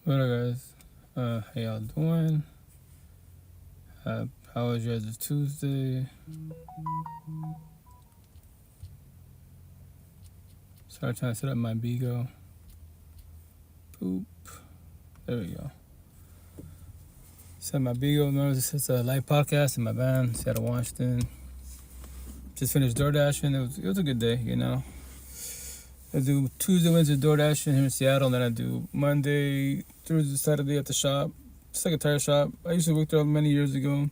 What up, guys? How y'all doing? How was your Tuesday? Sorry, trying to set up my Bigo. Boop. There we go. Set my Bigo. Remember, it's a live podcast in my band, Seattle, Washington. Just finished DoorDashing. It was a good day, you know. I do Tuesday, Wednesday DoorDashing here in Seattle, and then I do Monday, Thursday, Saturday at the shop. It's like a tire shop. I used to work there many years ago.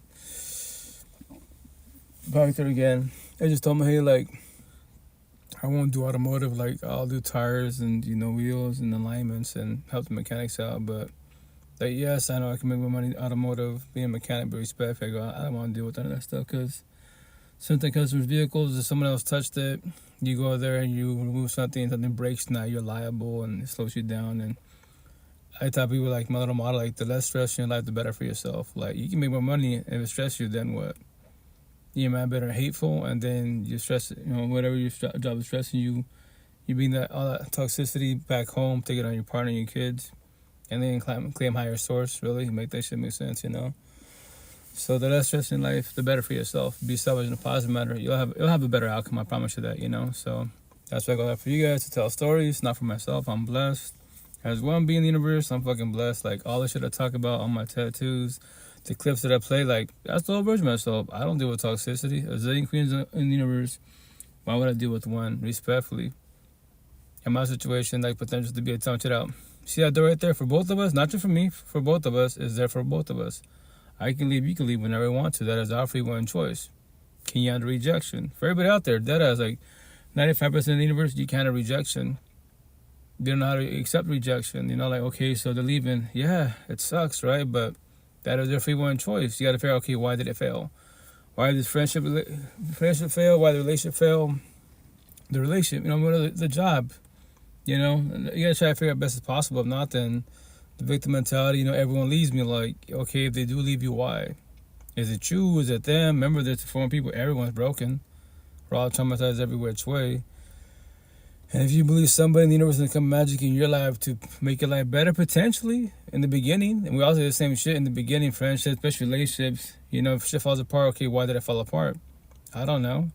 Back there again. I just told me, hey, like, I won't do automotive. Like, I'll do tires and, wheels and alignments and help the mechanics out. But, like, yes, I know I can make more money automotive, being a mechanic, but respect. I go, I don't want to deal with none of that stuff because something customers' vehicles, if someone else touched it, you go there and you remove something breaks, now you're liable and it slows you down. And I tell people, like, my little model, like, the less stress in your life, the better for yourself. Like, you can make more money, if it stress you, then what? You're mad, bitter, and hateful, and then you stress, whatever your job is stressing you, you bring all that toxicity back home, take it on your partner, your kids, and then claim higher source, really, make that shit make sense, So the less stress in life, the better for yourself. Be selfish in a positive manner. You'll have a better outcome, I promise you that, So that's why I go out for you guys, to tell stories, not for myself. I'm blessed. As one being in the universe, I'm fucking blessed. Like, all the shit I talk about on my tattoos, the clips that I play, like, that's the whole version of myself. I don't deal with toxicity. A zillion queens in the universe. Why would I deal with one? Respectfully. In my situation, like, potential to be a town, check out. See that door right there? For both of us, not just for me, for both of us, is there for both of us. I can leave, you can leave whenever I want to. That is our free one choice. Can you handle rejection? For everybody out there, that is like 95% of the universe, you can't have rejection. They don't know how to accept rejection. Like, okay, so they're leaving. Yeah, it sucks, right? But that is their free one choice. You got to figure out, okay, why did it fail? Why did this friendship fail? Why the relationship fail? The relationship, the job. You got to try to figure out best as possible. If not, then the victim mentality, everyone leaves me. Like, okay, if they do leave you, why? Is it you? Is it them? Remember, there's foreign people. Everyone's broken. We're all traumatized every which way. And if you believe somebody in the universe is going to come magic in your life to make your life better, potentially, in the beginning, and we all say the same shit in the beginning, friendships, especially relationships, if shit falls apart, okay, why did it fall apart? I don't know.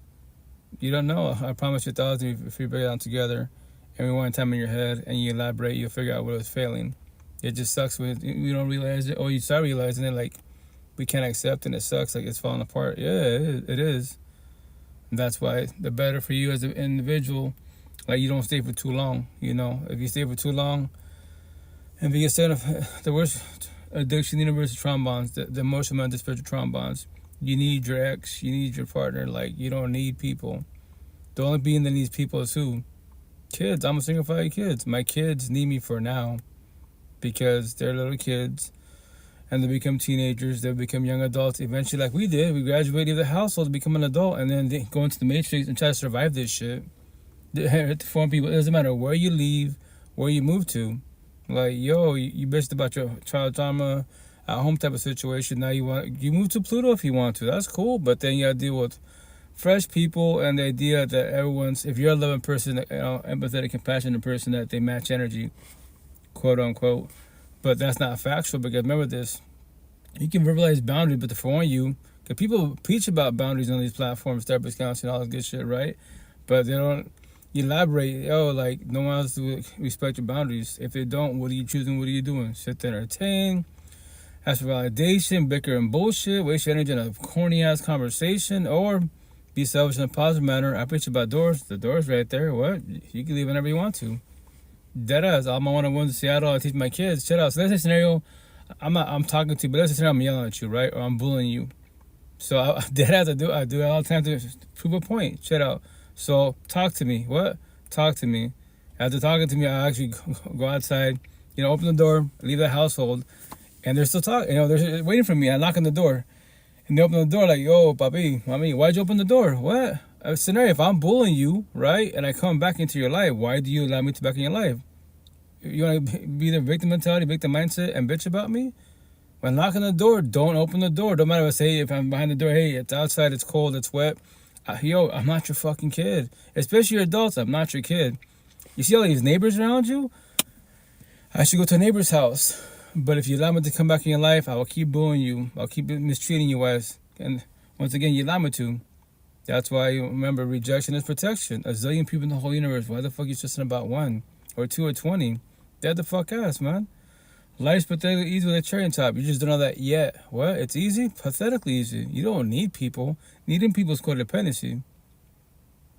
You don't know. I promise you, if we break it down together, and we one time in your head, and you elaborate, you'll figure out what was failing. It just sucks when you don't realize it, or you start realizing it, like, we can't accept it, and it sucks, like, it's falling apart. Yeah, it is. And that's why the better for you as an individual, like, you don't stay for too long, If you stay for too long, and if you get set up, the worst addiction in the universe is traumas, the emotional, mental, spiritual traumas. You need your ex, you need your partner, like, you don't need people. The only being that needs people is who? Kids. I'm a single father, kids. My kids need me for now, because they're little kids, and they become teenagers, they become young adults. Eventually, like we did, we graduated the household to become an adult, and then they go into the matrix and try to survive this shit. Foreign people, it doesn't matter where you leave, where you move to. Like, yo, you bitched about your child trauma at home type of situation. Now you move to Pluto if you want to. That's cool, but then you gotta deal with fresh people and the idea that if you're a loving person, empathetic, compassionate person, that they match energy, quote unquote. But that's not factual, because remember this: you can verbalize boundaries, but to warn you, because people preach about boundaries on these platforms, therapists, counseling, all this good shit, right? But they don't elaborate. Like, no one else will respect your boundaries. If they don't, what are you choosing? What are you doing? Sit there and entertain, ask for validation, bicker and bullshit, waste your energy in a corny ass conversation, or be selfish in a positive manner. I preach about doors. The door's right there. What? You can leave whenever you want to. Deadass. All my one-on-ones in Seattle, I teach my kids. Shut up. So let's say scenario, I'm talking to you, but let's say scenario, I'm yelling at you, right? Or I'm bullying you. So deadass, I do it all the time to prove a point. Shut up. So talk to me. What? Talk to me. After talking to me, I actually go outside, open the door, leave the household, and they're still talking. They're waiting for me. I knock on the door, and they open the door like, yo, papi, mami, why'd you open the door? What? A scenario, if I'm bullying you, right, and I come back into your life, why do you allow me to back in your life? You want to be the victim mentality, victim mindset, and bitch about me? When knocking the door, don't open the door. Don't matter what I say. If I'm behind the door, hey, it's outside, it's cold, it's wet. Yo, I'm not your fucking kid. Especially your adults, I'm not your kid. You see all these neighbors around you? I should go to a neighbor's house. But if you allow me to come back in your life, I will keep bullying you. I'll keep mistreating you as. And once again, you allow me to. That's why you remember rejection is protection. A zillion people in the whole universe. Why the fuck you stressing about 1 or 2 or 20? Dead the fuck ass, man. Life's pathetically easy with a cherry on top. You just don't know that yet. What? It's easy? Pathetically easy. You don't need people. Needing people is codependency.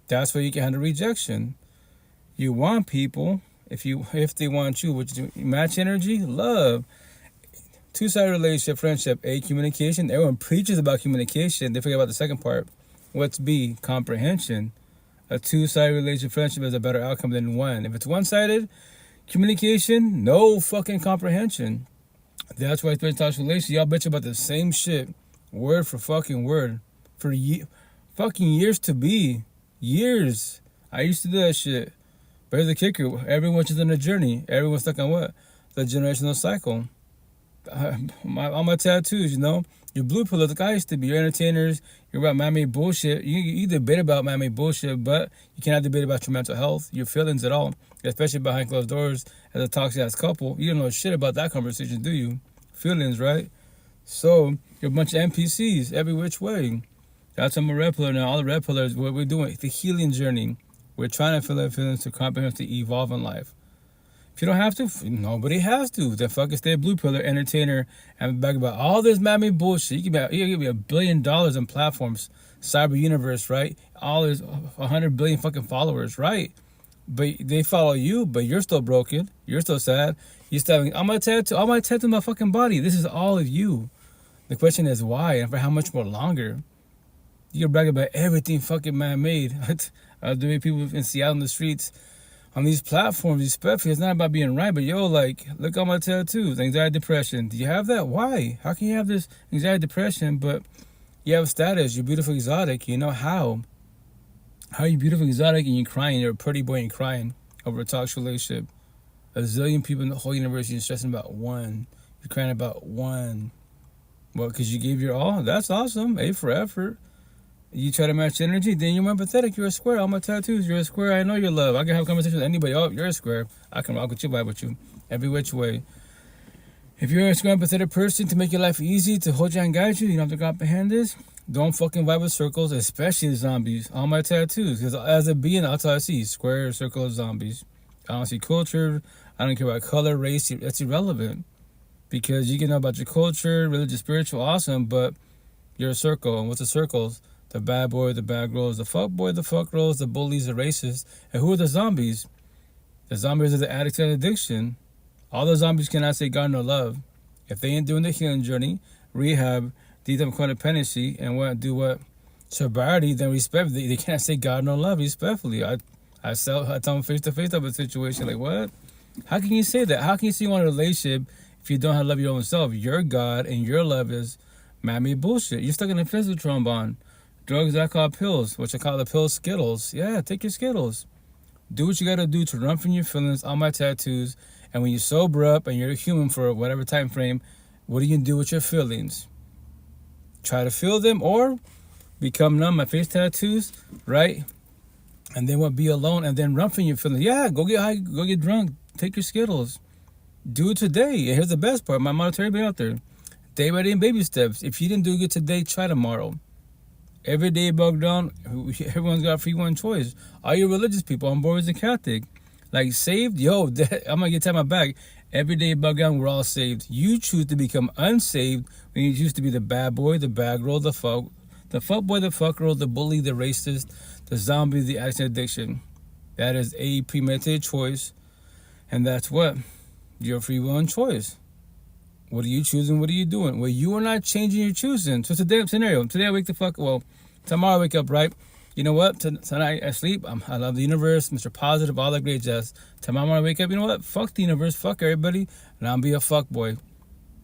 That's why you can handle rejection. You want people if they want you, which match energy, love. Two-sided relationship, friendship, A, communication. Everyone preaches about communication. They forget about the second part. What's B? Comprehension. A two-sided relationship, friendship is a better outcome than one. If it's one-sided, communication, no fucking comprehension. That's why it's been toxic relationship. Y'all bitch about the same shit, word for fucking word, for fucking years to be. Years. I used to do that shit. But here's the kicker. Everyone's just on a journey. Everyone's stuck on what? The generational cycle. All my tattoos, you know. You're blue pill like I used to be. You're entertainers. You're about man-made bullshit. You debate about man-made bullshit, but you cannot debate about your mental health, your feelings at all, especially behind closed doors as a toxic-ass couple. You don't know shit about that conversation, do you? Feelings, right? So you're a bunch of NPCs every which way. That's why I'm a red pillar now. All the red pillars, what we're doing, the healing journey. We're trying to feel our feelings to comprehend, to evolve in life. If you don't have to, nobody has to. Then fucking stay a blue pillar, entertainer, and back about all this man-made bullshit. You can give me $1 billion in platforms, cyber universe, right? All this 100 billion fucking followers, right? But they follow you, but you're still broken. You're still sad. You're still having all my tattoo on my fucking body. This is all of you. The question is why and for how much more longer? You can brag about everything fucking man-made. The way people in Seattle in the streets, on these platforms, especially, it's not about being right, but yo, like, look at my tattoos, anxiety, depression. Do you have that? Why? How can you have this anxiety, depression, but you have status, you're beautiful, exotic, you know how? How are you beautiful, exotic, and you're crying, you're a pretty boy and crying over a toxic relationship? A zillion people in the whole universe, you're stressing about one. You're crying about one. Well, because you gave your all? That's awesome. A for effort. You try to match energy, then you're empathetic. You're a square. All my tattoos, you're a square. I know your love. I can have a conversation with anybody. Oh, you're a square. I can rock with you, vibe with you. Every which way. If you're a square, empathetic person, to make your life easy, to hold you and guide you, you don't have to comprehend this. Don't fucking vibe with circles, especially the zombies. All my tattoos. Because as a being, that's all I see. Square, circle, zombies. I don't see culture. I don't care about color, race. That's irrelevant. Because you can know about your culture, religious, spiritual, awesome, but you're a circle. And what's the circles? The bad boy, the bad girls, the fuck boy, the fuck girls, the bullies, the racists. And who are the zombies? The zombies are the addicts and addiction. All the zombies cannot say God nor love. If they ain't doing the healing journey, rehab, detox codependency, and what? Sobriety, then respect. They can't say God nor love respectfully. I tell them face to face of a situation like, what? How can you say that? How can you say you want a relationship if you don't have love your own self? Your God and your love is man-made bullshit. You're stuck in a physical trombone. Drugs I call pills, which I call the pill Skittles. Yeah, take your Skittles. Do what you gotta do to run from your feelings, all my tattoos. And when you sober up and you're a human for whatever time frame, what do you do with your feelings? Try to feel them or become numb. My face tattoos, right? And then be alone and then run from your feelings. Yeah, go get high, go get drunk, take your Skittles. Do it today. And here's the best part, my motto to everybody out there. Day by day in baby steps. If you didn't do good today, try tomorrow. Every day bugged down, everyone's got free one choice. All you religious people on board as a Catholic, like saved, yo, I'm gonna get time my back. Every day bugged down, we're all saved. You choose to become unsaved when you choose to be the bad boy, the bad girl, the fuck boy, the fuck girl, the bully, the racist, the zombie, the accident addiction. That is a premeditated choice, and that's what your free will and choice. What are you choosing? What are you doing? Well, you are not changing your choosing. So today, scenario. Today I wake the fuck. Well, tomorrow I wake up, right? You know what? Tonight I sleep. I love the universe, Mr. Positive, all that great jazz. Tomorrow when I wake up, you know what? Fuck the universe, fuck everybody, and I'll be a fuck boy.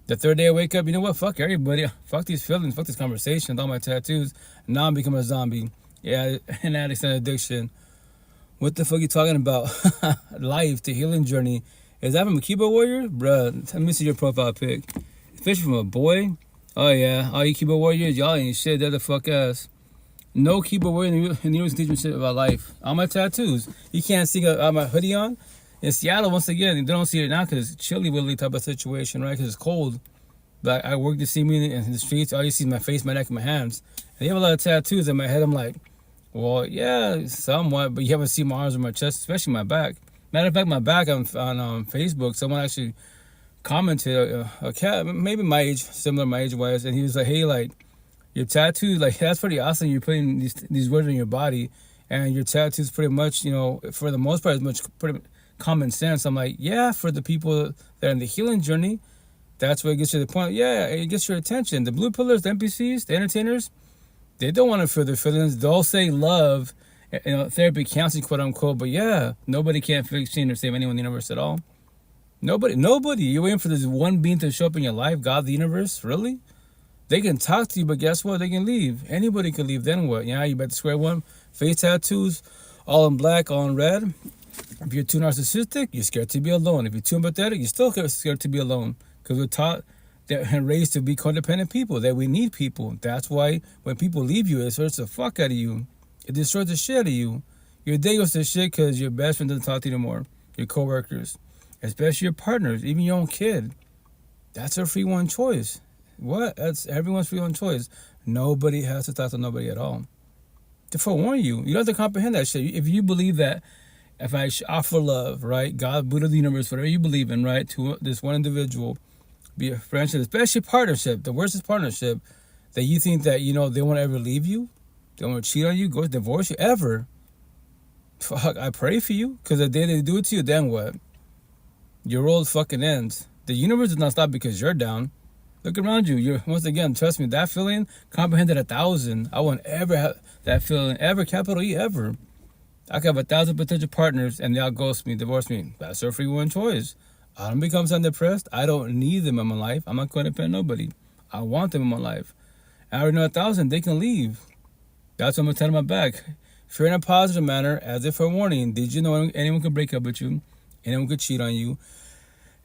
The third day I wake up, you know what? Fuck everybody, fuck these feelings, fuck these conversations, all my tattoos. Now I'm becoming a zombie. Yeah, an addict and addiction. What the fuck are you talking about? Life, the healing journey. Is that from a keyboard warrior? Bruh, let me see your profile pic. Especially from a boy. Oh yeah, all you keyboard warriors, y'all ain't shit, they're the fuck ass. No keyboard warrior in the universe teaching shit about life. All my tattoos. You can't see I got my hoodie on. In Seattle, once again, they don't see it now because it's chilly, willy type of situation, right? Because it's cold. But I work to see me in the streets. All you see is my face, my neck, and my hands. And you have a lot of tattoos in my head. I'm like, well, yeah, somewhat, but you haven't seen my arms or my chest, especially my back. Matter of fact, my back on Facebook, someone actually commented, a cat, maybe my age, similar my age-wise, and he was like, hey, like, your tattoo, like, that's pretty awesome. You're putting these words in your body, and your tattoo's pretty much, for the most part, is pretty common sense. I'm like, yeah, for the people that are in the healing journey, that's where it gets to the point. Yeah, it gets your attention. The blue pillars, the NPCs, the entertainers, they don't want to feel their feelings. They'll say love, therapy, counseling, quote unquote. But yeah, nobody can fix, change, or save anyone in the universe at all. Nobody. You're waiting for this one being to show up in your life, God, the universe. Really? They can talk to you, but guess what? They can leave. Anybody can leave. Then what? Yeah, you bet the square one. Face tattoos, all in black, all in red. If you're too narcissistic, you're scared to be alone. If you're too empathetic, you're still scared to be alone. Because we're taught and raised to be codependent people, that we need people. That's why when people leave you, it hurts the fuck out of you. It destroys the shit out of you. Your day goes to shit because your best friend doesn't talk to you anymore. Your coworkers, especially your partners, even your own kid. That's a free one choice. What? That's everyone's free one choice. Nobody has to talk to nobody at all. To forewarn you, you have to comprehend that shit. If you believe that, if I offer love, right, God, Buddha, the universe, whatever you believe in, right, to this one individual, be a friendship, especially partnership. The worst is partnership. That you think that, they won't ever leave you. They won't cheat on you, go divorce you, ever. Fuck, I pray for you. Because the day they do it to you, then what? Your world fucking ends. The universe does not stop because you're down. Look around you. Once again, trust me, that feeling, comprehended 1,000. I won't ever have that feeling, ever, capital E, ever. I could have 1,000 potential partners and they all ghost me, divorce me. That's their free one choice. I don't become so depressed. I don't need them in my life. I'm not going to depend on nobody. I want them in my life. I already know 1,000. They can leave. That's what I'm going to tell them back. Fear in a positive manner, as if for a warning. Did you know anyone can break up with you? Anyone could cheat on you?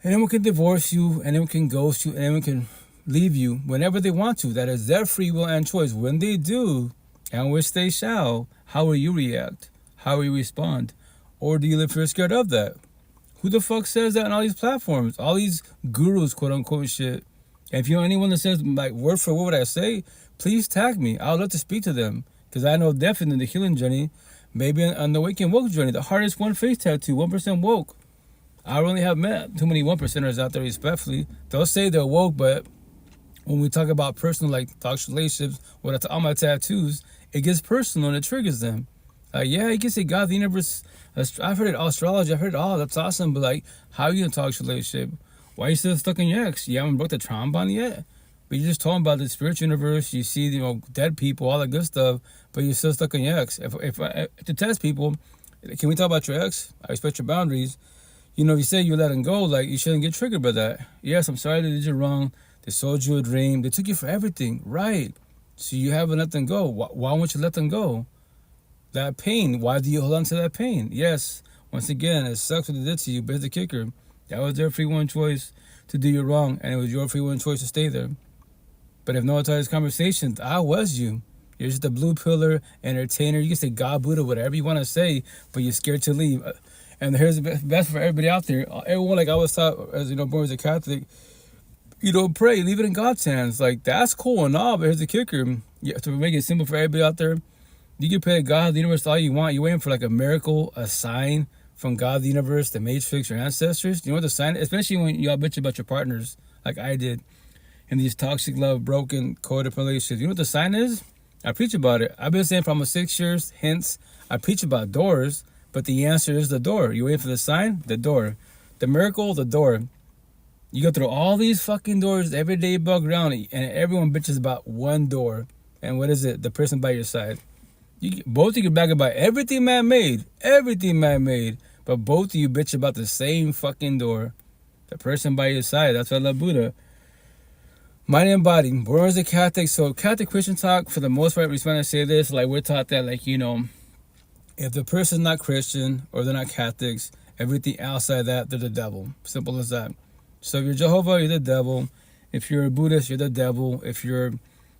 Anyone can divorce you? Anyone can ghost you? Anyone can leave you whenever they want to. That is their free will and choice. When they do, and which they shall, how will you react? How will you respond? Or do you live fear scared of that? Who the fuck says that on all these platforms? All these gurus, quote unquote, shit. And if you know anyone that says, like, word for word what I say, please tag me. I would love to speak to them. Because I know definitely in the healing journey, maybe on the Awaken Woke journey, the hardest one face tattoo, 1% woke. I really have met too many 1%ers out there, respectfully. They'll say they're woke, but when we talk about personal, like, toxic relationships, all my tattoos, it gets personal and it triggers them. Yeah, you can say God, the universe. I've heard it all, astrology. I've heard it all. That's awesome. But, like, how are you in a toxic relationship? Why are you still stuck in your ex? You haven't broke the trauma bond yet? But you just told about the spiritual universe. You see, dead people, all that good stuff. But you're still stuck in your ex. If to test people, can we talk about your ex? I respect your boundaries. If you say you let them go, like, you shouldn't get triggered by that. Yes, I'm sorry they did you wrong. They sold you a dream. They took you for everything. Right. So you haven't let them go. Why won't you let them go? That pain, why do you hold on to that pain? Yes, once again, it sucks what they did to you, but here's the kicker. That was their free one choice to do you wrong, and it was your free one choice to stay there. But if no one started this conversation, I was you. You're just a blue pillar, entertainer. You can say God, Buddha, whatever you want to say, but you're scared to leave. And here's the best for everybody out there. Everyone, like I was taught, as born as a Catholic, pray, leave it in God's hands. Like, that's cool and all, but here's the kicker. To make it simple for everybody out there, you can pray to God, the universe, all you want. You're waiting for, like, a miracle, a sign from God, the universe, the matrix, your ancestors. You know what the sign is? Especially when y'all bitch about your partners, like I did, in these toxic love, broken, codependent relationships. You know what the sign is? I preach about it. I've been saying for almost 6 years, hence, I preach about doors, but the answer is the door. You waiting for the sign? The door. The miracle, the door. You go through all these fucking doors every day, bug around, and everyone bitches about one door. And what is it? The person by your side. Both of you brag about everything man-made, but both of you bitch about the same fucking door. The person by your side. That's why I love Buddha. Mind and body. Born as a Catholic, so Catholic Christian talk, for the most part, when I say this, like, we're taught that, like, if the person's not Christian or they're not Catholics, everything outside that, they're the devil. Simple as that. So if you're Jehovah, you're the devil. If you're a Buddhist, you're the devil. If you're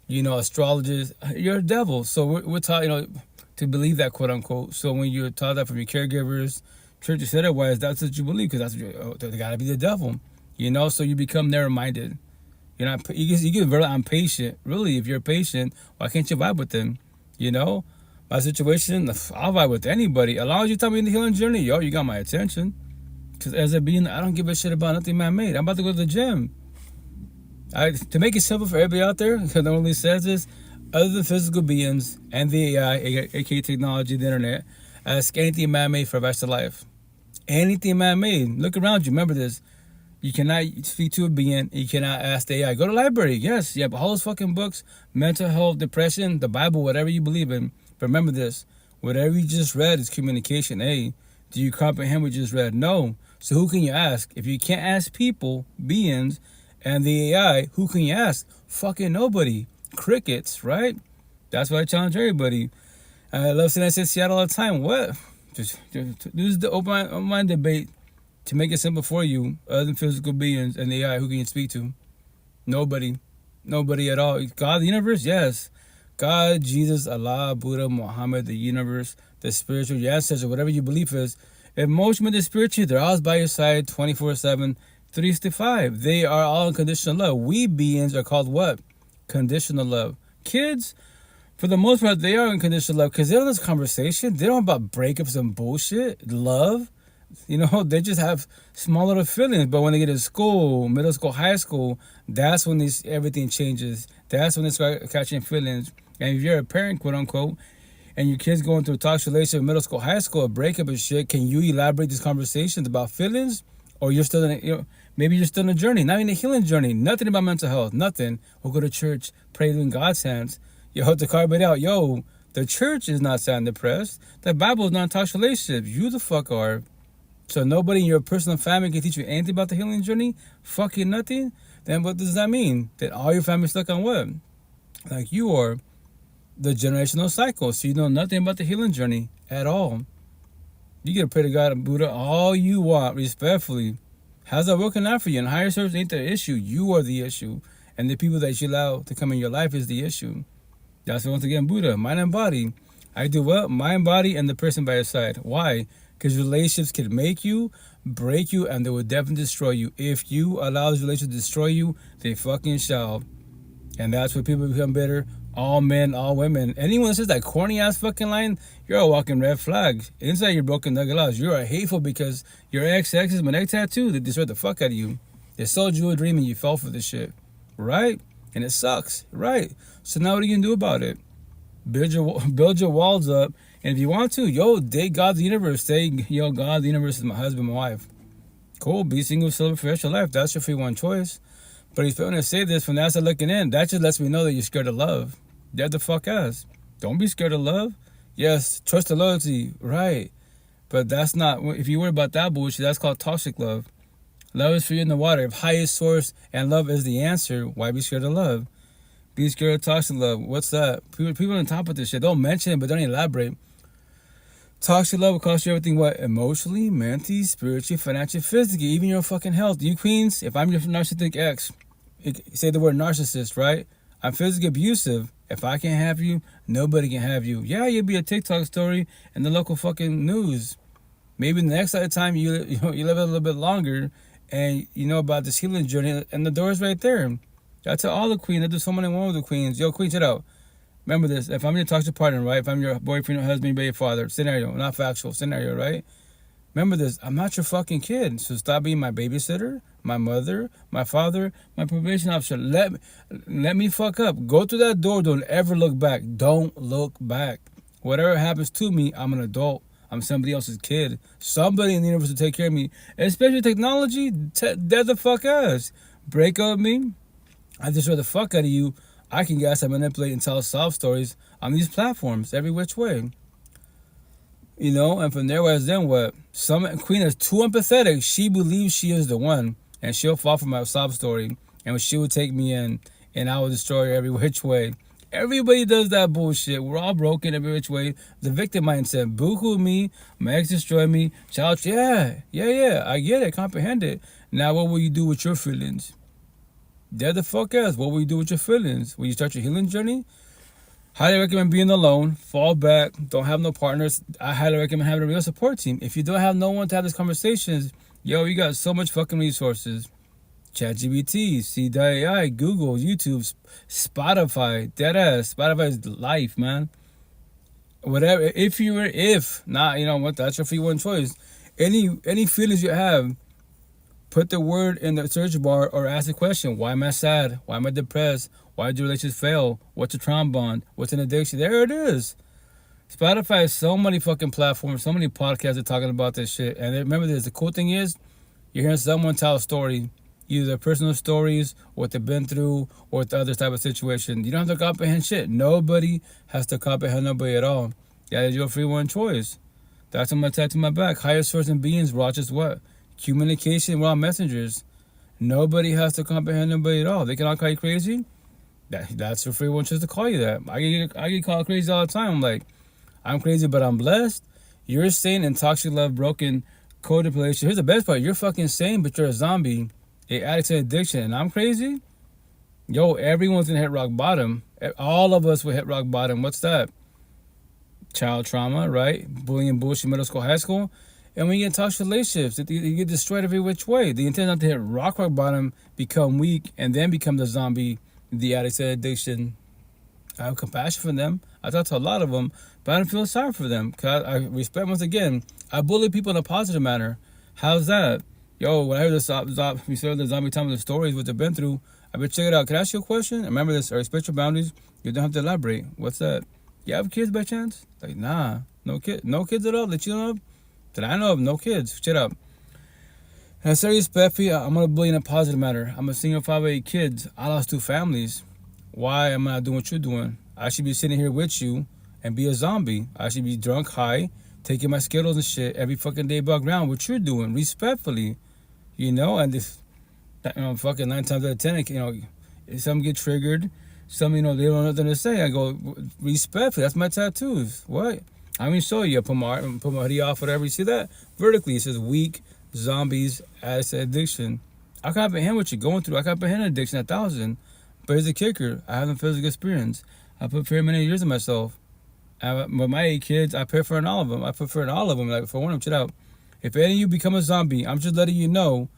astrologist, you're a devil. So we're taught, to believe that, quote unquote. So when you're taught that from your caregivers, church said otherwise, that's what you believe, because that's what they gotta be the devil. You know, so you become narrow-minded. You're not. You get very impatient. Really, if you're patient, why can't you vibe with them? You know, my situation, I'll vibe with anybody as long as you tell me in the healing journey. Yo, you got my attention. Because as a being, I don't give a shit about nothing man-made. I'm about to go to the gym. To make it simple for everybody out there, because it only says this, other than physical beings and the AI, aka technology, the internet, ask anything man-made for the rest of life. Anything man-made. Look around you. Remember this. You cannot speak to a being. You cannot ask the AI. Go to the library. Yes, you have all those fucking books, mental health, depression, the Bible, whatever you believe in. But remember this. Whatever you just read is communication. Hey, do you comprehend what you just read? No. So who can you ask? If you can't ask people, beings, and the AI, who can you ask? Fucking nobody. Crickets, right? That's why I challenge everybody. I love saying I say Seattle all the time. What? Just this is the open mind debate. To make it simple for you, other than physical beings and the AI, who can you speak to? Nobody. Nobody at all. God, the universe? Yes. God, Jesus, Allah, Buddha, Muhammad, the universe, the spiritual, your ancestors, whatever your belief is. Emotion, the spiritual, they're always by your side 24/7, 365. They are all unconditional love. We beings are called what? Conditional love. Kids, for the most part, they are unconditional love because they don't have this conversation. They don't about breakups and bullshit. Love. You know, they just have small little feelings. But when they get to school, middle school, high school, that's when everything changes. That's when they start catching feelings. And if you're a parent, quote unquote, and your kid's going through a toxic relationship, middle school, high school, a breakup and shit, can you elaborate these conversations about feelings? Or you're still in maybe you're still in a journey, not even a healing journey. Nothing about mental health, nothing. We'll go to church, pray in God's hands. You hold the carpet out. Yo, the church is not sound depressed. The Bible is not toxic relationships. You the fuck are. So nobody in your personal family can teach you anything about the healing journey? Fucking nothing? Then what does that mean? That all your family's stuck on what? Like you are. The generational cycle. So you know nothing about the healing journey at all. You get to pray to God and Buddha all you want, respectfully. How's that working out for you? And higher service ain't the issue. You are the issue. And the people that you allow to come in your life is the issue. That's once again Buddha. Mind and body. I do what? Mind, body, and the person by your side. Why? Because relationships can make you, break you, and they will definitely destroy you. If you allow those relationships to destroy you, they fucking shall. And that's where people become bitter. All men, all women. Anyone that says that corny ass fucking line, you're a walking red flag. Inside you're broken nugget laws. You are hateful because your ex is my neck tattoo. They destroyed the fuck out of you. They sold you a dream and you fell for this shit. Right? And it sucks. Right? So now what are you gonna do about it? Build your walls up. And if you want to, date God the universe. Say, God the universe is my husband, my wife. Cool. Be single, celebrate for your life. That's your free one choice. But he's going to say this from the outside looking in. That just lets me know that you're scared of love. Dead the fuck ass. Don't be scared of love. Yes, trust and loyalty. Right. But that's not, if you worry about that bullshit, that's called toxic love. Love is free in the water. If highest source and love is the answer, why be scared of love? Be scared of toxic love. What's that? People on top of this shit. Don't mention it, but don't elaborate. Toxic love will cost you everything, what? Emotionally, mentally, spiritually, financially, physically, even your fucking health. You queens, if I'm your narcissistic ex, say the word narcissist, right? I'm physically abusive. If I can't have you, nobody can have you. Yeah, you'll be a TikTok story in the local fucking news. Maybe the next time you live a little bit longer and you know about this healing journey and the door's right there. I tell all the queens, I do so many more with the queens. Yo, queen, check it out. Remember this, if I'm your toxic partner, right? If I'm your boyfriend, husband, baby, father, scenario, not factual, scenario, right? Remember this, I'm not your fucking kid. So stop being my babysitter, my mother, my father, my probation officer. Let me fuck up. Go through that door, don't ever look back. Don't look back. Whatever happens to me, I'm an adult. I'm somebody else's kid. Somebody in the universe will take care of me. Especially technology, dead the fuck ass. Break up with me, I destroy the fuck out of you. I can guess, I manipulate and tell sob stories on these platforms every which way. And from there, then what? Some queen is too empathetic. She believes she is the one, and she'll fall for my sob story, and she will take me in, and I will destroy her every which way. Everybody does that bullshit. We're all broken every which way. The victim mindset. Boo-hoo me. My ex destroyed me. Child, yeah. I get it. Comprehend it. Now, what will you do with your feelings? Dead the fuck ass. What will you do with your feelings? Will you start your healing journey? Highly recommend being alone. Fall back. Don't have no partners. I highly recommend having a real support team. If you don't have no one to have these conversations, yo, you got so much fucking resources. ChatGPT, C.AI, Google, YouTube, Spotify, deadass. Spotify is life, man. Whatever. If not, you know what? That's your free one choice. Any feelings you have, put the word in the search bar or ask a question. Why am I sad? Why am I depressed? Why did your relationship fail? What's a trauma bond? What's an addiction? There it is. Spotify has so many fucking platforms, so many podcasts are talking about this shit. And remember this, the cool thing is, you're hearing someone tell a story, either their personal stories, what they've been through, or the other type of situation. You don't have to comprehend shit. Nobody has to comprehend nobody at all. That is your free one choice. That's what I'm going to tattoo my back. Higher source and beings watch us what? Communication, we're all messengers. Nobody has to comprehend nobody at all. They can all call you crazy. That's your free one choice to call you that. I get called crazy all the time. I'm like, I'm crazy, but I'm blessed. You're sane and toxic love, broken, codependent. Here's the best part. You're fucking sane, but you're a zombie, a addict to addiction. And I'm crazy? Yo, everyone's gonna hit rock bottom. All of us will hit rock bottom. What's that? Child trauma, right? Bullying and bullshit, middle school, high school. And when you get in toxic relationships, you get destroyed every which way. The intent is not to hit rock bottom, become weak, and then become the zombie, the addict to addiction. I have compassion for them. I talk to a lot of them, but I don't feel sorry for them. Cause I respect, once again, I bully people in a positive manner. How's that? Yo, when I hear we saw the zombie telling the stories, what they've been through, I better check it out. Can I ask you a question? Remember this, I respect your boundaries. You don't have to elaborate. What's that? You have kids by chance? Like, nah, no kids at all that you know of? That I know of, no kids. Shut up. And I say respectfully, I'm going to bully in a positive manner. I'm a single father of 8 kids. I lost 2 families. Why am I not doing what you're doing? I should be sitting here with you and be a zombie. I should be drunk, high, taking my Skittles and shit every fucking day above ground. What you're doing, respectfully, you know. And if fucking 9 times out of 10, if some get triggered, some they don't have nothing to say. I go respectfully. That's my tattoos. What? I mean, show you. I put my hoodie off, whatever. You see that vertically? It says weak zombies as addiction. I comprehend what you're going through. I comprehend addiction 1,000. But here's the kicker. I haven't physical experience. I put very many years in myself. With my 8 kids, I prefer in all of them. Like, for one of them, check out. If any of you become a zombie, I'm just letting you know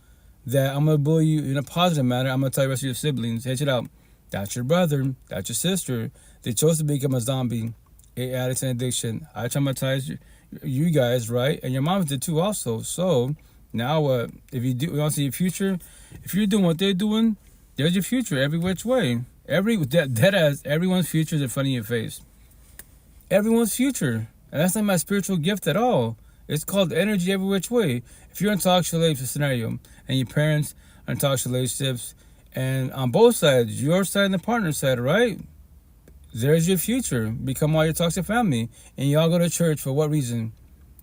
that I'm going to bully you in a positive manner. I'm going to tell the rest of your siblings, hey, check out. That's your brother. That's your sister. They chose to become a zombie, a addict and addiction. I traumatize you guys, right? And your moms did too also. So now if you want to see your future, if you're doing what they're doing, there's your future every which way. Everyone's future is in front of your face. Everyone's future. And that's not my spiritual gift at all. It's called energy every which way. If you're in a toxic relationship scenario and your parents are in toxic relationships, and on both sides, your side and the partner side, right? There's your future. Become all your toxic family. And y'all go to church for what reason?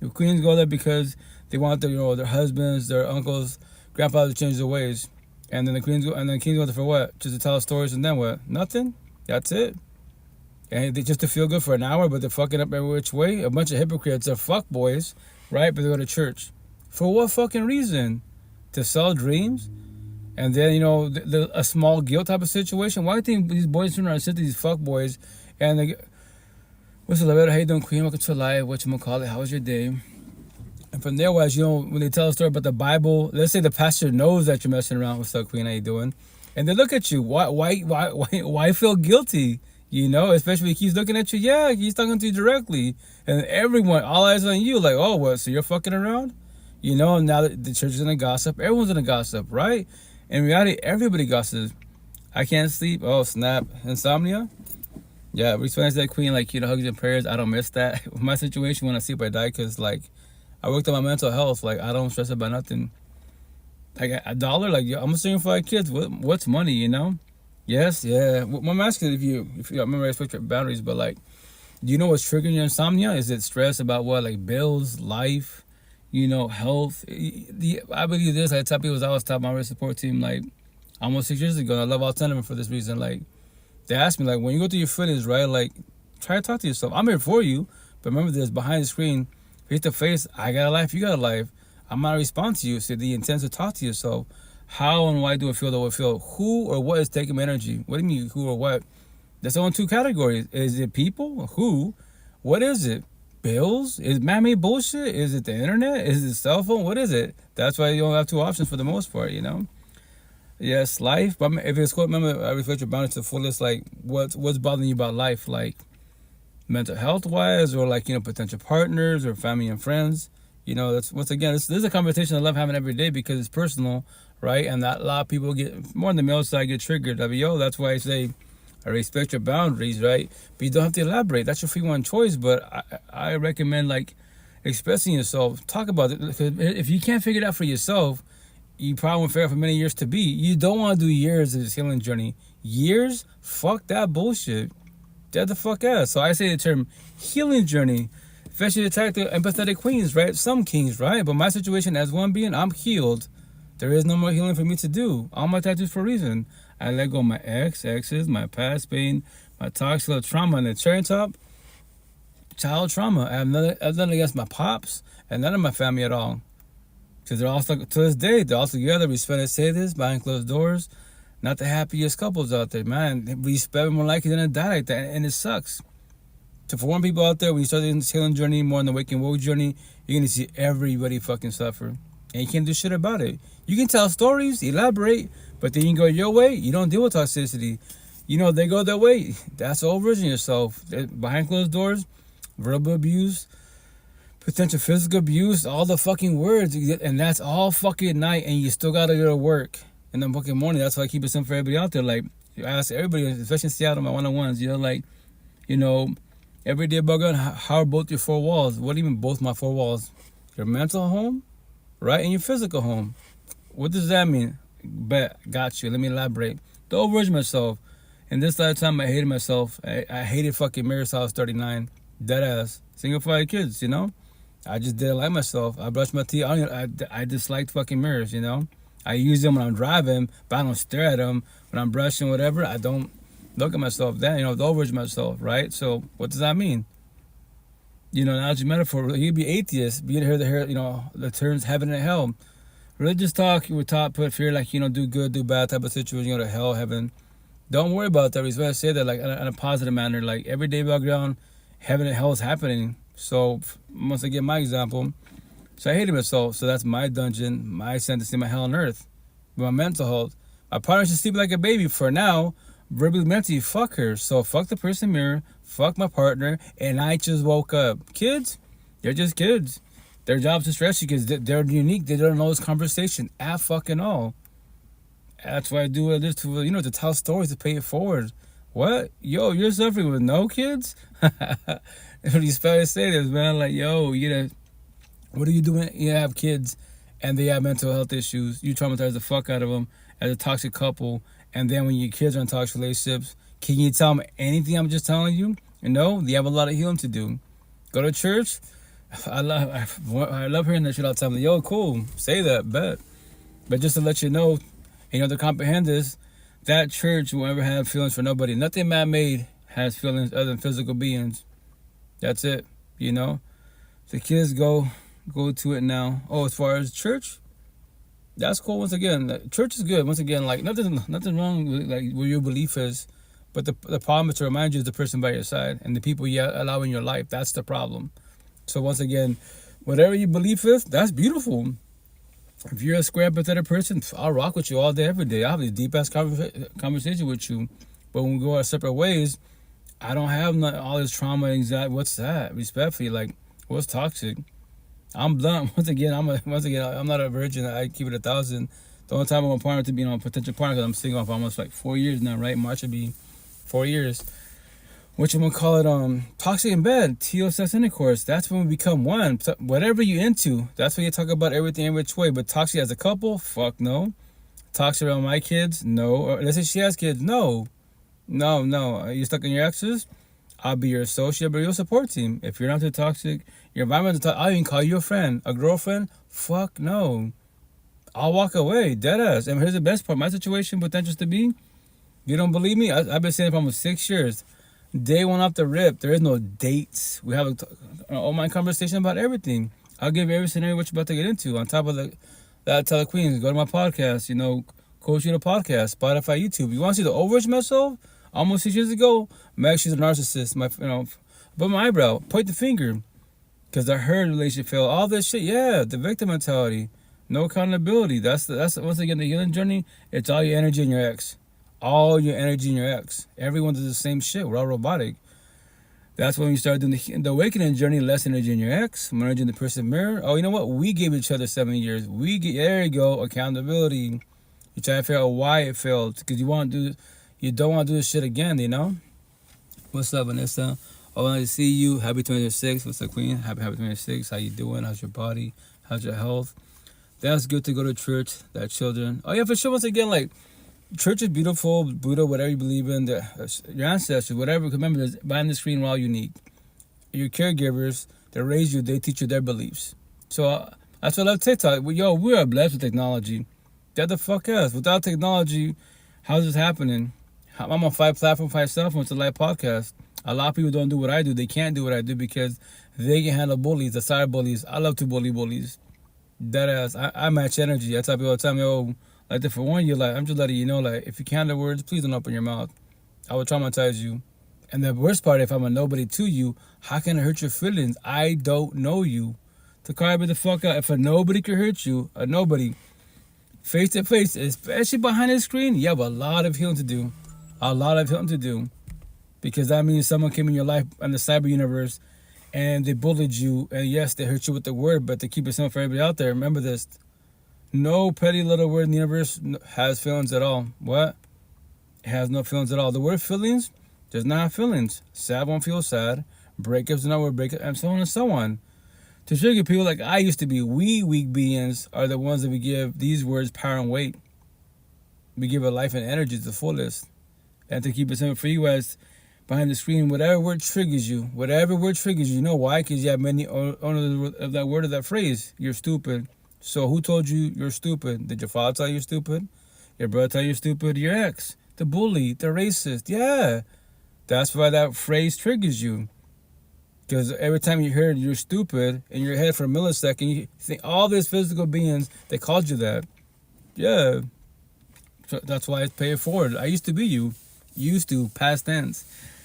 The queens go there because they want their husbands, their uncles, grandfathers to change their ways. And then the kings go there for what? Just to tell stories, and then what? Nothing? That's it? And they just to feel good for an hour, but they're fucking up every which way? A bunch of hypocrites. They're fuck boys, right? But they go to church. For what fucking reason? To sell dreams? And then, a small guilt type of situation? Why do you think these boys turn around and sit to these fuck boys and they get, what's the letter? How you doing, queen? Welcome to life. Whatchamacallit? How was your day? And from there, when they tell a story about the Bible, let's say the pastor knows that you're messing around. What's up, queen? How you doing? And they look at you. Why feel guilty? Especially when he keeps looking at you. Yeah, he's talking to you directly. And everyone, all eyes on you. Like, oh, what? So you're fucking around? Now that the church is gonna gossip, everyone's gonna gossip, right? In reality, everybody gossips. I can't sleep. Oh, snap. Insomnia? Yeah, response to that queen, hugs and prayers. I don't miss that. My situation, when I sleep, I die because, I worked on my mental health. I don't stress about nothing. $1, I'm assuming for kids. What's money, Yes, yeah. I'm asking if you remember, I respect your boundaries, but, do you know what's triggering your insomnia? Is it stress about what? Bills, life? Health. I believe this. I tell people, I was top my support team almost 6 years ago. And I love all 10 of them for this reason. They asked me when you go through your feelings, right? Try to talk to yourself. I'm here for you, but remember this: behind the screen, face to face, I got a life, you got a life. I'm not respond to you. So the intent to talk to yourself. How and why do I feel the way I feel? Who or what is taking my energy? What do you mean who or what? That's only two categories. Is it people? Who? What is it? Bills? Is man-made bullshit? Is it the internet? Is it cell phone? What is it? That's why you only have two options for the most part, you know? Yes, life. But if it's called, remember, I reflect your boundaries to the fullest. Like, what's bothering you about life? Like, mental health wise, or like, potential partners or family and friends. That's, once again, this is a conversation I love having every day because it's personal, right? And that a lot of people get, more on the male side, get triggered. That's why I say I respect your boundaries, right? But you don't have to elaborate. That's your free one choice. But I recommend like expressing yourself. Talk about it. Because if you can't figure it out for yourself, you probably won't figure out for many years to be. You don't want to do years of this healing journey. Years? Fuck that bullshit. Dead the fuck out. So I say the term healing journey, especially to attack the empathetic queens, right? Some kings, right? But my situation as one being, I'm healed. There is no more healing for me to do. All my tattoos for a reason. I let go of my exes, my past pain, my toxic little trauma, and the cherry top, child trauma. I have nothing against my pops and none of my family at all. Because they're all stuck, to this day, they're all together. Respect, I say this, behind closed doors. Not the happiest couples out there, man. Respect more likely than to die like that, and it sucks. So for one people out there, when you start this healing journey, more on the wake and woke journey, you're gonna see everybody fucking suffer, and you can't do shit about it. You can tell stories, elaborate, but then you go your way. You don't deal with toxicity. They go their way. That's the old version of yourself. Behind closed doors, verbal abuse, potential physical abuse, all the fucking words, and that's all fucking night, and you still gotta go to work in the fucking morning. That's why I keep it simple for everybody out there. Like, I ask everybody, especially in Seattle, my one-on-ones, every day bug on how are both your four walls? What do you mean both my four walls? Your mental home, right? And your physical home. What does that mean? Bet, got you. Let me elaborate. Don't overage myself. In this lifetime, I hated myself. I hated fucking mirrors till I was 39. Dead ass. Single 5 kids, I just didn't like myself. I brushed my teeth. I disliked fucking mirrors, I use them when I'm driving, but I don't stare at them. When I'm brushing, whatever, I don't look at myself. Then, don't overage myself, right? So, what does that mean? Now it's a metaphor. You'd be atheist, but you'd hear the terms heaven and hell. Religious talk, you were taught, put fear, like, do good, do bad type of situation, to hell, heaven. Don't worry about that. We're going to say that, like, in a positive manner. Like, every day background, heaven and hell is happening. So, once again, my example. So I hated myself. So that's my dungeon, my sentence in my hell on earth. With my mental health. My partner should sleep like a baby for now. Verbally, mentally, fuck her. So fuck the person mirror, fuck my partner, and I just woke up. Kids, they're just kids. Their job's to stress you because they're unique. They don't know this conversation at fucking all. That's why I do what it is to tell stories, to pay it forward. What? Yo, you're suffering with no kids? These fellas say this, man. Like, yo, what are you doing? You have kids and they have mental health issues. You traumatize the fuck out of them as a toxic couple. And then when your kids are in toxic relationships, can you tell them anything I'm just telling you? No, they have a lot of healing to do. Go to church. I love hearing that shit all the time. Like, yo, cool. Say that, bet. But just to let you know, to comprehend this, that church will ever have feelings for nobody. Nothing man-made has feelings other than physical beings. That's it, The kids go to it now. Oh, as far as church, that's cool. Once again, church is good. Once again, like nothing wrong with like where your belief is, but the problem is to remind you is the person by your side and the people you allow in your life. That's the problem. So once again, whatever you believe with, that's beautiful. If you're a square empathetic person, I'll rock with you all day, every day. I'll have a deep ass conversation with you. But when we go our separate ways, I don't have all this trauma, anxiety. What's that? Respectfully, like, what's toxic? I'm blunt. Once again, I'm not a virgin. I keep it 1,000. The only time I'm a partner to be a potential partner, because I'm single for almost like 4 years now, right? March would be 4 years. Which I'm gonna call it toxic in bed, TOS intercourse. That's when we become one. Whatever you into, that's when you talk about everything in which way. But toxic as a couple, fuck no. Toxic around my kids, no. Or let's say she has kids, no. Are you stuck in your exes? I'll be your associate, but your support team. If you're not too toxic, your environment, I'll even call you a friend. A girlfriend? Fuck no. I'll walk away, deadass. And here's the best part. My situation, potential to be, you don't believe me? I've been saying it for almost 6 years. Day one off the rip. There is no dates. We have an all-mind conversation about everything. I'll give you every scenario what you're about to get into. On top of that, tell the queens, go to my podcast, Coach You the podcast, Spotify, YouTube. You want to see the overage myself? almost 6 years ago, Meg, she's a narcissist. But my eyebrow, point the finger. Because I heard relationship fail. All this shit, yeah, the victim mentality. No accountability. That's once again the healing journey. It's all your energy in your ex. All your energy in your ex. Everyone does the same shit. We're all robotic. That's when you start doing the awakening journey. Less energy in your ex, more energy in the person mirror. Oh, you know what? We gave each other 7 years. There you go. Accountability. You try to figure out why it failed because you don't want to do this shit again. You know. What's up, Vanessa? Oh, nice to see you. Happy 26. What's up, Queen? Happy 26. How you doing? How's your body? How's your health? That's good to go to church. That children. Oh yeah, for sure. Once again, like church is beautiful. Buddha, whatever you believe in, your ancestors, whatever. Remember, behind the screen, we're all unique. Your caregivers, they raise you. They teach you their beliefs. So that's why I love TikTok. We are blessed with technology. That the fuck is. Without technology, how's this happening? I'm on 5 platforms, 5 cell phones, a live podcast. A lot of people don't do what I do. They can't do what I do because they can handle bullies, the cyber bullies. I love to bully bullies. Deadass. I match energy. I tell people all the time, yo, like for one, you're like, I'm just letting you know, like, if you can't handle words, please don't open your mouth. I will traumatize you. And the worst part, if I'm a nobody to you, how can I hurt your feelings? I don't know you. To cry me the fuck out. If a nobody can hurt you, a nobody, face to face, especially behind the screen, you have a lot of healing to do. A lot of healing to do. Because that means someone came in your life in the cyber universe and they bullied you. And yes, they hurt you with the word, but to keep it simple for everybody out there, remember this. No petty little word in the universe has feelings at all. What? It has no feelings at all. The word feelings does not have feelings. Sad won't feel sad. Breakups do not word breakup, and so on and so on. To trigger people like I used to be, we weak beings are the ones that we give these words power and weight. We give it life and energy to the fullest. And to keep it simple for you guys, behind the screen, whatever word triggers you, you know why? Because you have many owners of that word or that phrase. You're stupid. So who told you you're stupid? Did your father tell you you're stupid? Your brother tell you you're stupid? Your ex, the bully, the racist. Yeah, that's why that phrase triggers you. Because every time you hear you're stupid in your head for a millisecond, you think all these physical beings, they called you that. Yeah, so that's why I pay it forward. I used to be you. Used to, past tense.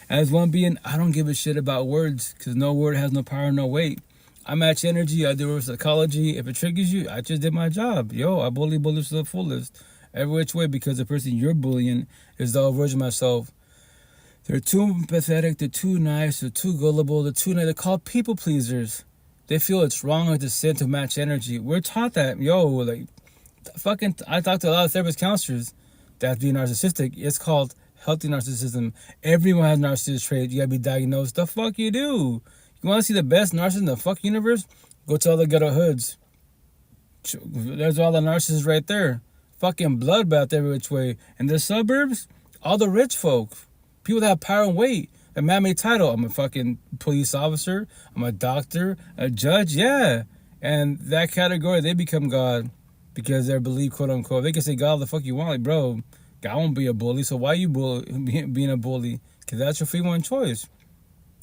As one being, I don't give a shit about words because no word has no power, no weight. I match energy. I do reverse psychology. If it triggers you, I just did my job. Yo, I bully bullies to the fullest. Every which way because the person you're bullying is the old version of myself. They're too pathetic. They're too nice. They're too gullible. They're called people pleasers. They feel it's wrong to sin to match energy. We're taught that. Yo, like, I talk to a lot of therapist counselors that be narcissistic. It's called healthy narcissism. Everyone has narcissistic traits. You gotta be diagnosed. The fuck you do? You want to see the best narcissist in the fuck universe? Go to all the ghetto hoods. There's all the narcissists right there. Fucking bloodbath every which way. In the suburbs, all the rich folk. People that have power and weight. A man-made title. I'm a fucking police officer. I'm a doctor. A judge. Yeah. And that category, they become God. Because they're believed, quote unquote. They can say God all the fuck you want. Like, bro, God won't be a bully. So why you being a bully? Because that's your free one choice.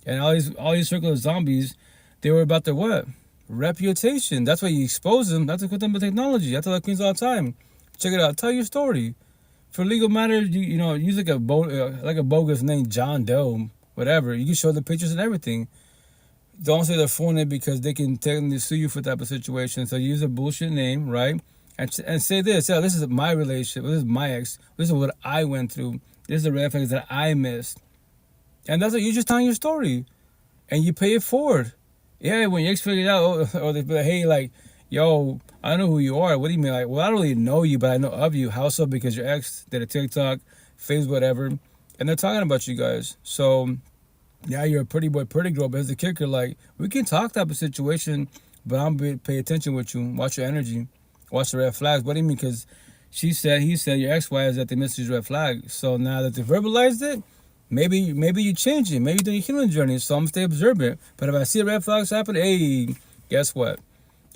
And all these circle of zombies, they were about their what? Reputation. That's why you expose them. That's what them with technology. I tell the queens all the time. Check it out. Tell your story. For legal matters, you know, use like a bogus name, John Doe, whatever. You can show the pictures and everything. Don't say their full name because they can technically sue you for that type of situation. So use a bullshit name, right? And say this. Yeah, this is my relationship. This is my ex. This is what I went through. This is the red flags that I missed. And that's what you're just telling your story. And you pay it forward. Yeah, when your ex figured it out, or they be like, hey, like, yo, I know who you are. What do you mean? Like, well, I don't really know you, but I know of you. How so? Because your ex did a TikTok, Facebook, whatever. And they're talking about you guys. So, yeah, you're a pretty boy, pretty girl. But as the kicker, like, we can talk type of situation, but I'm going to pay attention with you. Watch your energy. Watch the red flags. What do you mean? Because he said, your ex-wife is that they missed his red flag. So now that they verbalized it, maybe you change it. Maybe you're doing a healing journey. So I'm going to stay observant. But if I see the red flags happen, hey, guess what?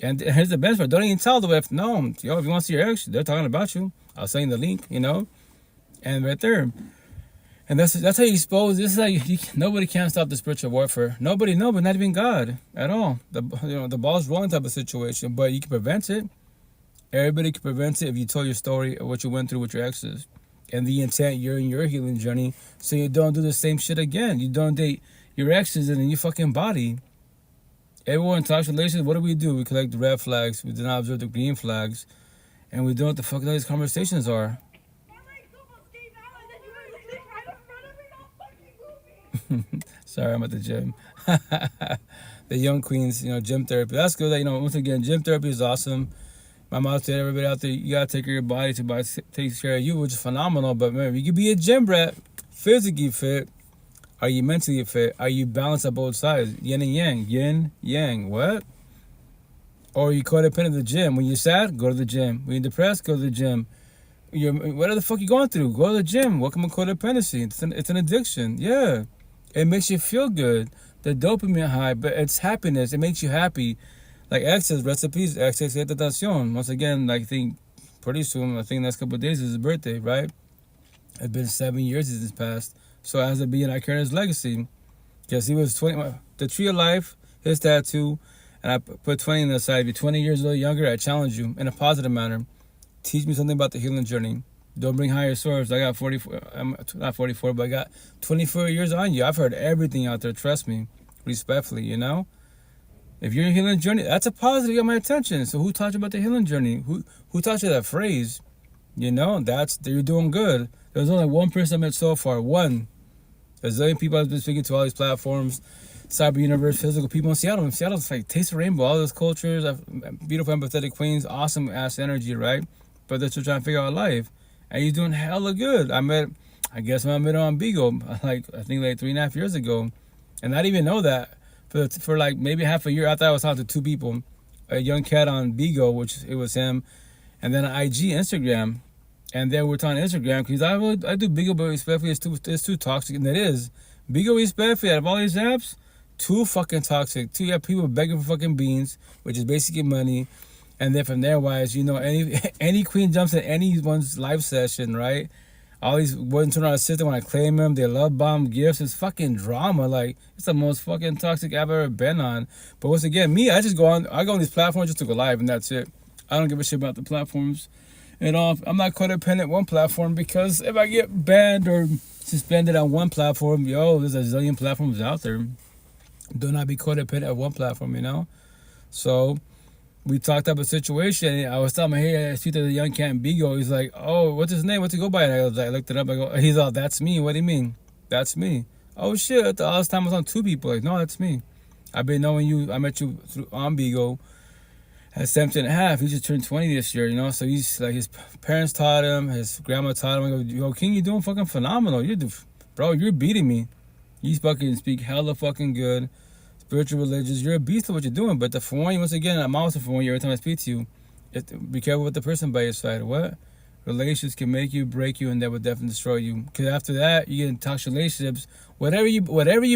And here's the best part. Don't even tell the wife. No, yo, if you want to see your ex, they're talking about you. I'll send you the link, you know. And right there. And that's how you expose. This is how nobody can stop the spiritual warfare. Nobody, but not even God at all. The ball's rolling type of situation. But you can prevent it. Everybody can prevent it if you tell your story of what you went through with your exes. And the intent, you're in your healing journey, so you don't do the same shit again. You don't date your exes in your fucking body. Everyone talks relations. What do? We collect the red flags. We do not observe the green flags. And we don't know what the fuck these conversations are. Sorry, I'm at the gym. The young queens, gym therapy. That's good. Once again, gym therapy is awesome. My mom said, everybody out there, you gotta take care of your body. Your body takes care of you, which is phenomenal. But man, you could be a gym rat, physically fit. Are you mentally fit? Are you balanced on both sides? Yin and yang. Yin, yang. What? Or are you codependent at the gym? When you're sad, go to the gym. When you're depressed, go to the gym. Whatever the fuck you going through, go to the gym. Welcome to codependency. It's an addiction. Yeah. It makes you feel good. The dopamine high, but it's happiness. It makes you happy. Like X says, recipes, tentación. Once again, I think pretty soon, I think next couple of days is his birthday, right? It's been 7 years since this past. So as a being, I carry his legacy. Because he was 20, the tree of life, his tattoo, and I put 20 on the side. If you're 20 years old younger, I challenge you in a positive manner. Teach me something about the healing journey. Don't bring higher swords. I got 44, I'm not 44, but I got 24 years on you. I've heard everything out there, trust me, respectfully, If you're in a healing journey, that's a positive, you got my attention. So who taught you about the healing journey? Who taught you that phrase? You're doing good. There's only one person I met so far, one. A zillion people I've been speaking to, all these platforms, cyber universe, physical people in Seattle. Seattle's like taste the rainbow, all those cultures, beautiful, empathetic queens, awesome ass energy, right? But they're still trying to figure out life. And he's doing hella good. I met him on Beagle, I think 3.5 years ago. And I didn't even know that. For like maybe half a year, I thought I was talking to two people. A young cat on Beagle, which it was him. And then on IG, Instagram. And then we're talking Instagram, because I do Beagle, but respectfully, it's too toxic. And it is. Beagle, respectfully, out of all these apps, too fucking toxic. You have people begging for fucking beans, which is basically money. And then from there, any queen jumps in anyone's live session, right? All these boys turn around and sit there when I claim them. They love bomb gifts. It's fucking drama. Like, it's the most fucking toxic I've ever been on. But once again, me, I go on these platforms just to go live, and that's it. I don't give a shit about the platforms at all. I'm not codependent one platform, because if I get banned or suspended on one platform, there's a zillion platforms out there. Do not be codependent at one platform, So we talked up a situation. I was telling him, hey, I speak to the young cat in Beagle. He's like, oh, what's his name? What's he go by? And I looked it up. He's all, that's me. What do you mean? That's me. Oh, shit. All this time I was on two people. Like, no, that's me. I've been knowing you. I met you on Beagle at 17 and a half. He just turned 20 this year, So he's like, his parents taught him. His grandma taught him. I go, King, you're doing fucking phenomenal. You're beating me. You fucking speak hella fucking good. Spiritual religious, you're a beast of what you're doing. But for one, once again, I'm also for one every time I speak to you. Be careful with the person by your side. What? Relations can make you, break you, and that will definitely destroy you. Because after that, you get in toxic relationships. Whatever you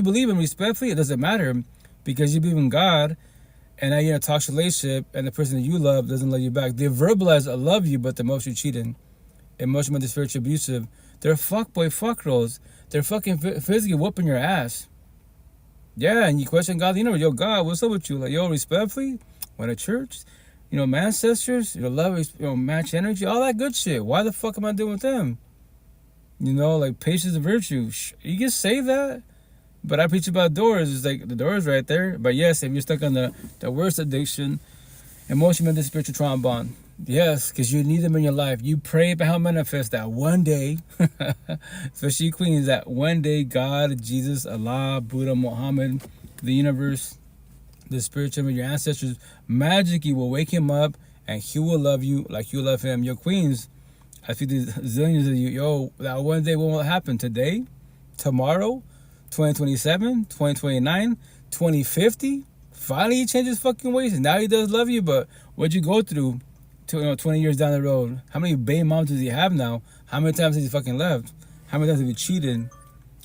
believe in, respectfully, it doesn't matter. Because you believe in God, and now you're in a toxic relationship, and the person that you love doesn't love you back. They verbalize, I love you, but they're mostly cheating. Emotionally, spiritually abusive. They're fuckboy fuckgirls. They're fucking physically whooping your ass. Yeah, and you question God, yo, God, what's up with you? Like, yo, respectfully, when at church, my ancestors, love, match energy, all that good shit. Why the fuck am I doing with them? Like patience and virtue. You can say that, but I preach about doors. It's like the door's right there. But yes, if you're stuck on the worst addiction, emotional and spiritual trauma bond. Yes, because you need them in your life. You pray about how to manifest that one day, especially queens, that one day God, Jesus, Allah, Buddha, Muhammad, the universe, the spiritual, your ancestors, magically will wake him up, and he will love you like you love him. Your queens, I see these zillions of you, that one day what will happen? Today? Tomorrow? 2027? 2029? 2050? Finally he changes fucking ways, and now he does love you, but what'd you go through? 20 years down the road, how many baby moms does he have now? How many times has he fucking left? How many times have you cheated?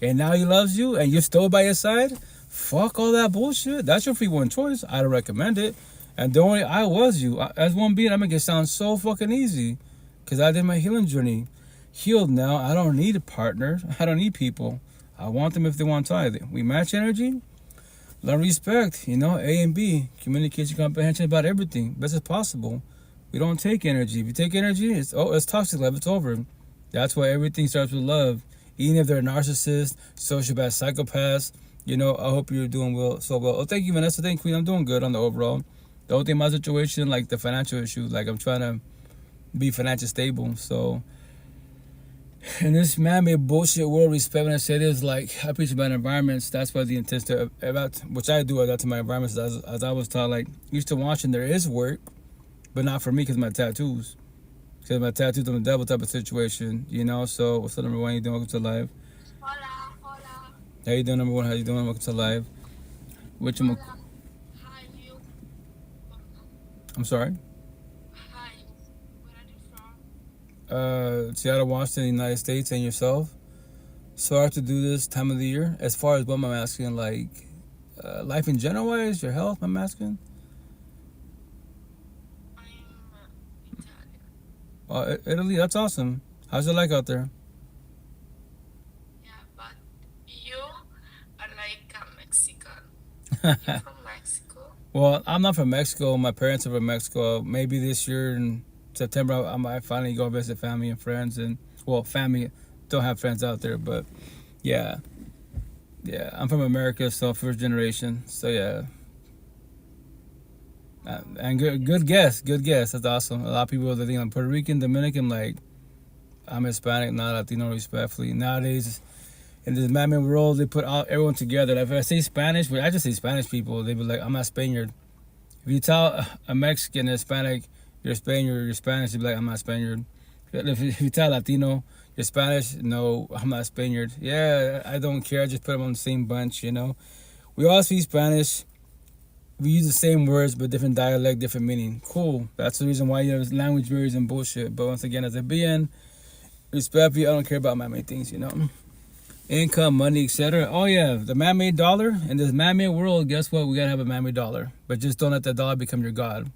And now he loves you, and you're still by his side? Fuck all that bullshit. That's your free one choice. I don't recommend it. And don't worry, I was you. As one being, I make it sound so fucking easy, because I did my healing journey. Healed now. I don't need a partner. I don't need people. I want them if they want to either. We match energy. Love, respect. A and B. Communication, comprehension about everything. Best as possible. We don't take energy. If you take energy, it's toxic love. It's over. That's why everything starts with love. Even if they're a narcissist, sociopath, psychopaths, I hope you're doing well, so well. Oh, thank you, Vanessa. Thank you, Queen. I'm doing good on the overall. The only thing, my situation, like the financial issue, like I'm trying to be financially stable. So, in this man-made bullshit world, respect when I say this, like I preach about environments. That's why the intent to about which I do adapt to my environments. As I was taught, like used to watching, there is work, but not for me because my tattoos. Because my tattoos on the devil type of situation, So, what's up, number one? How you doing? Welcome to live. Hola, hola. How you doing, number one? How you doing? Welcome to live. Which I'm, Hola. Hi, you. I'm sorry. Hi. Where are you from? Seattle, Washington, United States, and yourself. So hard to do this time of the year. As far as what I'm asking, like life in general, wise, your health, I'm asking. I'm Italian. Italy, that's awesome. How's it like out there? Yeah, but you are like a Mexican. You from Mexico? Well, I'm not from Mexico. My parents are from Mexico. Maybe this year in September, I might finally go visit family and friends. And, well, family, don't have friends out there, but yeah. Yeah, I'm from America, so first generation. So, yeah. And good guess. Good guess. That's awesome. A lot of people that think I'm Puerto Rican, Dominican, like, I'm Hispanic, not Latino, respectfully. Nowadays, in this madman world, they put everyone together. Like if I say Spanish, I just say Spanish people, they be like, I'm not Spaniard. If you tell a Mexican, Hispanic, you're Spaniard, you're Spanish, they'd be like, I'm not Spaniard. If you tell Latino, you're Spanish, no, I'm not Spaniard. Yeah, I don't care. I just put them on the same bunch, We all speak Spanish. We use the same words, but different dialect, different meaning. Cool. That's the reason why you have language barriers and bullshit. But once again, as a being, respect you, I don't care about my main things, Income, money, etc. Oh yeah, the man-made dollar in this man-made world. Guess what? We gotta have a man-made dollar, but just don't let that dollar become your god,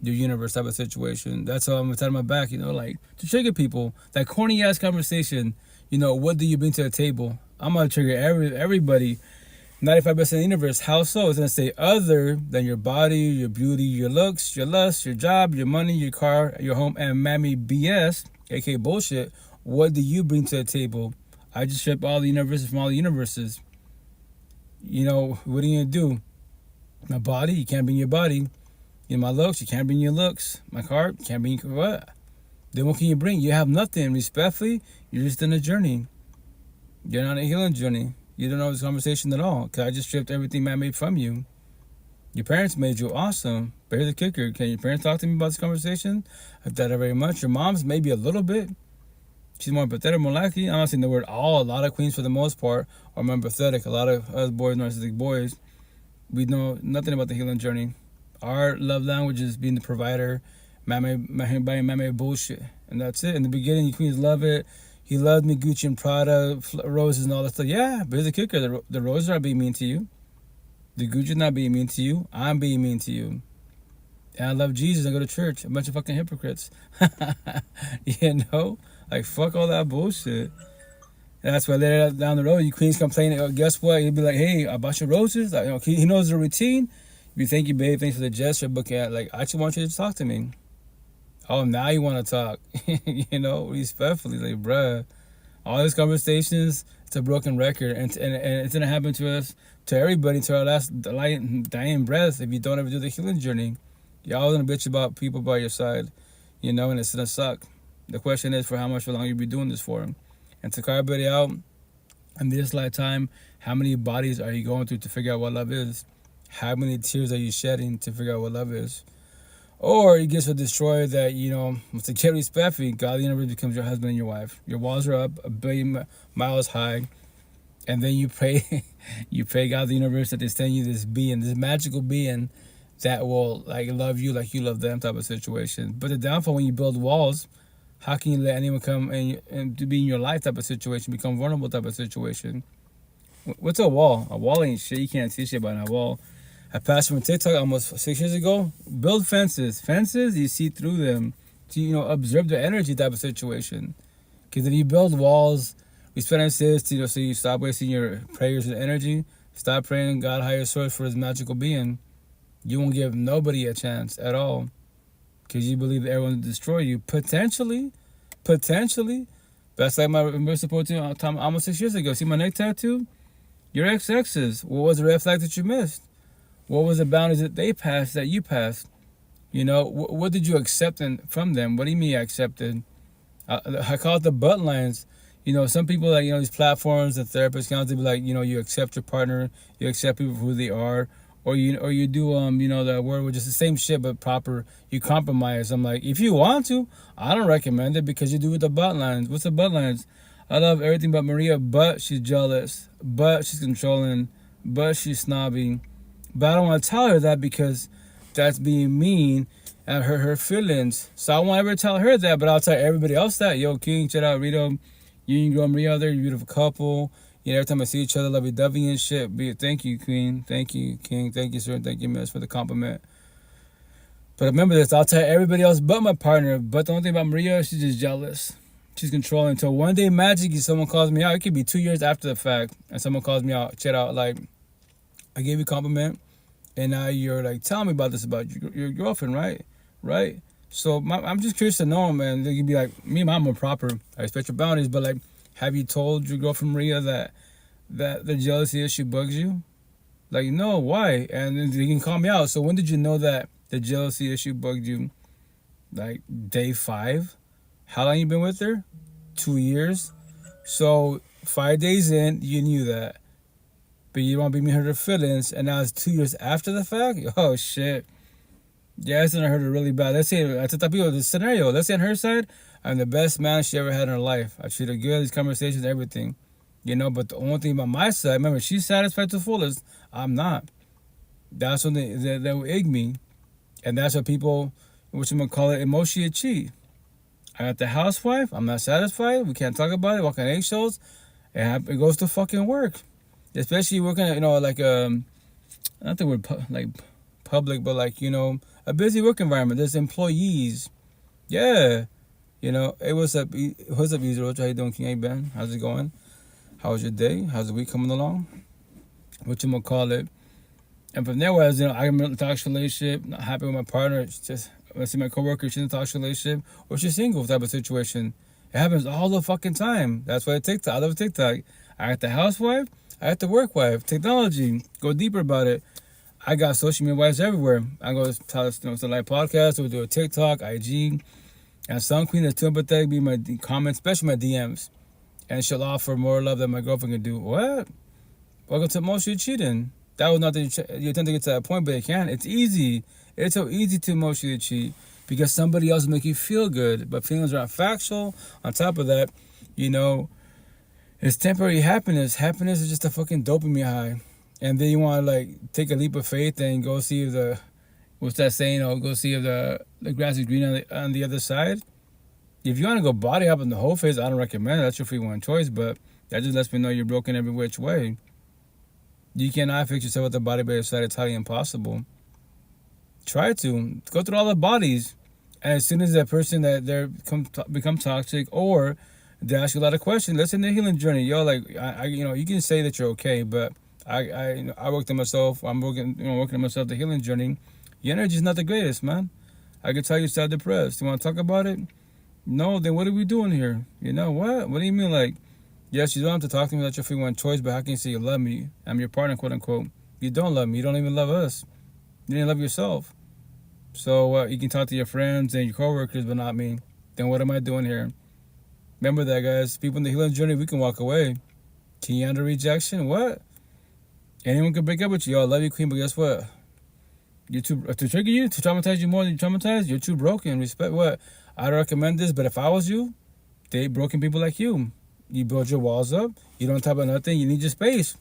your universe type of situation. That's how I'm gonna tell my back. Like to trigger people. That corny ass conversation. What do you bring to the table? I'm gonna trigger everybody. 95% of the universe. How so? It's gonna say other than your body, your beauty, your looks, your lust, your job, your money, your car, your home, and mammy BS, aka bullshit. What do you bring to the table? I just strip all the universes from all the universes. What are you gonna do? My body, you can't bring your body. My looks, you can't bring your looks. My car, you can't bring what? Then what can you bring? You have nothing. Respectfully, you're just in a journey. You're not on a healing journey. You don't know this conversation at all. Cause I just stripped everything man made from you. Your parents made you awesome. But here's the kicker. Can your parents talk to me about this conversation? I've done it very much. Your mom's maybe a little bit. She's more empathetic, more likely. I'm not saying the word all. A lot of queens, for the most part, are more empathetic. A lot of us boys, narcissistic boys, we know nothing about the healing journey. Our love language is being the provider, mame bullshit, and that's it. In the beginning, you queens love it. He loved me, Gucci and Prada, roses and all that stuff. Yeah, but here's the kicker: the roses are being mean to you. The Gucci's not being mean to you. I'm being mean to you. And I love Jesus. I go to church. A bunch of fucking hypocrites. Like, fuck all that bullshit. And that's why later down the road, you queens complain. Oh, guess what? He'll be like, hey, I bought your roses. Like, he knows the routine. You thank you, babe. Thanks for the gesture. But I just want you to talk to me. Oh, now you want to talk. Respectfully. Like, bruh. All these conversations, it's a broken record. And it's going to happen to us, to everybody, to our last dying breath if you don't ever do the healing journey. Y'all going to bitch about people by your side, and it's going to suck. The question is for how much longer you'll be doing this for. And to call everybody out, in this lifetime, how many bodies are you going through to figure out what love is? How many tears are you shedding to figure out what love is? Or you get so destroyed that, to get respectfully, God, the universe becomes your husband and your wife. Your walls are up 1 billion miles high. And then you pray, God, the universe, that they send you this being, this magical being that will love you like you love them type of situation. But the downfall when you build walls, how can you let anyone come and to be in your life type of situation, become vulnerable type of situation? What's a wall? A wall ain't shit. You can't see shit behind a wall. I passed from TikTok almost 6 years ago. Build fences. Fences, you see through them to, observe the energy type of situation. Because if you build walls, respect says, so you stop wasting your prayers and energy. Stop praying God higher source for his magical being. You won't give nobody a chance at all. Because you believe that everyone will destroy you. Potentially. That's like my reverse support team time almost 6 years ago. See my neck tattoo? Your ex-exes. What was the red flag that you missed? What was the boundaries that they passed that you passed? What did you accept from them? What do you mean you accepted? I call it the butt lines. Some people like these platforms, the therapists can be like, you accept your partner, you accept people for who they are, or you do the word with just the same shit but proper. You compromise. I'm like, if you want to, I don't recommend it because you do with the butt lines. What's the butt lines? I love everything but Maria, but she's jealous, but she's controlling, but she's snobby. But I don't want to tell her that because that's being mean and hurt her feelings. So I won't ever tell her that, but I'll tell everybody else that. Yo, King, shout out Rito. You and Girl Maria, they're a beautiful couple. Every time I see each other, lovey dovey and shit. Thank you, Queen. Thank you, King. Thank you, sir. Thank you, Miss, for the compliment. But remember this, I'll tell everybody else but my partner. But the only thing about Maria, she's just jealous. She's controlling. Until one day magically someone calls me out. It could be 2 years after the fact. And someone calls me out. Check out, like, I gave you a compliment. And now you're like, telling me about this about your girlfriend, right? Right? So I'm just curious to know, man. They could be like, me and mom are proper. I respect your boundaries. But, like, have you told your girlfriend Maria that the jealousy issue bugs you? Like, no, why? And then they can call me out. So when did you know that the jealousy issue bugged you? Like day 5? How long you been with her? 2 years. So 5 days in, you knew that. But you don't be me hurt her feelings, and now it's 2 years after the fact? Oh shit. Yeah, it's gonna hurt her really bad. Let's say I tell people the scenario. Let's say on her side, I'm the best man she ever had in her life. I treat her good, these conversations, everything. But the only thing about my side, remember, she's satisfied to the fullest. I'm not. That's when they will egg me. And that's what people, what you gonna call it, emotionally cheat. I got the housewife. I'm not satisfied. We can't talk about it. Walk on eggshells. It goes to fucking work. Especially working at, like, not the word like public, but like, a busy work environment. There's employees. Yeah. Hey, what's up, Easy Roach? How you doing, King? Hey, Ben? How's it going? How was your day? How's the week coming along? What you gonna call it? And from there, I'm in a toxic relationship, not happy with my partner. It's just, let's see my coworker, she's in a toxic relationship, or she's single type of situation. It happens all the fucking time. That's why TikTok. I love TikTok. I got the housewife. I got the work wife. Technology. Go deeper about it. I got social media wives everywhere. I go to like podcasts or do a TikTok, IG, and some queen that's too empathetic be my comments, especially my DMs, and she'll offer more love than my girlfriend can do. What? Welcome to emotionally cheating. That was not that you attempt to get to that point, but it can. It's easy. It's so easy to emotionally cheat because somebody else will make you feel good, but feelings are not factual. On top of that, it's temporary happiness. Happiness is just a fucking dopamine high. And then you want to, like, take a leap of faith and go see if what's that saying? Go see if the grass is green on the other side. If you want to go body up in the whole face, I don't recommend it. That's your free one choice, but that just lets me know you're broken every which way. You cannot fix yourself with the body by your side. It's highly impossible. Try to. Go through all the bodies. And as soon as that person become toxic or they ask you a lot of questions, listen to the healing journey. Yo, like, you can say that you're okay, but I worked on myself. I'm working on myself, the healing journey. Your energy's not the greatest, man. I can tell you're sad depressed. You want to talk about it? No, then what are we doing here? What? What do you mean, like, yes, you don't have to talk to me without your free one choice, but how can you say you love me? I'm your partner, quote unquote. You don't love me. You don't even love us. You didn't love yourself. So you can talk to your friends and your coworkers, but not me. Then what am I doing here? Remember that, guys. People in the healing journey, we can walk away. Can you handle rejection? What? Anyone can break up with you. I love you, Queen, but guess what? You're to trigger you, to traumatize you more than you traumatize. You're too broken. Respect what? I don't recommend this, but if I was you, date broken people like you. You build your walls up. You don't talk about nothing. You need your space.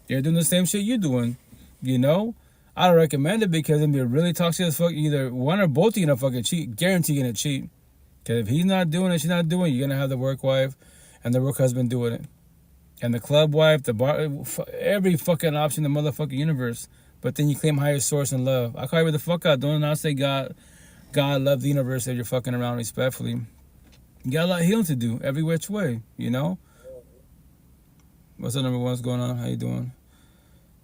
They're doing the same shit you're doing. I don't recommend it because it'll be really toxic as fuck. Either one or both of you gonna fucking cheat. Guarantee you're gonna cheat. Because if he's not doing it, she's not doing it, you're gonna have the work wife and the work husband doing it. And the club wife, the bar, every fucking option in the motherfucking universe. But then you claim higher source and love. I call you the fuck out. Don't not say God, love the universe that you're fucking around respectfully. You got a lot of healing to do every which way, What's up, number one? What's going on? How you doing?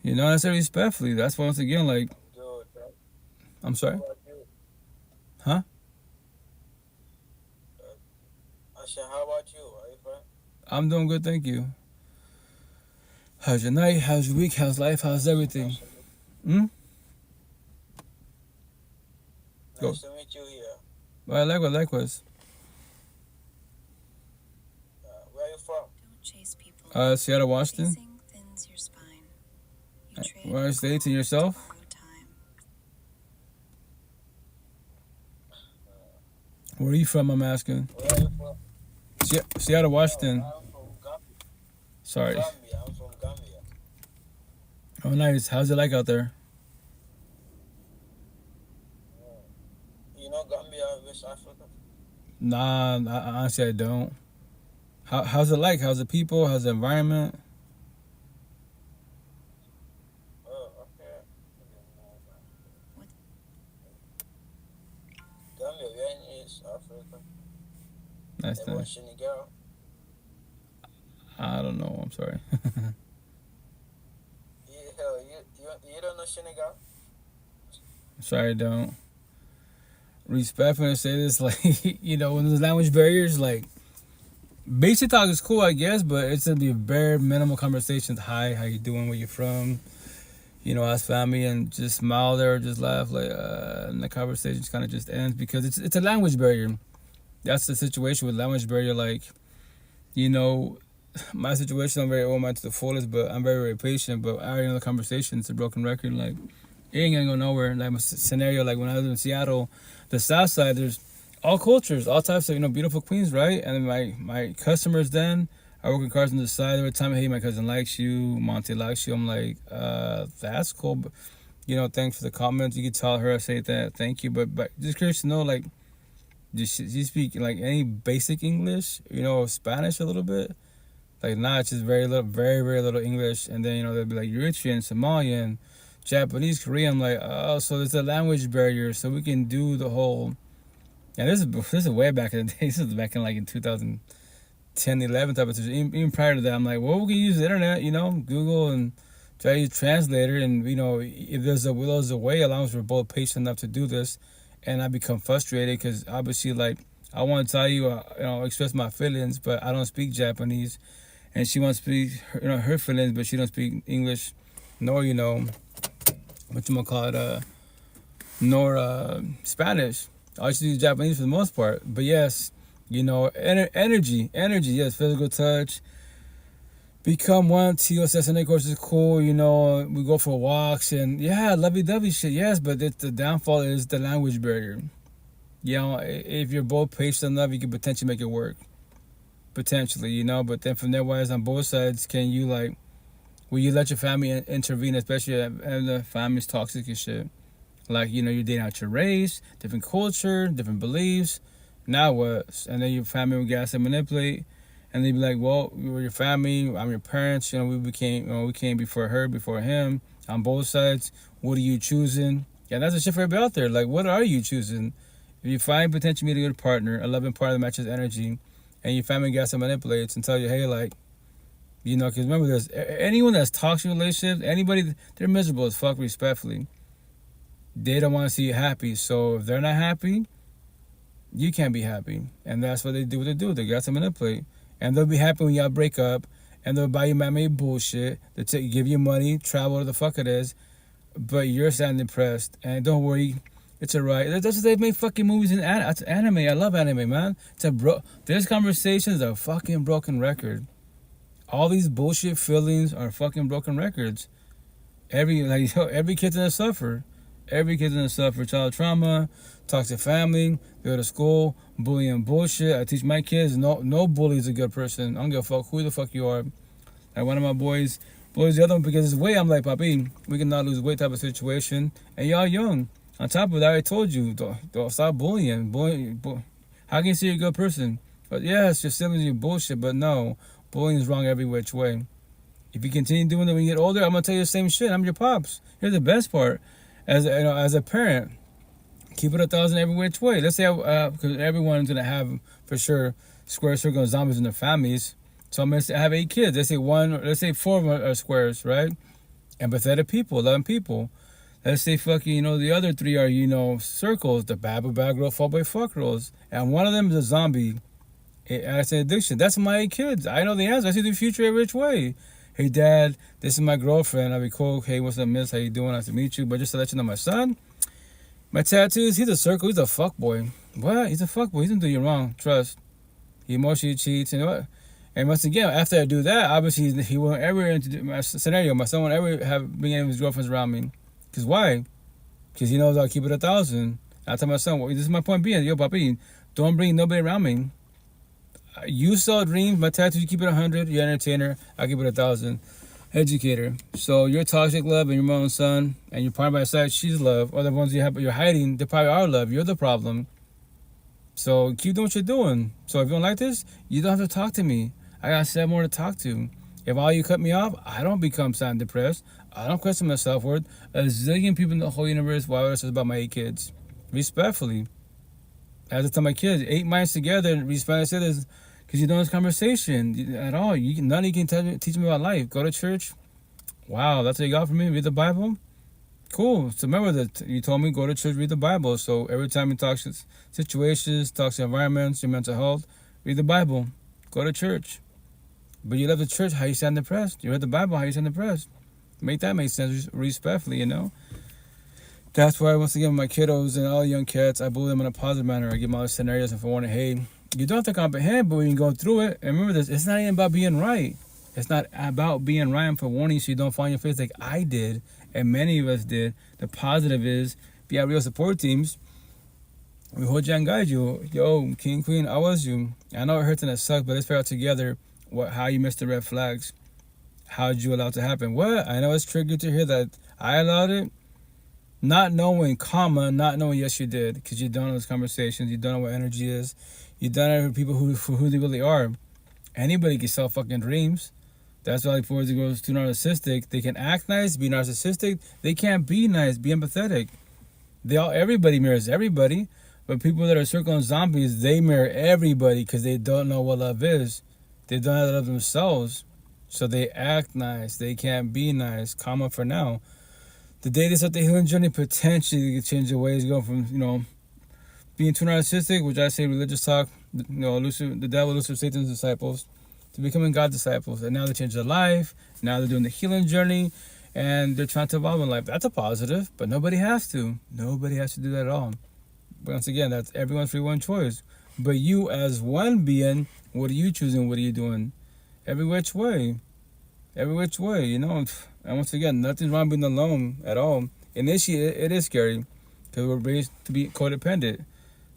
That's respectfully. That's once again, like, I'm sorry? Huh? I said, how about you? Are you fine? I'm doing good, thank you. How's your night? How's your week? How's life? How's everything? Nice to meet, Hmm? Go. nice to meet you here. Well, likewise, likewise. Where are you from? Don't chase people. Seattle, Washington. Chasing thins your spine. You trade Where are you your states and calm yourself? to borrowed time. Where are you from? I'm asking. Where are you from? Seattle, Oh, Washington. I'm from Gambia. Sorry. Gambia. I'm from Gambia. Oh, nice. How's it like out there? You know Gambia, West Africa? Nah, honestly, I don't. How's it like? How's the people? How's the environment? Oh, okay. Gambia, we're in East Africa. Nice, Everyone nice. Senegal. I don't know. I'm sorry. You don't know Senegal? Sorry, I don't. Respectfully say this, like, when there's language barriers, like, basic talk is cool, I guess, but it's gonna be bare minimal conversations. Hi, how you doing? Where you from? Ask family and just smile there, or just laugh, like, and the conversation kind of just ends because it's a language barrier. That's the situation with language barrier. Like, my situation, I'm very open-minded to the fullest, but I'm very, very patient. But I already know the conversation. It's a broken record. Like, it ain't gonna go nowhere. Like, my scenario, like when I was in Seattle, the South Side, there's all cultures, all types of beautiful queens, right? And my customers then, I work with cars on the side. Every time, hey, my cousin likes you, Monty likes you. I'm like, that's cool. But, thanks for the comments. You can tell her I say that, thank you. But just curious to know, like, do you speak like any basic English? Spanish a little bit. Like, nah, it's just very little, very, very little English. And then, they'll be like Eritrean, Somalian, Japanese, Korean. I'm like, oh, so there's a language barrier. So we can do the whole. And this is way back in the day. This is back in, like, in 2010, 11 type of situation. Even prior to that, I'm like, well, we can use the internet, Google, and try to use translator. And, if there's a will, there's a way, as long as we're both patient enough to do this. And I become frustrated because obviously, like, I want to tell you, express my feelings, but I don't speak Japanese. And she wants to speak, her feelings, but she don't speak English, nor, nor Spanish. I should use Japanese for the most part. But yes, energy, yes, physical touch. Become one. TOSSNA course is cool. We go for walks and yeah, lovey-dovey shit. Yes, but the downfall is the language barrier. If you're both patient enough, you can potentially make it work. Potentially, but then from there, wise on both sides, can you will you let your family intervene, especially if the family's toxic and shit? Like, you're dating out your race, different culture, different beliefs. Now what? And then your family will gas and manipulate. And they'd be like, well, we were your family, I'm your parents, we came before her, before him, on both sides. What are you choosing? Yeah, that's the shit for everybody out there. Like, what are you choosing? If you find potentially meet a good partner, a loving partner that matches energy, and your family gas and manipulates and tell you, hey, like, because remember, there's anyone that's toxic relationships, anybody, they're miserable as fuck, respectfully. They don't want to see you happy. So if they're not happy, you can't be happy. And that's what they do. They gas and manipulate. And they'll be happy when y'all break up, and they'll buy you man-made bullshit. They'll give you money, travel, whatever the fuck it is, but you're sad and depressed. And don't worry, it's alright. That's what they make fucking movies in anime. I love anime, man. This conversation is a fucking broken record. All these bullshit feelings are fucking broken records. Every kid's gonna suffer. Every kid's gonna suffer child trauma, toxic family, go to school, bullying bullshit. I teach my kids no bully is a good person. I don't give a fuck who the fuck you are. Like, one of my boys bullies the other one because his weight. I'm like, Papi, we cannot lose weight type of situation. And y'all young. On top of that, I told you, don't stop bullying. How can you say you're a good person? But yes, your siblings are bullshit, but no, bullying is wrong every which way. If you continue doing it when you get older, I'm gonna tell you the same shit. I'm your pops. Here's the best part. As a parent, keep it 1,000 every which way. Let's say, because everyone's gonna have for sure square circle zombies in their families. So I'm gonna say I have 8 kids. Let's say 4 of them are squares, right? Empathetic people, 11 people. Let's say fucking, the other 3 are, circles, the bad boy, bad girl, fuck boy, fuck girls. And one of them is a zombie. That's an addiction. That's my kids. I know the answer. I see the future every which way. Hey, Dad, this is my girlfriend. I'll be cool. Hey, what's up, miss? How you doing? Nice to meet you. But just to let you know, my son, my tattoos, he's a circle. He's a fuck boy. What? He's a fuck boy. He's gonna do you wrong. Trust. He emotionally cheats. And what? And once again, after I do that, obviously he won't ever into my scenario. My son won't ever have being any of his girlfriends around me. Cause why? Cause he knows I'll keep it 1,000. I tell my son, well, this is my point being, yo, papi, don't bring nobody around me. You sell dreams, my tattoos, you keep it 100. You're an entertainer, I keep it 1,000. Educator. So your toxic love and your mom and son and your partner by your side, she's love. Or the ones you have, but you're hiding, they probably are love. You're the problem. So keep doing what you're doing. So if you don't like this, you don't have to talk to me. I got 7 more to talk to. If all you cut me off, I don't become sad and depressed. I don't question my self-worth. A zillion people in the whole universe, why would I say about my 8 kids? Respectfully. I have to tell my kids, 8 minds together, respect, I say this, because you don't have this conversation at all. None of you can teach me about life. Go to church. Wow, that's what you got from me? Read the Bible? Cool. So remember that you told me go to church, read the Bible. So every time you talk situations, talk to environments, your mental health, read the Bible. Go to church. But you left the church, how you stand depressed. You read the Bible, how you stand depressed. Make that make sense respectfully, you know? That's why, once again, my kiddos and all young cats, I bully them in a positive manner. I give them all the scenarios and for warning, hey, you don't have to comprehend, but when you go through it, and remember this, it's not even about being right. It's not about being right and for warning so you don't fall on your face like I did, and many of us did. The positive is, be at real support teams. We hold you and guide you. Yo, king, queen, I was you. I know it hurts and it sucks, but let's figure out together how you missed the red flags. How did you allow it to happen? What? I know it's tricky to hear that I allowed it. Not knowing, not knowing, yes, you did. Because you don't know those conversations. You don't know what energy is. You don't know people for who they really are. Anybody can sell fucking dreams. That's why, like, boys and girls too narcissistic. They can act nice, be narcissistic. They can't be nice, be empathetic. Everybody mirrors everybody. But people that are circling zombies, they mirror everybody because they don't know what love is. They don't know how to love themselves. So they act nice. They can't be nice. Comma for now. The day they start the healing journey, potentially they can change their ways, go from, being too narcissistic, which I say religious talk, the devil, Lucifer, Satan's disciples, to becoming God's disciples. And now they change their life. Now they're doing the healing journey, and they're trying to evolve in life. That's a positive, but nobody has to. Nobody has to do that at all. Once again, that's everyone's free one choice. But you, as one being, what are you choosing? What are you doing? Every which way. Every which way, And once again, nothing's wrong being alone at all. Initially, it is scary because we're raised to be codependent.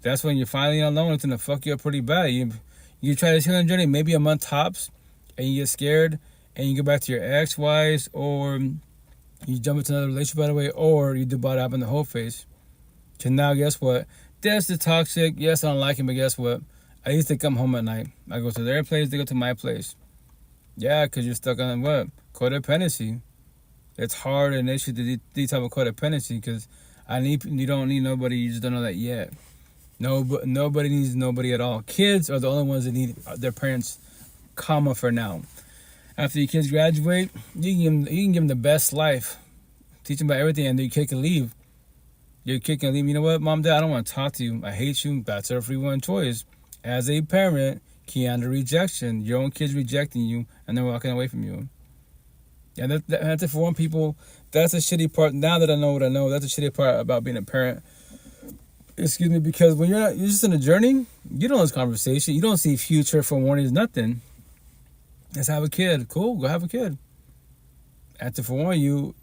That's when you're finally alone. It's going to fuck you up pretty bad. You try this healing journey, maybe a month tops, and you get scared, and you go back to your ex-wives, or you jump into another relationship right away, or you do body up in the whole face. So now, guess what? That's the toxic. Yes, I don't like him, but guess what? I used to come home at night. I go to their place, they go to my place. Yeah, because you're stuck on what? Codependency. It's hard and issue to these type of codependency because you don't need nobody. You just don't know that yet. Nobody needs nobody at all. Kids are the only ones that need their parents, comma, for now. After your kids graduate, you can give them the best life. Teach them about everything, and your kid can leave. Your kid can leave. You know what, Mom, Dad, I don't want to talk to you. I hate you. That's our free one choice. As a parent, key on the rejection. Your own kids rejecting you, and they're walking away from you. And that's it for one people. That's a shitty part. Now that I know what I know, that's a shitty part about being a parent. Excuse me, because when you're just in a journey, you don't know this conversation. You don't see future for warnings, nothing. Let's have a kid. Cool, go have a kid. After for one, you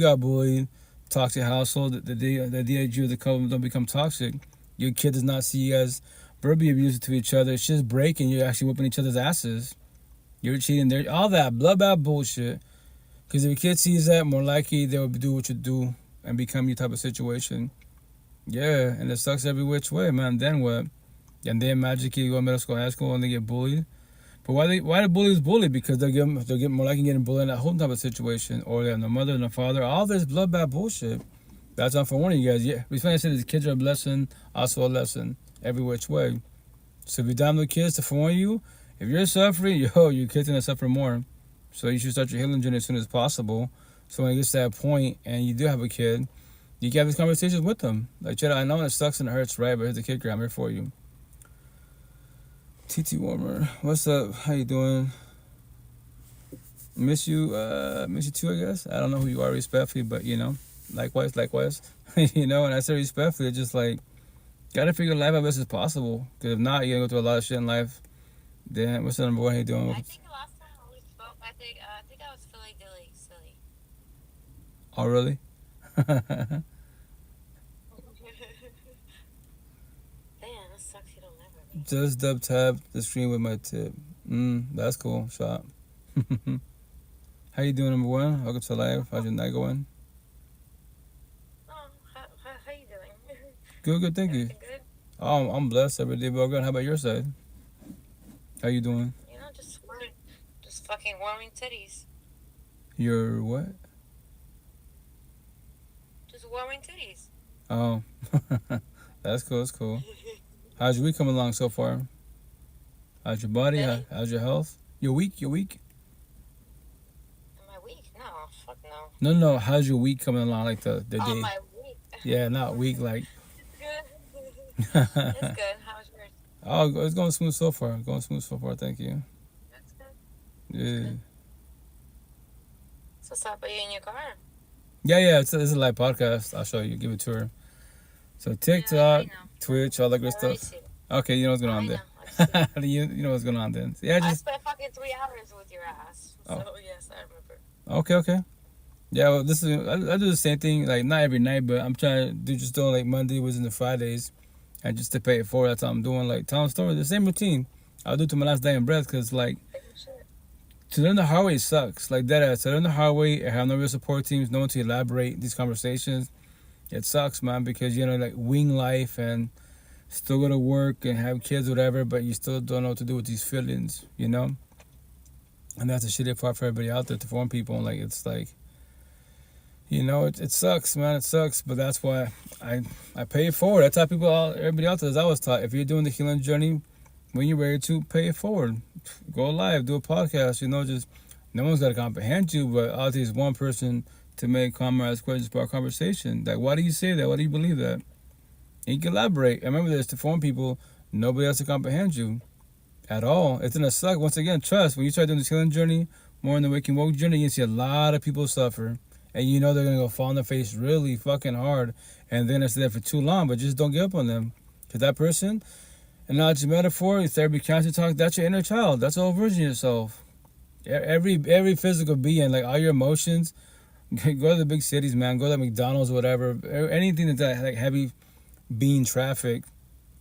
got bullied, toxic household. The day that you the couple don't become toxic, your kid does not see you as verbally abusive to each other. It's just breaking. You're actually whooping each other's asses. You're cheating. There, all that bloodbath bullshit. Because if your kid sees that, more likely they will do what you do and become your type of situation. Yeah, and it sucks every which way, man. Then what? And then magically go to middle school, high school, and they get bullied. But why the bullies bully? Because they'll get more likely getting bullied in that whole type of situation, or they have no mother, no father. All this bloodbath bullshit. That's not for warning you guys. Yeah, I said these kids are a blessing, also a lesson, every which way. So if you're down with kids, to forewarn you, if you're suffering, your kid's gonna suffer more. So you should start your healing journey as soon as possible. So when it gets to that point and you do have a kid, you can have these conversations with them. Like, Chad, I know it sucks and it hurts, right? But here's the kicker, I'm here for you. TT Warmer. What's up? How you doing? Miss you too, I guess. I don't know who you are respectfully, but likewise, likewise. And I say respectfully, it's just like, gotta figure life out best as possible. Because if not, you're gonna go through a lot of shit in life. Then, what's the number one? How you doing? I think last time we spoke, I think I was feeling really silly. Oh, really? Damn, that sucks. You don't remember me. Just dub tap the screen with my tip. That's cool. Shot. How you doing, number one? Welcome to life. How's your night going? Oh, how you doing? Good, thank you. Everything good? Oh, I'm blessed every day, but good. How about your side? How you doing? You know, just fucking warming titties. You're what? Just warming titties. Oh, that's cool. That's cool. How's your week coming along so far? How's your body? Really? How's your health? Your week? Am I weak? No, fuck no. No. How's your week coming along? Like the Oh, day? my week. Yeah, not week. Like. It's good. It's good. How's yours? Oh, it's going smooth so far. Thank you. That's good. Yeah. So what's up? Are you in your car? Yeah. It's a live podcast. I'll show you. Give it to her. So TikTok, Yeah, I know. Twitch, all that good I already stuff. see it. Okay, you know what's going on I know. there. I see it. you know what's going on then. Yeah, I just spent fucking 3 hours with your ass. Oh. So yes, I remember. okay. Yeah, well, this is I do the same thing. Like not every night, but I'm trying to do just doing like Monday was in the Fridays, and just to pay it forward. That's how I'm doing. Like telling stories, the same routine. I'll do to my last day in breath because like Shit. to learn the hard way sucks. Like that ass. To learn the hard way, I have no real support teams, no one to elaborate these conversations. It sucks, man, because like wing life and still go to work and have kids, whatever, but you still don't know what to do with these feelings, And that's the shitty part for everybody out there, to form people. And like it's like, it sucks, man. It sucks, but that's why I pay it forward. I tell everybody out there, as I was taught, if you're doing the healing journey, when you're ready to pay it forward, go live, do a podcast. Just no one's got to comprehend you, but all it takes one person to make comrades questions for our conversation. Like, why do you say that? Why do you believe that? And you can elaborate. And remember this, to form people, nobody else to comprehend you at all. It's gonna suck. Once again, trust. When you start doing this healing journey, more in the waking woke journey, you see a lot of people suffer. And they're gonna go fall on their face really fucking hard. And they're gonna stay there for too long, but just don't give up on them. Because that person, and not just metaphor, therapy, counseling talk, that's your inner child. That's all version of yourself. Every physical being, like all your emotions, go to the big cities, man. Go to McDonald's or whatever. Anything that's like heavy being traffic,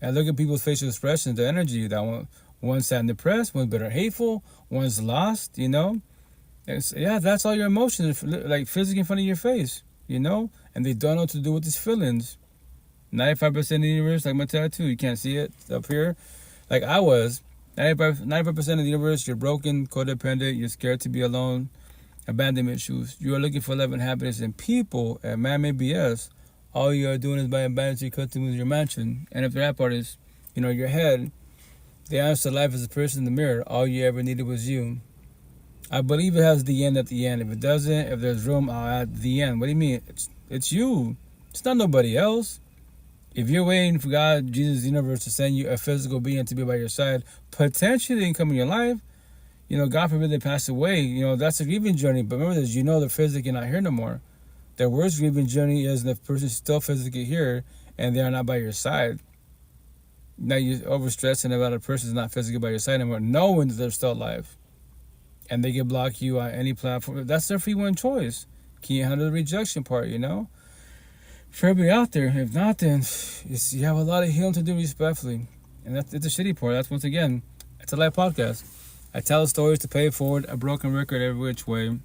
and look at people's facial expressions, the energy. That one's sad and depressed, one's bitter, hateful, one's lost. That's all your emotions, like physically in front of your face. And they don't know what to do with these feelings. 95% of the universe, like my tattoo, you can't see it up here. Like I was, 95% of the universe, you're broken, codependent, you're scared to be alone, abandonment issues. You are looking for love and happiness in people and man-made BS. All you are doing is by abandoning your customers, your mansion. And if that part is, your head, the answer to life is a person in the mirror. All you ever needed was you. I believe it has the end at the end. If it doesn't, if there's room, I'll add the end. What do you mean? It's you. It's not nobody else. If you're waiting for God, Jesus, the universe to send you a physical being to be by your side, potentially in come in your life, God forbid they pass away, that's a grieving journey. But remember this, they're physically not here no more. Their worst grieving journey is the person's still physically here and they are not by your side. Now you're overstressing about a person's not physically by your side anymore, knowing that they're still alive. And they can block you on any platform. That's their free will choice. Can you handle the rejection part, For everybody out there, if not, then you have a lot of healing to do respectfully. And it's a shitty part. That's, once again, it's a live podcast. I tell stories to pay forward a broken record every which way.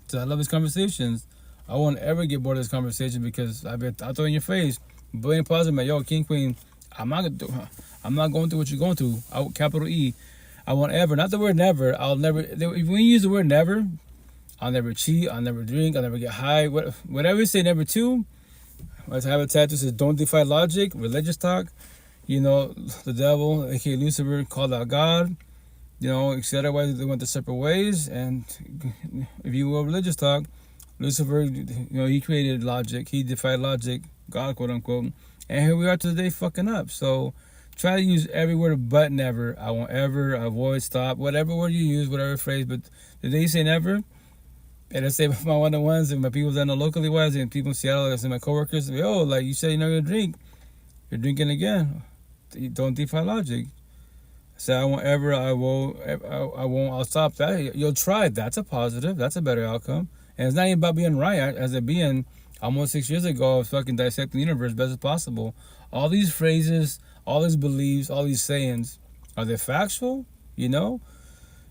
So I love these conversations. I won't ever get bored of this conversation because I'll throw in your face, billion positive, man. Yo, King Queen, I'm not going through what you're going through. Capital E. I won't ever, not the word never. I'll never. When you use the word never, I'll never cheat. I'll never drink. I'll never get high. Whatever you say never to. I have a tattoo that says don't defy logic. Religious talk. The devil, aka Lucifer, called out God. Etc. Why they went their separate ways. And if you will, religious talk. Lucifer, he created logic. He defied logic, God, quote unquote. And here we are today fucking up. So Try to use every word but never. I won't ever, avoid, stop, whatever word you use, whatever phrase. But the day you say never, and I say my one-on-ones and my people that know locally wise and people in Seattle and my coworkers, oh, like you said you're not gonna drink, you're drinking again. You don't defy logic. Say I won't ever, I won't, I'll stop that. You'll try. That's a positive. That's a better outcome. And it's not even about being right. As a being, almost 6 years ago, I was fucking dissecting the universe best as possible. All these phrases, all these beliefs, all these sayings, are they factual? You know?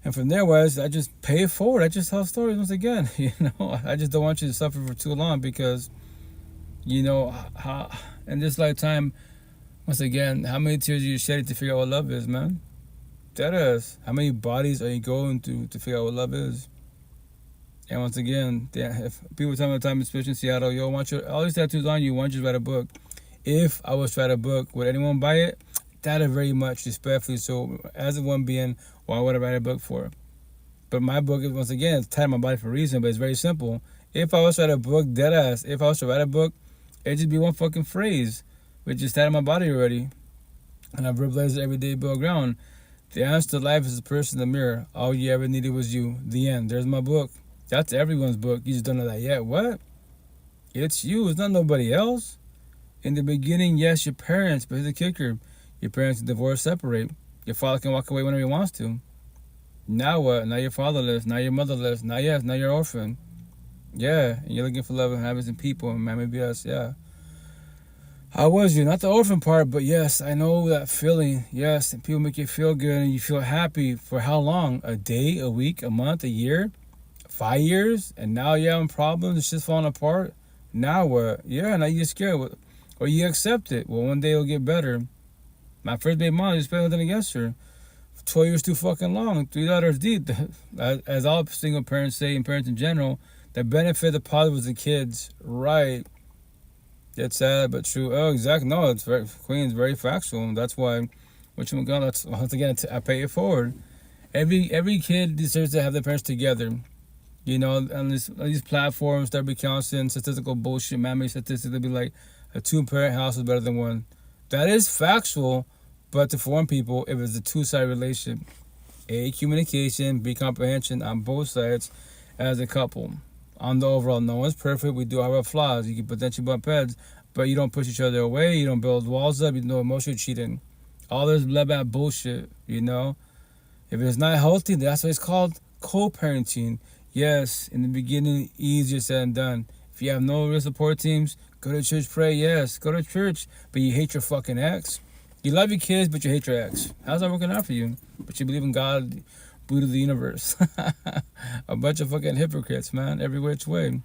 And from there, was I just pay it forward. I just tell stories once again. You know, I just don't want you to suffer for too long because, you know, how in this lifetime, once again, how many tears are you shedding to figure out what love is, man? That is. How many bodies are you going through to figure out what love is? And once again, if people tell me all the time, especially in Seattle, yo, want your all these tattoos on you, why don't you write a book? If I was to write a book, would anyone buy it? That is very much respectfully. So, as a one being, why would I write a book for? But my book is, once again, it's tied to my body for a reason, but it's very simple. If I was to write a book, deadass, if I was to write a book, it'd just be one fucking phrase, which is tied to my body already. And I've verbalized it every day above ground. The answer to life is the person in the mirror. All you ever needed was you. The end. There's my book. That's everyone's book. You just don't know that yet. What? It's you. It's not nobody else. In the beginning, yes, your parents, but here's the kicker. Your parents divorce, separate. Your father can walk away whenever he wants to. Now what? Now you're fatherless. Now you're motherless. Now yes, now you're orphan. Yeah, and you're looking for love and happiness in people. And maybe us, yeah. How was you? Not the orphan part, but yes, I know that feeling. Yes, and people make you feel good and you feel happy for how long? A day, a week, a month, a year, 5 years? And now you're having problems, it's just falling apart? Now what? Yeah, now you're scared. Or you accept it. Well, one day it'll get better. My first baby mom, just spent nothing against her. 12 years too fucking long. 3 daughters deep. As all single parents say, and parents in general, the benefit, the positive was the kids. Right. It's sad but true. Oh, exactly. No, it's very Queen's very factual. That's why, that's once again I pay it forward. Every kid deserves to have their parents together. You know, on these platforms, there'll be counseling, statistical bullshit, man-made statistics. They'll be like a 2-parent house is better than one. That is factual, but to foreign people, if it's a 2-sided relationship, A, communication, B, comprehension on both sides as a couple. On the overall, no one's perfect. We do have our flaws. You can potentially bump heads, but you don't push each other away. You don't build walls up. You know emotional cheating. All this blah bullshit, you know. If it's not healthy, that's what it's called co-parenting. Yes, in the beginning, easier said than done. If you have no real support teams, go to church, pray. Yes, go to church, but you hate your fucking ex. You love your kids, but you hate your ex. How's that working out for you? But you believe in God, Buddha, the universe. A bunch of fucking hypocrites, man, every which way.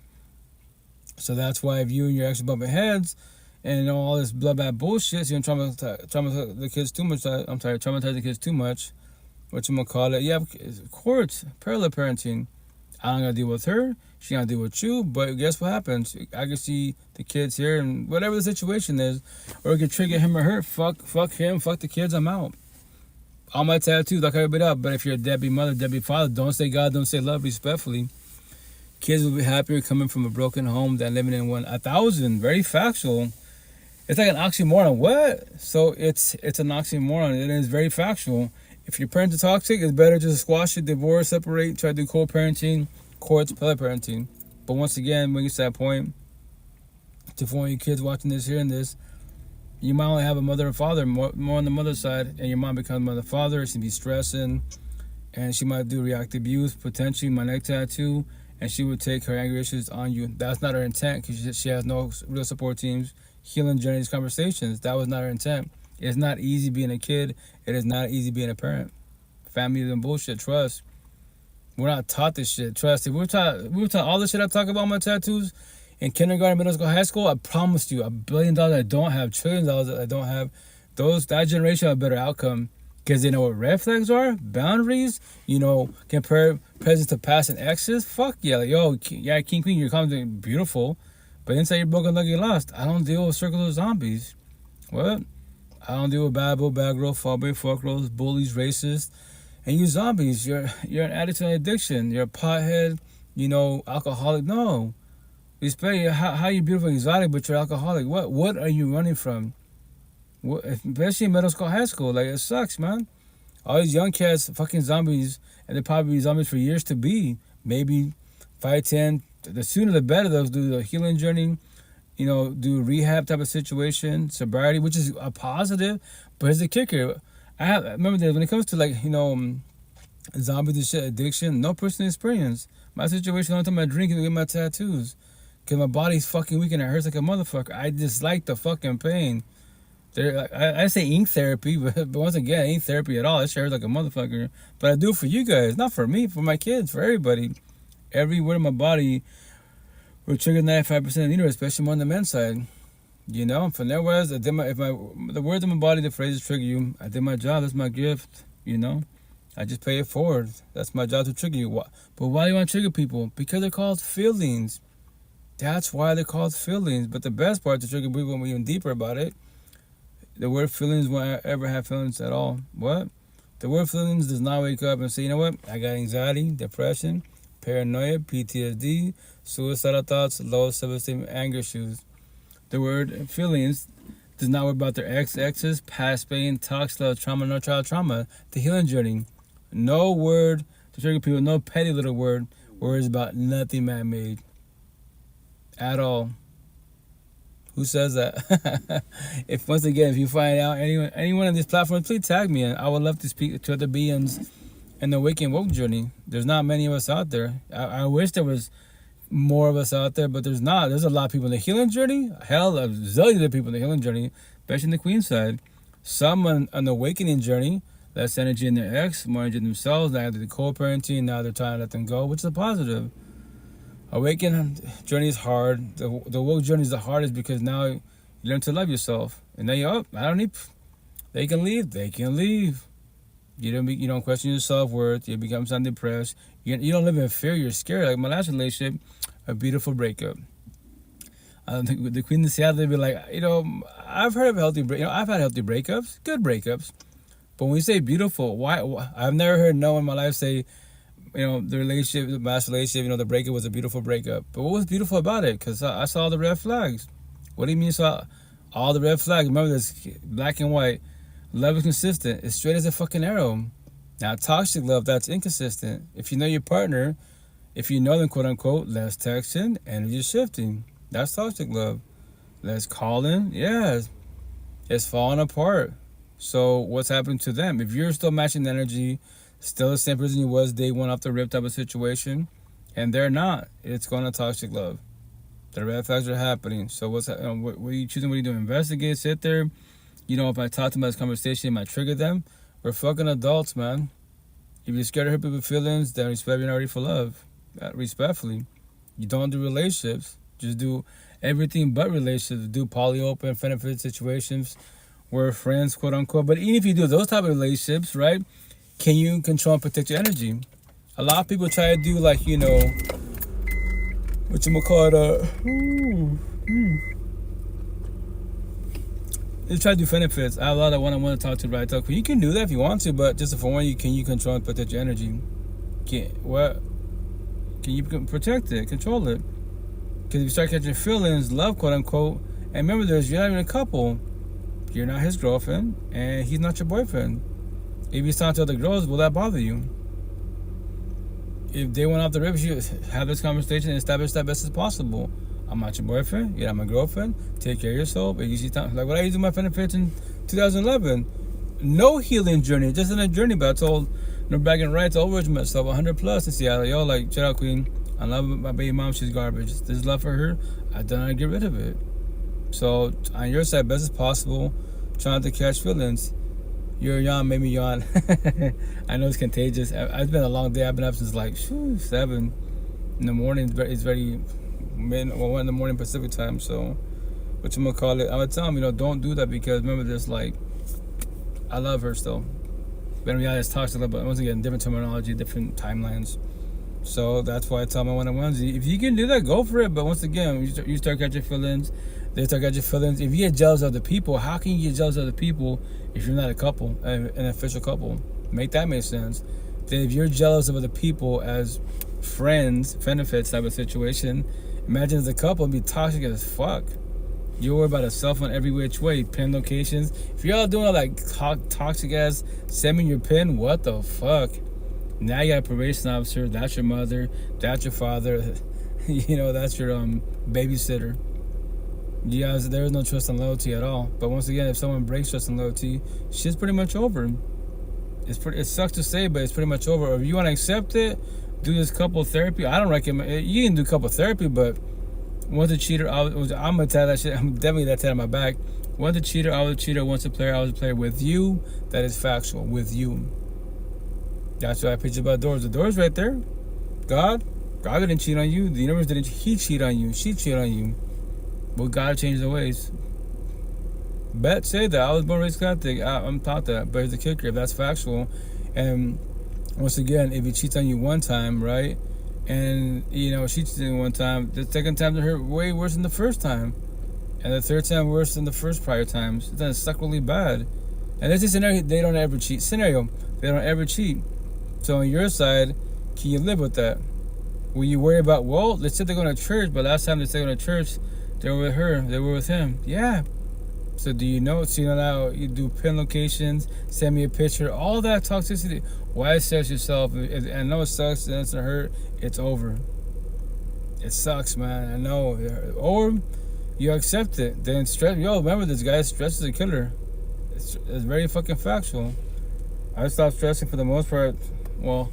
So that's why if you and your ex are bumping heads and all this blah bullshit, so you don't traumatize the kids too much. Traumatize the kids too much. What you gonna call it? Yeah, courts, parallel parenting. I don't gotta deal with her. She gotta deal with you. But guess what happens? I can see the kids here, and whatever the situation is, or it can trigger him or her. Fuck him. Fuck the kids. I'm out. All my tattoos, like everybody up. But if you're a deadbeat mother, deadbeat father, don't say God, don't say love, respectfully. Kids will be happier coming from a broken home than living in one. 1,000, very factual. It's like an oxymoron. What? So it's an oxymoron. It is very factual. If your parents are toxic, it's better just squash it, divorce, separate, try to do co-parenting, courts, parenting. But once again, when you get to that point, to for your kids watching this, hearing this, you might only have a mother and father, more on the mother's side, and your mom becomes mother and father. She'd be stressing, and she might do reactive abuse, potentially my neck tattoo, and she would take her anger issues on you. That's not her intent because she has no real support teams, healing journeys, conversations. That was not her intent. It's not easy being a kid. It is not easy being a parent. Family and bullshit. Trust. We're not taught this shit. Trust. If we were taught all the shit I talk about my tattoos in kindergarten, middle school, high school, I promise you, $1 billion I don't have, $1 trillion I don't have, that generation have a better outcome because they know what red flags are, boundaries, you know, compare presence to past and exes. Fuck yeah, like, yo, yeah, king, queen, you're coming beautiful, but inside you're broken, lucky, lost. I don't deal with circles of zombies. What? I don't deal with bad boy, bad girl, fall boy, fuck girls, bullies, racists, and you zombies. You're an addict and addiction. You're a pothead, you know, alcoholic. No. Respect how you beautiful, exotic, but you're alcoholic. What are you running from? Especially in middle school, high school. Like, it sucks, man. All these young cats, fucking zombies, and they'll probably be zombies for years to be. Maybe 5, 10. The sooner the better. They'll do the healing journey, do rehab type of situation, sobriety, which is a positive. But here's the kicker. Remember that when it comes to zombies and shit, addiction, no personal experience. My situation, the only time I drink is to get my tattoos. Because my body's fucking weak and it hurts like a motherfucker. I dislike the fucking pain. I say ink therapy, but once again, ain't therapy at all. It hurts like a motherfucker. But I do it for you guys, not for me, for my kids, for everybody. Every word in my body will trigger 95% of the universe, especially more on the men's side. From there was, the words in my body, the phrases trigger you. I did my job. That's my gift. I just pay it forward. That's my job to trigger you. But why do you want to trigger people? Because they're called feelings. That's why they're called feelings. But the best part to trigger people, when we're even deeper about it, the word feelings won't ever have feelings at all. What? The word feelings does not wake up and say, you know what? I got anxiety, depression, paranoia, PTSD, suicidal thoughts, low self-esteem, anger issues. The word feelings does not worry about their exes, past pain, toxic love, trauma, no child trauma. The healing journey. No word to trigger people, no petty little words about nothing man-made. At all. Who says that? If you find out anyone on this platform, please tag me. And I would love to speak to other beings in the Waking Woke journey. There's not many of us out there. I wish there was more of us out there, but there's not. There's a lot of people in the healing journey. Hell, a zillion of people in the healing journey, especially in the Queen side. Some on the awakening journey, less energy in their ex, more energy in themselves. Now they're co-parenting. Now they're trying to let them go, which is a positive. Awakening journey is hard. The woke journey is the hardest because now you learn to love yourself. And then you're I don't need. They can leave. They can leave. You don't question your self-worth. You become something depressed. You don't live in fear. You're scared. Like my last relationship, a beautiful breakup. I don't think the Queen of Seattle, they'd be like, I've heard of I've had healthy breakups, good breakups. But when we say beautiful, why? I've never heard no one in my life say, the relationship, the last relationship, the breakup was a beautiful breakup. But what was beautiful about it? Because I saw the red flags. What do you mean you saw all the red flags? Remember this, black and white. Love is consistent. It's straight as a fucking arrow. Now, toxic love, that's inconsistent. If you know your partner, if you know them, quote unquote, less texting, energy shifting. That's toxic love. Less calling, yes. It's falling apart. So what's happening to them? If you're still matching the energy, still the same person you was day one off the rip type of situation, and they're not, it's going to toxic love. The red flags are happening. So what are you choosing? What are you doing? Investigate, sit there. If I talk to them about this conversation, it might trigger them. We're fucking adults, man. If you're scared to hurt people's feelings, then respect you're not ready for love. Respectfully. You don't do relationships. Just do everything but relationships. Do poly-open, benefit situations. We're friends, quote unquote. But even if you do those type of relationships, right? Can you control and protect your energy? A lot of people try to do they try to do benefits. I have a lot of one-on-one to talk to right now. You can do that if you want to, but just for one, can you control and protect your energy? Can you protect it, control it? Because if you start catching feelings, love, quote unquote, and remember, you're not even a couple. You're not his girlfriend, and he's not your boyfriend. If you start to other girls, will that bother you? If they went off the rip, you have this conversation and establish that best as possible. I'm not your boyfriend. You're not my girlfriend. Take care of yourself. And you see time like what I used to do my benefits in 2011. No healing journey, just in a journey. But I told no bragging rights, over myself 100 plus in Seattle. Yo, shout out Queen. I love my baby mom. She's garbage. This is love for her. I don't want to get rid of it. So on your side, best as possible, trying to catch feelings. Your yawn made me yawn. I know it's contagious. It's been a long day. I've been up since 7 in the morning. It's very 1 in the morning Pacific time. So, whatchamacallit, I would tell them, don't do that because remember, there's I love her still. But in reality, it's toxic, but once again, different terminology, different timelines. So that's why I tell my one-on-ones, if you can do that, go for it. But once again, you start catching feelings, they start catching feelings. If you get jealous of other people, how can you get jealous of other people if you're not a couple, an official couple? Make that make sense. Then if you're jealous of other people as friends, benefits type of situation, imagine as a couple, it'd be toxic as fuck. You worry about a cell phone every which way, pin locations. If y'all doing all like toxic ass, send me your pin. What the fuck? Now you got a probation officer. That's your mother. That's your father. You know, that's your babysitter. You guys, there is no trust and loyalty at all. But once again, if someone breaks trust and loyalty, shit's pretty much over. It sucks to say, but it's pretty much over. Or if you want to accept it, do this couple therapy. I don't recommend. You can do couple therapy, but once a cheater, I'm gonna tell that shit. I'm definitely that tat on my back. Once a cheater, I was a cheater. Once a player, I was a player. With you, that is factual. With you, that's why I preach about doors. The door's right there. God didn't cheat on you. The universe didn't. He cheat on you. She cheat on you. But God changed the ways. Bet say that I was born raised Catholic. I'm taught that. But here's the kicker: if that's factual, and once again, if he cheats on you one time, right? And, you know, she cheated one time. The second time to hurt way worse than the first time. And the third time worse than the first prior times. Then it sucked really bad. And this is a scenario, they don't ever cheat. Scenario, they don't ever cheat. So on your side, can you live with that? Will you worry about, well, let's say they're going to church, but last time they said going to church, they were with her, they were with him. Yeah. So do you know? So you know now you do pin locations, send me a picture, all that toxicity. Why stress yourself? I know it sucks and it's a hurt. It's over. It sucks, man. I know. Or you accept it. Then stress. Yo, remember this guy? Stress is a killer. It's very fucking factual. I stopped stressing for the most part. Well,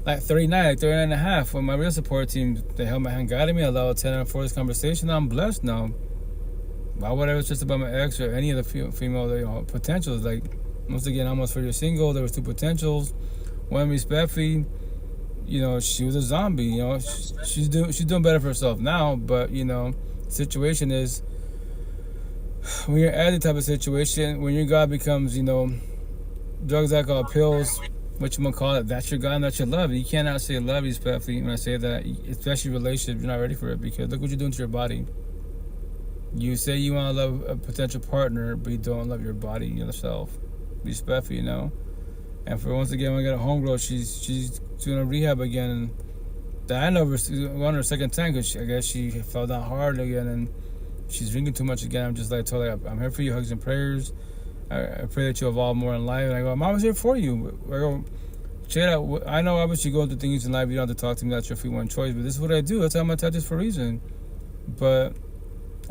like 39 and a half. When my real support team, they held my hand, guided me, allowed 10 and 4 this conversation. I'm blessed now. Why would I was just about my ex or any of the female potentials? Like, once again, almost 4 years single. There was 2 potentials. One respectfully, you know, she was a zombie. You know, she's doing better for herself now. But you know, the situation is when you're at the type of situation when your God becomes, you know, drugs, alcohol, pills, what you gonna call it? That's your God and that's your love. You cannot say love respectfully when I say that, especially relationship. You're not ready for it because look what you're doing to your body. You say you want to love a potential partner, but you don't love your body yourself. Respectfully, you know. And for once again, when I got a homegirl, she's doing a rehab again. And I know we're on her second time because I guess she fell down hard again and she's drinking too much again. I'm just like, totally, I'm here for you, hugs and prayers. I pray that you evolve more in life. And I go, I'm always here for you. I go, check it out. I know obviously you go through things in life, you don't have to talk to me, that's your free one choice. But this is what I do. That's how I'm attached this for a reason. But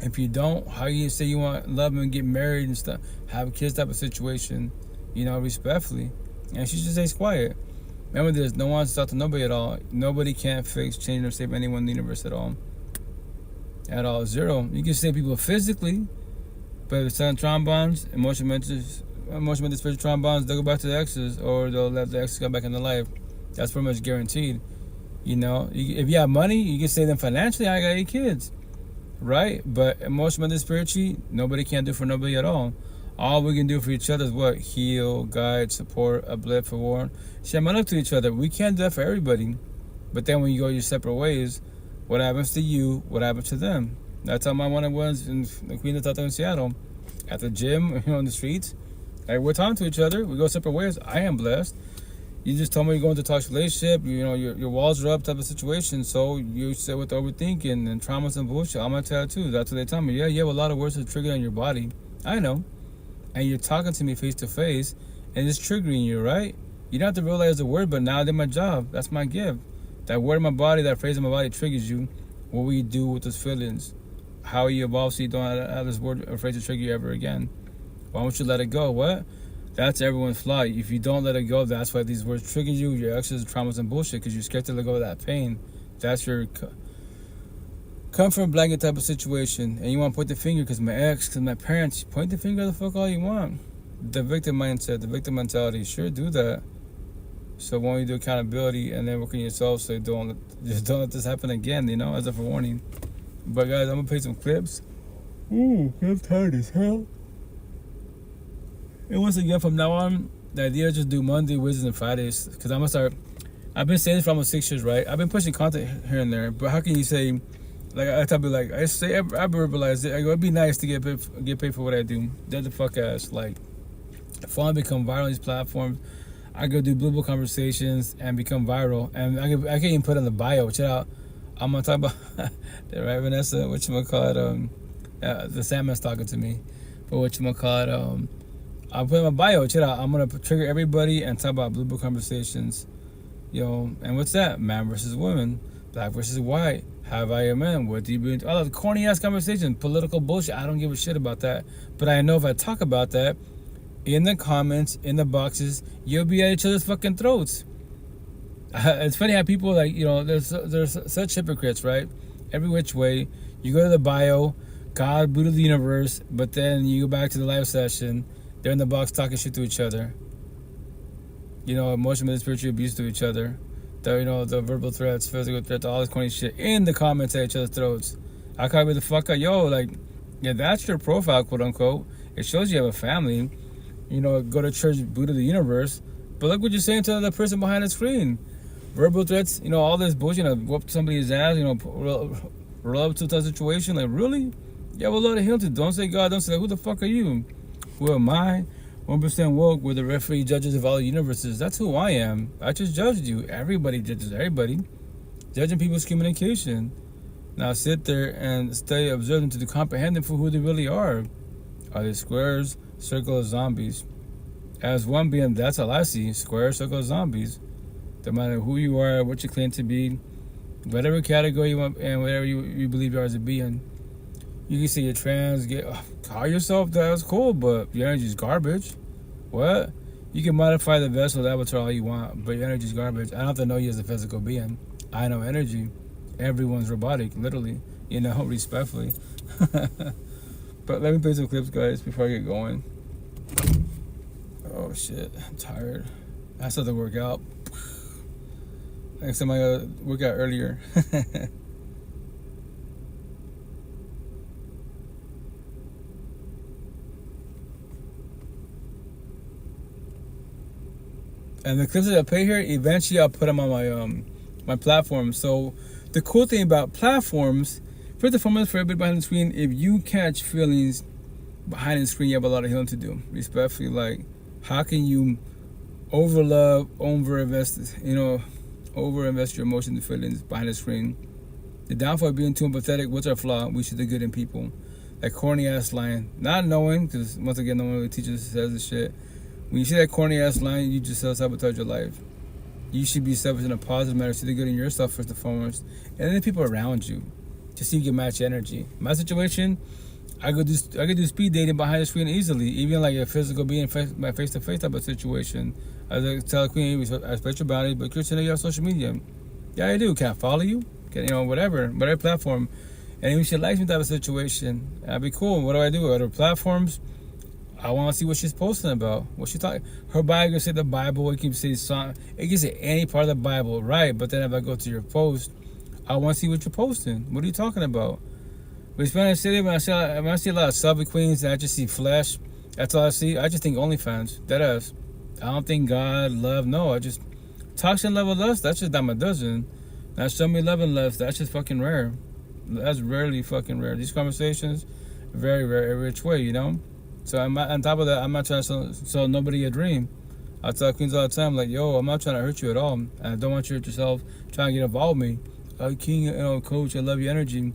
if you don't, how you say you want love and get married and stuff, have kids type of situation, you know, respectfully. And she just stays quiet. Remember this, no one's talk to nobody at all. Nobody can fix, change, or save anyone in the universe at all. At all. Zero. You can save people physically, but if it's on trombones, emotional, mental, spiritual trombones, they'll go back to the exes, or they'll let the exes come back into life. That's pretty much guaranteed. You know, if you have money, you can save them financially. I got 8 kids. Right? But emotional, spiritually, nobody can do for nobody at all. All we can do for each other is what? Heal, guide, support, uplift, warn. Share my love to each other. We can't do that for everybody. But then when you go your separate ways, what happens to you? What happens to them? That's how my one was in the Queen of Tato in Seattle. At the gym, you know, on the streets. Like, we're talking to each other. We go separate ways. I am blessed. You just told me you're going to a toxic relationship, you know, your walls are up type of situation, so you sit with overthinking and traumas and bullshit. I'm going to tell you too. That's what they tell me. Yeah, you have a lot of words that trigger on your body. I know. And you're talking to me face to face, and it's triggering you, right? You don't have to realize the word, but now I did my job. That's my gift. That word in my body, that phrase in my body triggers you. What will you do with those feelings? How you evolve so you don't have this word or phrase to trigger you ever again? Why don't you let it go? What? That's everyone's flaw. If you don't let it go, that's why these words trigger you, your exes, traumas, and bullshit, because you're scared to let go of that pain. That's your comfort blanket type of situation. And you want to point the finger because my ex, because my parents. Point the finger the fuck all you want. The victim mindset, the victim mentality. Sure, do that. So when you do accountability and then work on yourself so you don't let this happen again, you know, as a forewarning. But guys, I'm going to play some clips. Ooh, I'm tired as hell. And once again, from now on, the idea is just do Monday, Wednesdays, and Fridays. Because I'm going to start. I've been saying this for almost 6 years, right? I've been pushing content here and there. But how can you say, like, I tell people, like, I verbalize it. I go, it'd be nice to get paid for what I do. Dead the fuck ass. Like, if I want to become viral on these platforms, I go do Blue Book conversations and become viral. And I can't even put in the bio. Check out. I'm going to talk about, right, Vanessa? Whatchamacallit? The Sandman's talking to me. But whatchamacallit, I'll put in my bio, check it out. I'm going to trigger everybody and talk about Blue Book conversations. And what's that? Man versus woman, black versus white. How value men? What do you bring? All the corny ass conversations, political bullshit. I don't give a shit about that. But I know if I talk about that in the comments, in the boxes, you'll be at each other's fucking throats. It's funny how people there's such hypocrites, right? Every which way. You go to the bio, God, Buddha, the universe, but then you go back to the live session. They're in the box talking shit to each other. Emotional and spiritual abuse to each other. The verbal threats, physical threats, all this corny shit in the comments at each other's throats. I can't be the fuck out. That's your profile, quote unquote. It shows you have a family. Go to church, Buddha, the universe. But look what you're saying to the person behind the screen. Verbal threats, all this bullshit, whoop somebody's ass, roll up to that situation. Like, really? You have a lot of healing to do. Don't say God, don't say, who the fuck are you? Who am I? 1% woke, we're the referee judges of all the universes. That's who I am. I just judged you. Everybody judges everybody. Judging people's communication. Now sit there and study, observe them to comprehend them for who they really are. Are they squares, circles, zombies? As one being, that's all I see. Squares, circles, zombies. No matter who you are, what you claim to be, whatever category you want, and whatever you believe you are as a being. You can say you're trans, call yourself that's cool, but your energy is garbage. What? You can modify the vessel, the avatar all you want, but your energy is garbage. I don't have to know you as a physical being. I know energy. Everyone's robotic, literally. Respectfully. But let me play some clips, guys, before I get going. Oh shit, I'm tired. I still have to work out. Next time I gotta work out earlier. And the clips that I play here, eventually I'll put them on my platform. So the cool thing about platforms, first and foremost, for everybody behind the screen, if you catch feelings behind the screen, you have a lot of healing to do. Respectfully, like, how can you overinvest your emotions and feelings behind the screen? The downfall of being too empathetic. What's our flaw? We see the good in people. That corny ass line, not knowing, because once again, no one really teaches says this shit. When you see that corny ass line, you just self-sabotage your life. You should be selfish in a positive manner, see the good in yourself first and foremost, and then the people around you, to see if you can match energy. My situation, I could do speed dating behind the screen easily, even like a physical being, my face-to-face type of situation. I tell the queen, I respect your boundaries, but Christian, you have social media. Yeah, I do. Can I follow you? Whatever platform. And if she likes me type of situation, that'd be cool. What do? Other platforms? I want to see what she's posting about. What she talking? Her bio can say the Bible. It can say song. It can say any part of the Bible, right? But then if I go to your post, I want to see what you're posting. What are you talking about? But Spanish City, when I see a lot of selfie queens, and I just see flesh. That's all I see. I just think OnlyFans. Deadass. I don't think God, love. No, I just toxic love and lust. That's just dime a dozen. Now show me love and lust. That's just fucking rare. That's rarely fucking rare. These conversations, very rare, every which way, So on top of that, I'm not trying to sell nobody a dream. I tell queens all the time, like, yo, I'm not trying to hurt you at all. And I don't want you to hurt yourself trying to get involved with me. King, coach, I love your energy.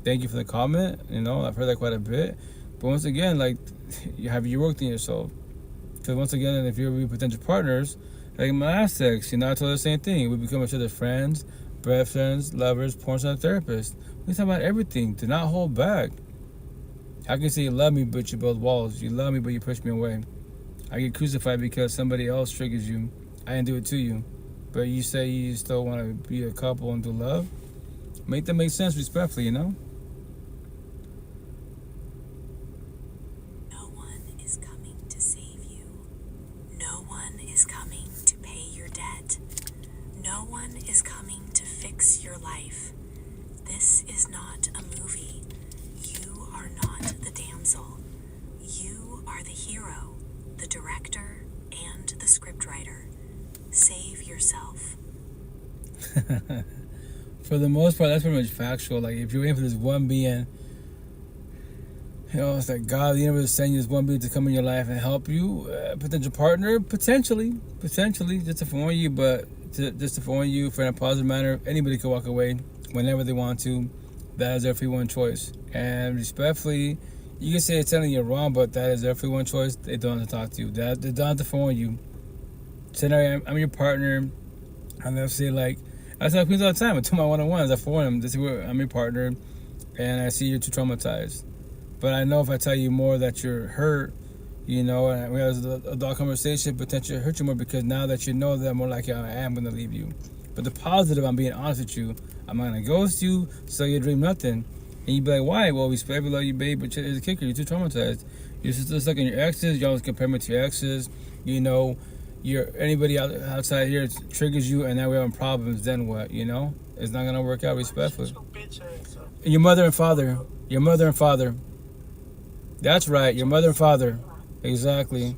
Thank you for the comment. I've heard that quite a bit. But once again, like, have you worked on yourself? Because once again, if you're potential partners, like my last sex, I told her the same thing. We become each other's friends, best friends, lovers, porn star, therapists. We talk about everything. Do not hold back. I can say you love me, but you build walls. You love me, but you push me away. I get crucified because somebody else triggers you. I didn't do it to you. But you say you still want to be a couple and do love? Make that make sense respectfully, No one is coming to save you. No one is coming to pay your debt. No one is coming to fix your life. This is not a movie. You are not the damsel. You are the hero, the director, and the scriptwriter. Save yourself. For the most part, that's pretty much factual. Like, if you're waiting for this one being, it's like God, the universe is sending you this one being to come in your life and help you, potential partner, potentially, just to warn you, but just to warn you for in a positive manner. Anybody can walk away whenever they want to. that is their free one choice. And respectfully, you can say it's telling you wrong, but that is their free one choice. They don't have to talk to you. They don't have to phone you. Say, I'm your partner. And they'll say, like, I tell queens all the time. I tell my one-on-ones, I phone them. This is where I'm your partner, and I see you're too traumatized. But I know if I tell you more that you're hurt, you know, and we have a adult conversation, potentially hurt you more, because now that you know that, more likely I am going to leave you. But the positive, I'm being honest with you. I'm not going to ghost you, sell your dream, nothing. And you be like, why? Well, we respect, we love you, babe, but here's a kicker. You're too traumatized. You're still stuck in your exes. You always compare me to your exes. You know, anybody outside here triggers you, and now we're having problems. Then what? You know, it's not gonna work out respectfully. Your mother and father. Your mother and father. That's right. Your mother and father. Exactly.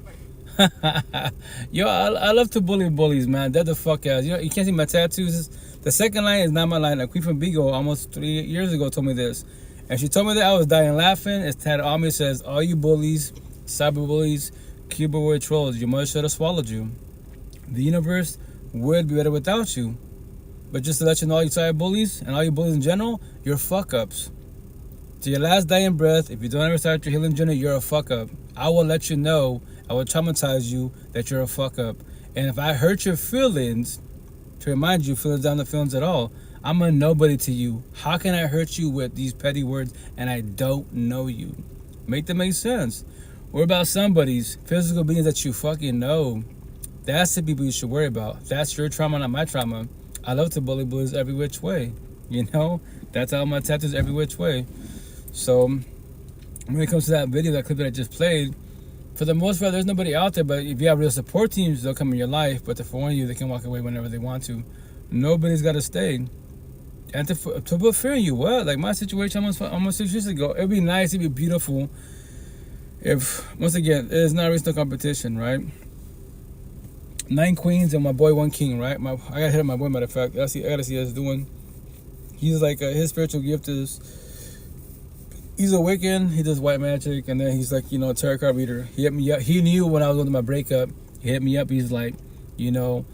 Yo, I love to bully bullies, man. They're the fuck out. You know, you can't see my tattoos. The second line is not my line. A queen from Bigo almost 3 years ago told me this, and she told me that I was dying laughing. It's tatted on me. It says, "All you bullies, cyber bullies, keyboard trolls, your mother should have swallowed you. The universe would be better without you. But just to let you know, all you cyber bullies and all you bullies in general, you're fuck ups. To your last dying breath, if you don't ever start your healing journey, you're a fuck up. I will let you know, I will traumatize you that you're a fuck up. And if I hurt your feelings, to remind you, feelings down the feelings at all, I'm a nobody to you. How can I hurt you with these petty words and I don't know you? Make them make sense. We're about somebody's physical beings that you fucking know. That's the people you should worry about. That's your trauma, not my trauma. I love to bully bullies every which way. You know? That's how my tattoos every which way. So, when it comes to that video, that clip that I just played, for the most part, there's nobody out there, but if you have real support teams, they'll come in your life, but to warn you, they can walk away whenever they want to. Nobody's got to stay. And to put fear in you, what? Like my situation almost 6 years ago, it'd be nice, it'd be beautiful if, once again, it's not a race, no competition, right? 9 queens and my boy 1 king, right? I gotta hit up my boy, matter of fact. I gotta see how he's doing. He's like, his spiritual gift is, he's a Wiccan, he does white magic, and then he's like, you know, a tarot card reader. He hit me up. He knew when I was going through my breakup. He hit me up. He's like, you know,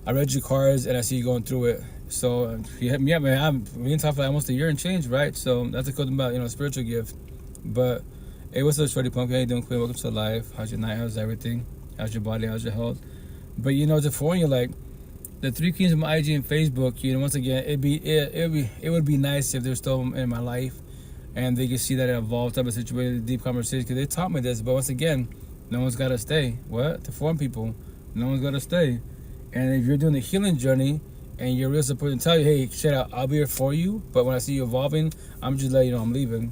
I read your cards and I see you going through it. So he hit me up, man. We been talking for like almost a year and change, right? So that's a cool thing about, you know, spiritual gift. But hey, what's up, Shorty Punk? How you doing, Queen? Welcome to life. How's your night? How's everything? How's your body? How's your health? But you know, to warn you, like the 3 queens of my IG and Facebook, you know, once again, it would be nice if they're still in my life. And they can see that it evolved type of situation, deep conversation, because they taught me this. But once again, no one's got to stay. What? To form people, no one's got to stay. And if you're doing the healing journey and you're real support and tell you, hey, shit, I'll be here for you. But when I see you evolving, I'm just letting you know I'm leaving.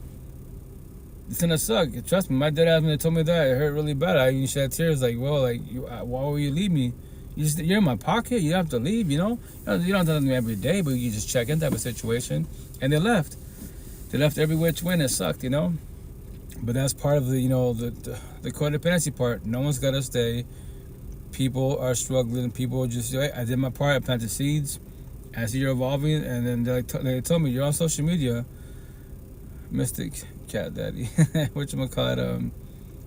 It's gonna suck. Trust me, my dad when they told me that, it hurt really bad. I even shed tears. Like, well, like, why will you leave me? You're in my pocket. You don't have to leave. You know, you don't have to leave me every day, but you just check in type of situation. And they left. They left every which way and it sucked, you know? But that's part of the, you know, the codependency part. No one's got to stay. People are struggling. People just, hey, I did my part. I planted seeds. I see you're evolving. And then they told me, you're on social media. Mystic Cat Daddy. Whatchamacallit,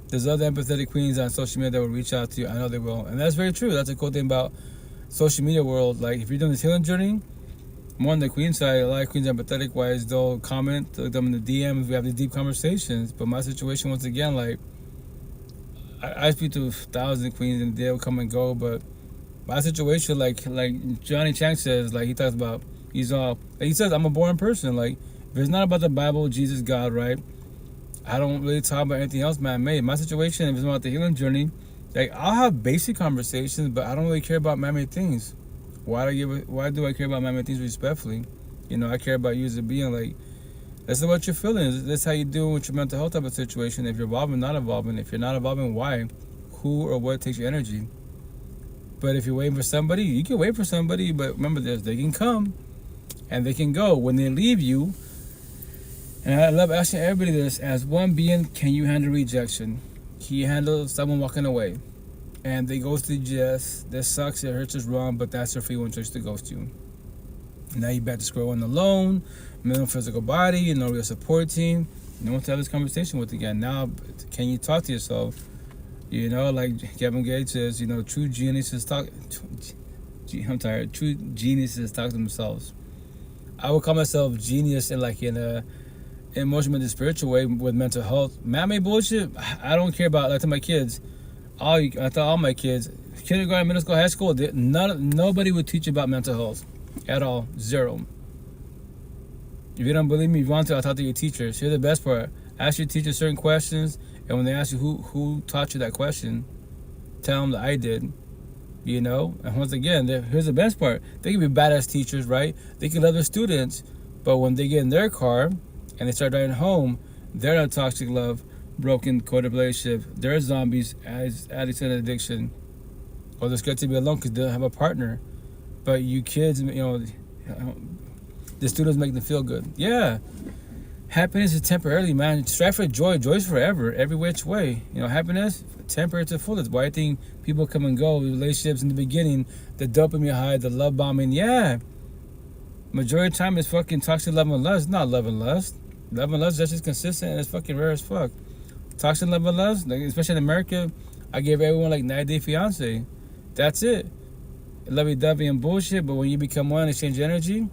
there's other empathetic queens on social media that will reach out to you. I know they will. And that's very true. That's a cool thing about social media world. Like, if you're doing this healing journey, more on the queen side, a lot of queens empathetic wise, they'll comment, they'll them in the DMs, we have these deep conversations. But my situation, once again, like, I speak to 1,000 queens and they'll come and go, but my situation, like Johnny Chang says, like, he talks about, he says, I'm a boring person. Like, if it's not about the Bible, Jesus, God, right? I don't really talk about anything else man-made. My situation, if it's about the healing journey, like, I'll have basic conversations, but I don't really care about man-made things. Why do I care about man-made things respectfully? You know, I care about you as a being. Like, that's about your feelings. That's how you deal with your mental health type of situation. If you're evolving, not evolving. If you're not evolving, why? Who or what takes your energy? But if you're waiting for somebody, you can wait for somebody. But remember this, they can come and they can go. When they leave you, and I love asking everybody this, as one being, can you handle rejection? Can you handle someone walking away? And they ghost you, yes, that sucks, it hurts, it's wrong, but that's your free one choice to ghost you. Now you're back to square one alone, no physical body, no real support team, no one to have this conversation with again. Now, can you talk to yourself? You know, like Kevin Gates says, you know, true geniuses talk to themselves. I would call myself genius in like in a emotional and spiritual way with mental health. Man-made bullshit. I don't care about. Like to my kids, I thought all my kids, kindergarten, middle school, high school, nobody would teach about mental health at all. Zero. If you don't believe me, if you want to, I'll talk to your teachers. Here's the best part: ask your teacher certain questions, and when they ask you who taught you that question, tell them that I did. You know, and once again, here's the best part: they can be badass teachers, right? They can love their students, but when they get in their car and they start driving home, they're not toxic love, broken coded relationship. They're zombies, addicts and addiction, or they're scared to be alone because they don't have a partner. But you kids, the students make them feel good. Yeah, happiness is temporarily, man. Strive for joy. Joy's forever, every which way. Happiness, temporary to fullest. Why I think people come and go, relationships in the beginning, the dopamine high, the love bombing. Yeah, majority of the time it's fucking toxic love and lust. It's not love and lust. Love and lust, that's just consistent and it's fucking rare as fuck. Toxic love and lust, like, especially in America, I gave everyone like 90-day fiance. That's it. Lovey-dovey and bullshit, but when you become one, exchange energy,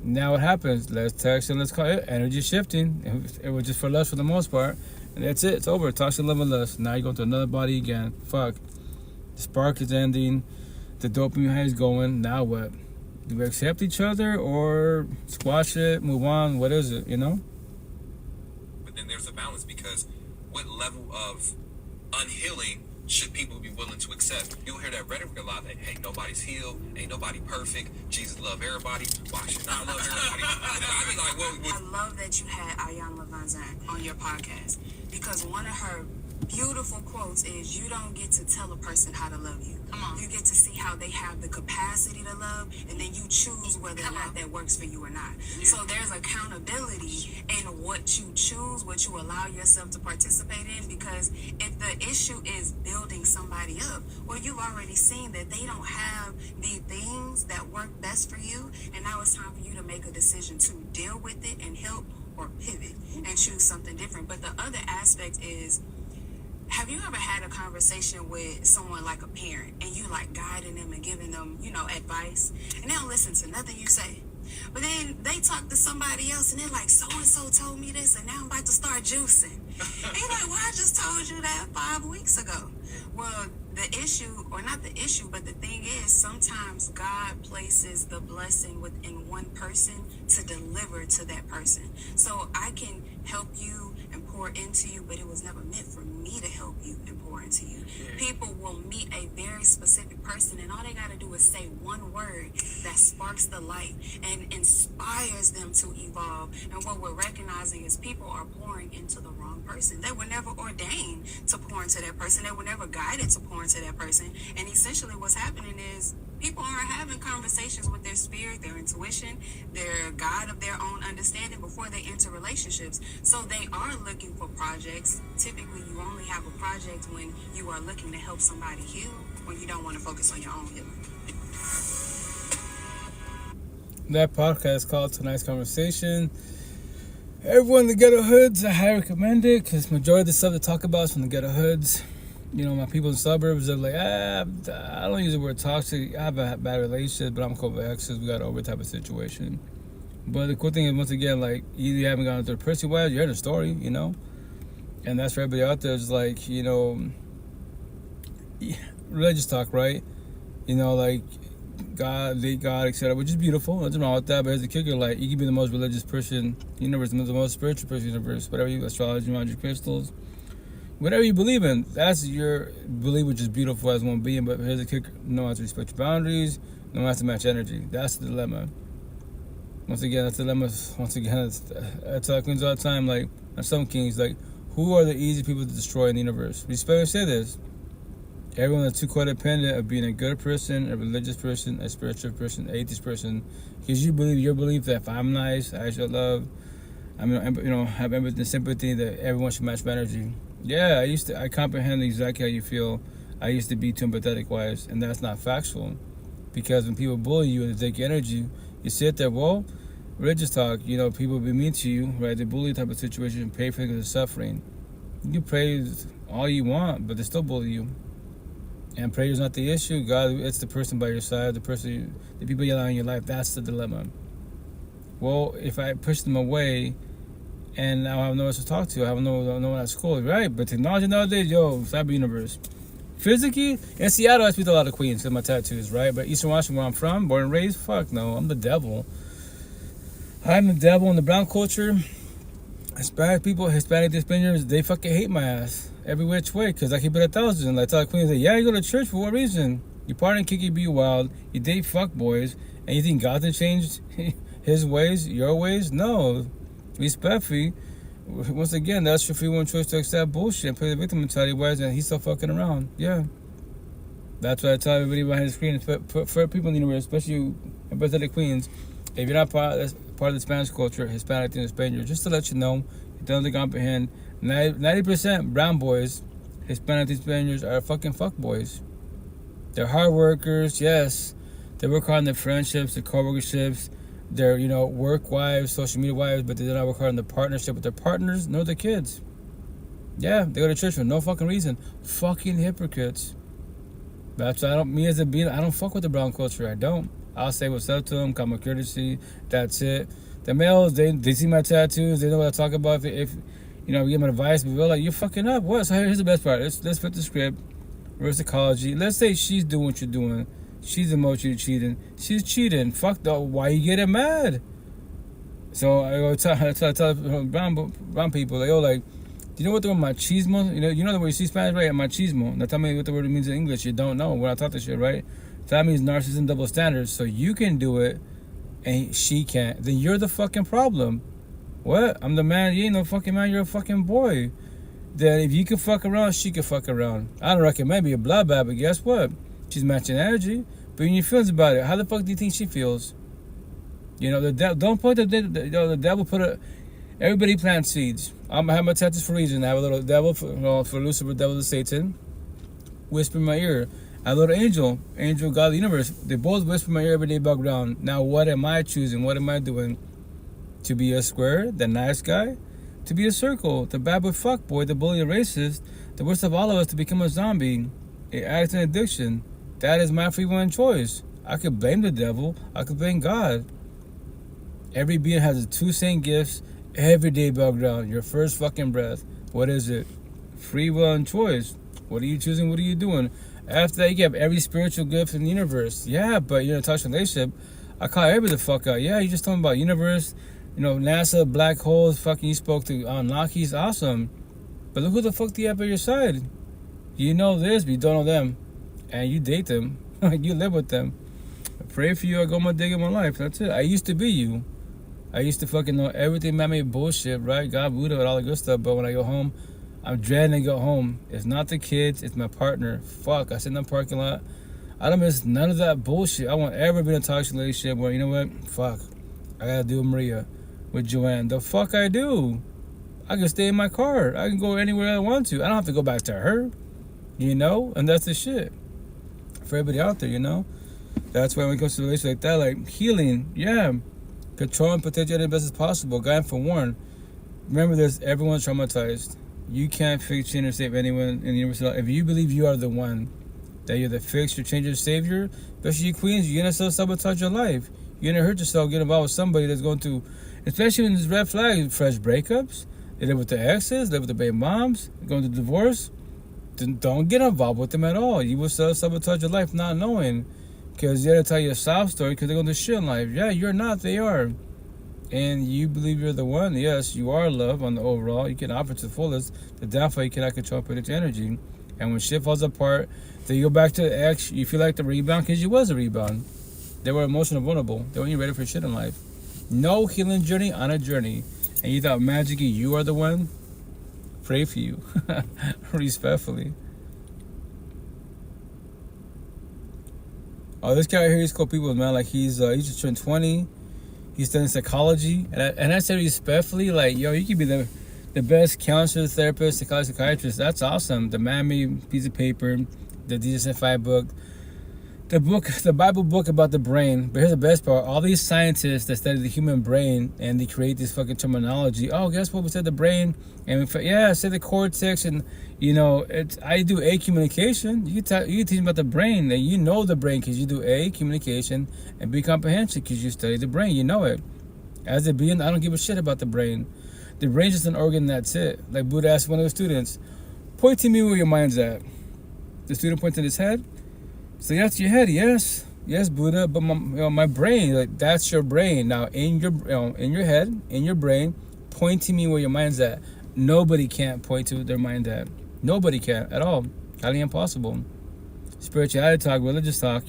now what happens? Let's text and let's call it energy shifting. It was just for lust for the most part. And that's it. It's over. Toxic love and lust. Now you're going to another body again. Fuck. The spark is ending. The dopamine high is going. Now what? Do we accept each other or squash it, move on? What is it, But then there's a balance because what level of unhealing should people be willing to accept? You'll hear that rhetoric a lot that, hey, nobody's healed, ain't nobody perfect, Jesus love everybody, why should I love everybody? And I be like, well, I love that you had Ayanna Vanzant on your podcast because one of her beautiful quotes is, you don't get to tell a person how to love you. Come on. You get to see how they have the capacity to love, and then you choose whether or not that works for you or not. Yeah. So there's accountability in what you choose, what you allow yourself to participate in, because if the issue is building somebody up, well, you've already seen that they don't have the things that work best for you, and now it's time for you to make a decision to deal with it and help or pivot and choose something different. But the other aspect is, have you ever had a conversation with someone like a parent and you like guiding them and giving them, advice, and they don't listen to nothing you say? But then they talk to somebody else and they're like, so-and-so told me this and now I'm about to start juicing. And you're like, well, I just told you that 5 weeks ago. Well, the issue, or not the issue, but the thing is, sometimes God places the blessing within one person to deliver to that person. So I can help you and pour into you, but it was never meant for me to help you and pour into you. People will meet a very specific person, and all they got to do is say one word that sparks the light and inspires them to evolve. And what we're recognizing is people are pouring into the wrong person. They were never ordained to pour into that person. They were never guided to pour into that person. And essentially what's happening is people aren't having conversations with their spirit, their intuition, their God of their own understanding before they enter relationships. So they are looking for projects. Typically, you only have a project when you are looking to help somebody heal, when you don't want to focus on your own healing. That podcast called Tonight's Conversation. Everyone in the ghetto hoods, I highly recommend it because majority of the stuff to talk about is from the ghetto hoods. My people in the suburbs are like, I don't use the word toxic. I have a bad relationship, but I'm cool with exes. We got over type of situation. But the cool thing is, once again, like, you haven't gone through the person wise, you heard the story, And that's for everybody out there. It's like, religious talk, right? Like, God, etc., which is beautiful. Nothing wrong with that. But here's the kicker: like, you can be the most religious person in the universe, the most spiritual person in the universe, whatever you astrology, magic, crystals, whatever you believe in. That's your belief, which is beautiful as one being. But here's the kicker: no one has to respect your boundaries, no one has to match energy. That's the dilemma. Once again, that's the dilemma. Once again, I tell queens all the time, like, and some kings, like, who are the easy people to destroy in the universe? Respect and say this. Everyone that's too codependent of being a good person, a religious person, a spiritual person, an atheist person, because you believe your belief that if I'm nice, I should love, have empathy and sympathy, that everyone should match my energy. Yeah, I comprehend exactly how you feel. I used to be too empathetic wise, and that's not factual. Because when people bully you and they take your energy, you sit there, well, religious talk, people be mean to you, right? They bully type of situation, pray for the suffering. You pray all you want, but they still bully you. And prayer is not the issue. God, it's the person by your side, the people you allow in your life. That's the dilemma. Well, if I push them away and now I have no one to talk to, I have no one at school, right? But technology nowadays, yo, cyber universe. Physically, in Seattle, I speak to a lot of queens because my tattoos, right? But Eastern Washington, where I'm from, born and raised, fuck no, I'm the devil. I'm the devil in the brown culture. Hispanic people, Hispanic Spaniards, they fucking hate my ass every which way because I keep it 1,000. I tell queens, yeah, you go to church for what reason? You party in Kiki Be Wild, you date fuck boys, and you think God has changed his ways, your ways? No. Respectfully, once again, that's your free one choice to accept bullshit and play the victim mentality, whereas and he's still fucking around. Yeah. That's what I tell everybody behind the screen. For people in the universe, especially you, empathetic queens, if you're not part of the Spanish culture, Hispanic and Spaniard, just to let you know, you don't comprehend, 90% brown boys, Hispanic and Spaniards are fucking fuck boys. They're hard workers, yes. They work hard on their friendships, their co-workerships, their, work wives, social media wives, but they do not work hard on the partnership with their partners nor their kids. Yeah, they go to church for no fucking reason. Fucking hypocrites. That's why I don't fuck with the brown culture. I don't. I'll say what's up to them, common courtesy. That's it. The males, they see my tattoos. They know what I talk about. If we give them advice, but we're like, you're fucking up. What? So here's the best part. Let's flip the script. Reverse psychology. Let's say she's doing what you're doing. She's emotionally cheating. She's cheating. Fuck though. Why you getting mad? So I go tell brown people, like, do you know what the word machismo? You know the word you see Spanish, right? Machismo. Now tell me what the word means in English. You don't know. When I taught this shit, right? So that means narcissism, double standards. So you can do it, and she can't. Then you're the fucking problem. What? I'm the man. You ain't no fucking man. You're a fucking boy. Then if you can fuck around, she can fuck around. I don't recommend be a bloodbath, but guess what? She's matching energy. But when you feels about it, how the fuck do you think she feels? Don't put the devil everybody plants seeds. I'm gonna have my tattoos for a reason. I have a little devil for Lucifer, devil to Satan. Whisper in my ear. I have a little angel, God, the universe. They both whisper in my ear every day about ground. Now what am I choosing? What am I doing? To be a square, the nice guy? To be a circle, the bad boy fuck boy, the bully, the racist, the worst of all of us, to become a zombie, an addict and addiction. That is my free will and choice. I could blame the devil. I could blame God. Every being has 2 same gifts every day background. Your first fucking breath. What is it? Free will and choice. What are you choosing? What are you doing? After that, you have every spiritual gift in the universe. Yeah, but you're in a toxic relationship. I call everybody the fuck out. Yeah, you just talking about universe, NASA, black holes. Fucking, you spoke to Lockheed's awesome. But look who the fuck do you have by your side? You know this, but you don't know them. And you date them. You live with them. I pray for you. I go my dig in my life. That's it. I used to be you. I used to fucking know everything about me bullshit, right? God, Buddha, and all the good stuff. But when I go home, I'm dreading to go home. It's not the kids. It's my partner. Fuck. I sit in the parking lot. I don't miss none of that bullshit. I won't ever be in a toxic relationship where, you know what? Fuck. I gotta do with Maria. With Joanne. The fuck I do? I can stay in my car. I can go anywhere I want to. I don't have to go back to her. And that's the shit. For everybody out there, That's why when it comes to relationships like that, like healing, yeah. Control and protect your as best as possible. Guide for warn. Remember this, everyone's traumatized. You can't fix, change, or save anyone in the universe. If you believe you are the one, that you're the fixer, changer, savior, especially you queens, you're gonna self-sabotage your life. You're gonna hurt yourself, get involved with somebody that's going to, especially when there's red flags, fresh breakups, they live with their exes, live with their baby moms, going to divorce. Don't get involved with them at all. You will self-sabotage your life not knowing. Because you gotta tell your sob story because they're going to shit in life. Yeah, you're not, they are. And you believe you're the one. Yes, you are love on the overall. You can offer to the fullest. The downfall, you cannot control predict energy. And when shit falls apart, then you go back to the ex. You feel like the rebound because you was a rebound. They were emotional vulnerable. They weren't ready for shit in life. No healing journey on a journey. And you thought magically you are the one? Pray for you. Respectfully. Oh, this guy right here, he's cool people, man. Like, he just turned 20. He's studying psychology. And I said respectfully, like, yo, you could be the best counselor, therapist, psychiatrist. That's awesome. The Mammy piece of paper, the DSM-5 book, the Bible book about the brain. But here's the best part. All these scientists that study the human brain and they create this fucking terminology. Oh, guess what? We said the brain. And I said the cortex. And, I do A, communication. You can teach me about the brain. And you know the brain because you do A, communication, and B, comprehension because you study the brain. You know it. As a being, I don't give a shit about the brain. The brain's just an organ, that's it. Like Buddha asked one of the students, point to me where your mind's at. The student pointed his head. So that's your head, yes. Yes, Buddha, but my brain, like that's your brain. Now in your head, in your brain, point to me where your mind's at. Nobody can't point to their mind at. Nobody can at all. Highly impossible. Spirituality talk, religious talk,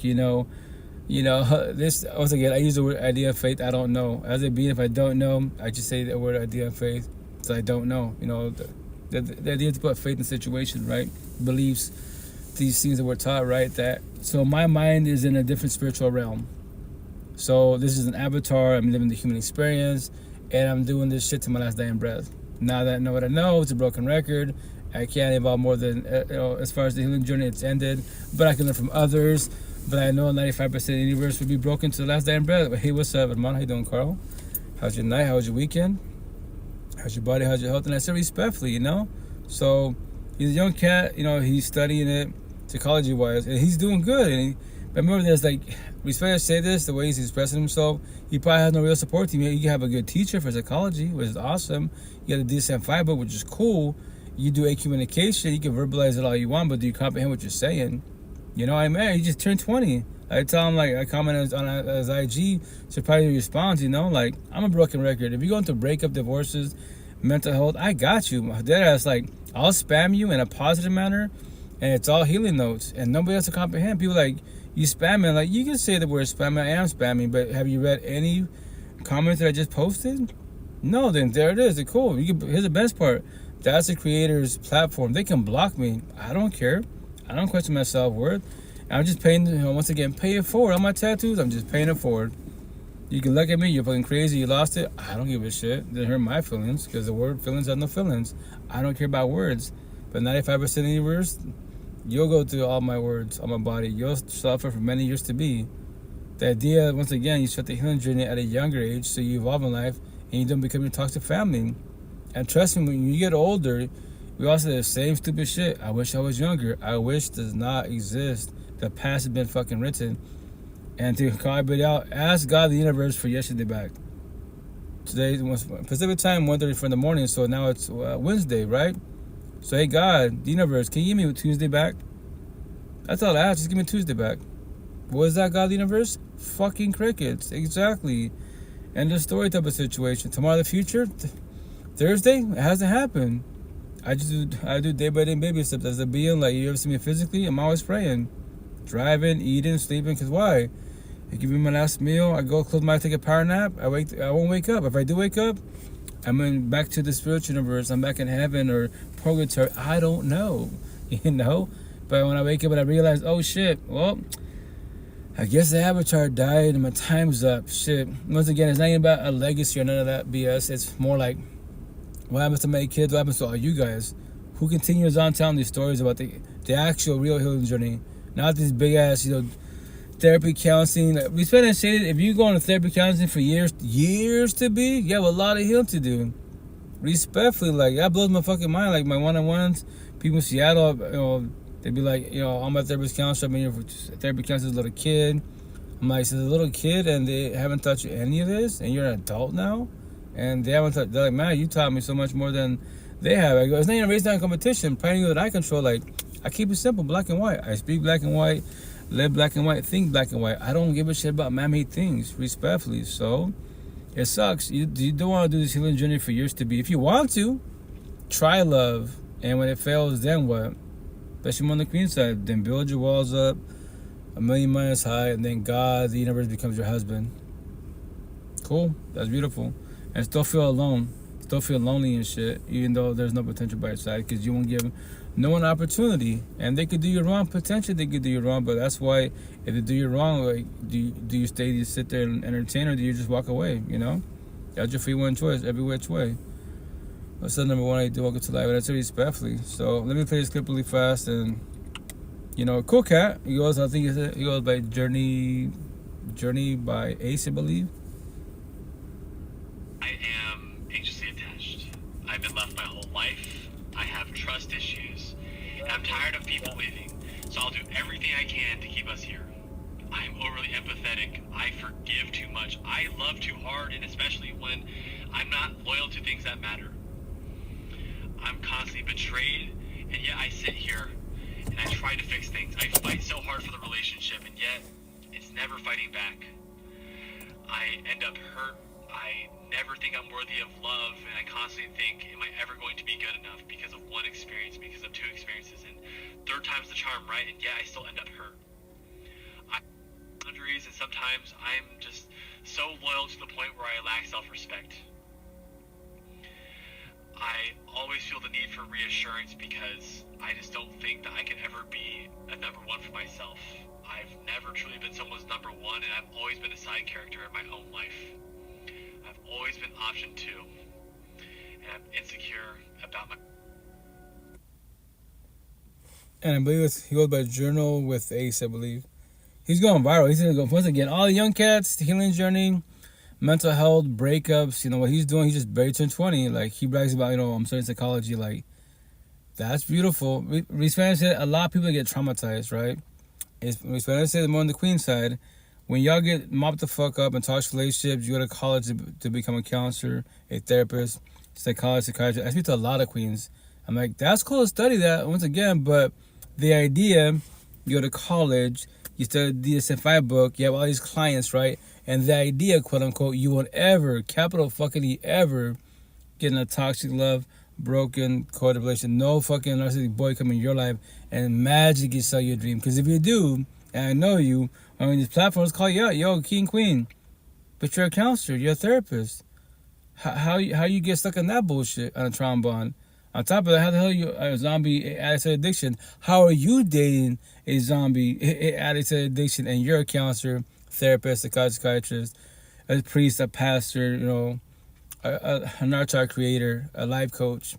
this, once again, I use the word idea of faith. I don't know. As a being, if I don't know, I just say the word idea of faith. So I don't know. The idea to put faith in situation, right? Beliefs, these things that we're taught, right? So my mind is in a different spiritual realm. So this is an avatar. I'm living the human experience, and I'm doing this shit to my last dying breath. Now that I know what I know, it's a broken record. I can't evolve more than, as far as the healing journey, it's ended. But I can learn from others. But I know 95% of the universe will be broken to the last dying breath. Hey, what's up, Armand? How you doing, Carl? How's your night? How was your weekend? How's your body? How's your health? And I said respectfully, So he's a young cat, he's studying it psychology-wise, and he's doing good. And remember, there's respect to say this, the way he's expressing himself, he probably has no real support team. You have a good teacher for psychology, which is awesome. You got a DSM-5 book, which is cool. You do a communication, you can verbalize it all you want, but do you comprehend what you're saying? He just turned 20. I tell him, I comment on his IG, so probably he responds, I'm a broken record. If you're going through breakup, divorces, mental health, I got you. Deadass, I'll spam you in a positive manner, and it's all healing notes, and nobody else to comprehend. People you spamming, you can say the word spamming, I am spamming, but have you read any comments that I just posted? No, then there it is. It's cool. Here's the best part. That's the creator's platform. They can block me. I don't care. I don't question my self-worth. I'm just paying, once again, pay it forward. On my tattoos, I'm just paying it forward. You can look at me, you're fucking crazy, you lost it. I don't give a shit. It doesn't hurt my feelings, because the word feelings have no feelings. I don't care about words. But 95% of the universe, you'll go through all my words, all my body. You'll suffer for many years to be. The idea, once again, you start the healing journey at a younger age, so you evolve in life, and you don't become your toxic family. And trust me, when you get older, we all say the same stupid shit. I wish I was younger. I wish does not exist. The past has been fucking written. And to call everybody out, ask God the universe for yesterday back. Today was Pacific time, 1:34 in the morning, so now it's Wednesday, right? So hey God, the universe, can you give me Tuesday back? That's all I ask, just give me Tuesday back. What is that, God the universe? Fucking crickets, exactly. And the story type of situation. Tomorrow the future? Thursday? It hasn't happened. I do day by day baby steps. As a being, you ever see me physically, I'm always praying. Driving, eating, sleeping, because why? I give me my last meal, I go close my eyes, take a power nap, I won't wake up. If I do wake up, I'm back to the spiritual universe, I'm back in heaven or purgatory, I don't know, But when I wake up and I realize, oh shit, well, I guess the avatar died and my time's up, shit. Once again, it's not even about a legacy or none of that BS, it's more like, what happens to my kids? What happens to all you guys? Who continues on telling these stories about the actual real healing journey? Not these big ass, therapy counseling. We spend and say that if you go on therapy counseling for years to be, you have a lot of healing to do. Respectfully, that blows my fucking mind. My one-on-ones, people in Seattle, they'd be all my therapist counselor, I've been here for therapy counselor as a little kid. I'm like, so a little kid and they haven't taught you any of this, and you're an adult now? And they haven't they're like, man, you taught me so much more than they have. I go, it's not even a race down competition. Pioneer that I control, I keep it simple, black and white. I speak black and white, live black and white, think black and white. I don't give a shit about man-made things, respectfully. So, it sucks. You don't want to do this healing journey for years to be. If you want to, try love. And when it fails, then what? Especially on the queen side, then build your walls up 1,000,000 miles high, and then God, the universe, becomes your husband. Cool. That's beautiful. And still feel alone, still feel lonely and shit, even though there's no potential by your side, because you won't give no one opportunity. And they could do you wrong, potentially they could do you wrong, but that's why if they do you wrong, do you stay, do you sit there and entertain, or do you just walk away, That's your free one choice, every which way. What's up, number one, I do welcome to life, and that's respectfully. So let me play this clip really fast, and cool cat. He goes, I think he goes by Journey by Ace, I believe. I am anxiously attached. I've been left my whole life. I have trust issues. And I'm tired of people leaving. So I'll do everything I can to keep us here. I'm overly empathetic. I forgive too much. I love too hard, and especially when I'm not loyal to things that matter. I'm constantly betrayed, and yet I sit here and I try to fix things. I fight so hard for the relationship, and yet it's never fighting back. I end up hurt. I never think I'm worthy of love, and I constantly think, am I ever going to be good enough because of one experience, because of two experiences, and third time's the charm, right? And yet I still end up hurt. I have boundaries, and sometimes I'm just so loyal to the point where I lack self-respect. I always feel the need for reassurance because I just don't think that I can ever be a number one for myself. I've never truly been someone's number one, and I've always been a side character in my own life. I've always been option two, and I'm insecure about my... And I believe he goes by Journal with Ace, I believe. He's going viral. He's going to go, once again, all the young cats, the healing journey, mental health, breakups, what he's doing, he just barely turned 20. Like, he brags about, I'm studying psychology. Like, that's beautiful. Spanish said a lot of people get traumatized, right? Spanish said more on the queen side. When y'all get mopped the fuck up and toxic relationships, you go to college to become a counselor, a therapist, psychologist, psychiatrist. I speak to a lot of queens. I'm like, that's cool to study that, once again, but the idea, you go to college, you study the DSM-5 book, you have all these clients, right? And the idea, quote unquote, you won't ever, capital fucking E, ever get in a toxic love, broken, coded relationship. No fucking narcissistic boy come in your life and magically sell your dream. Because if you do, and I know you, these platforms call you out, yo, king, queen. But you're a counselor, you're a therapist. How you get stuck in that bullshit on a trombone? On top of that, how the hell you a zombie addict to addiction? How are you dating a zombie addict to addiction and you're a counselor, therapist, psychiatrist, a priest, a pastor, an art creator, a life coach?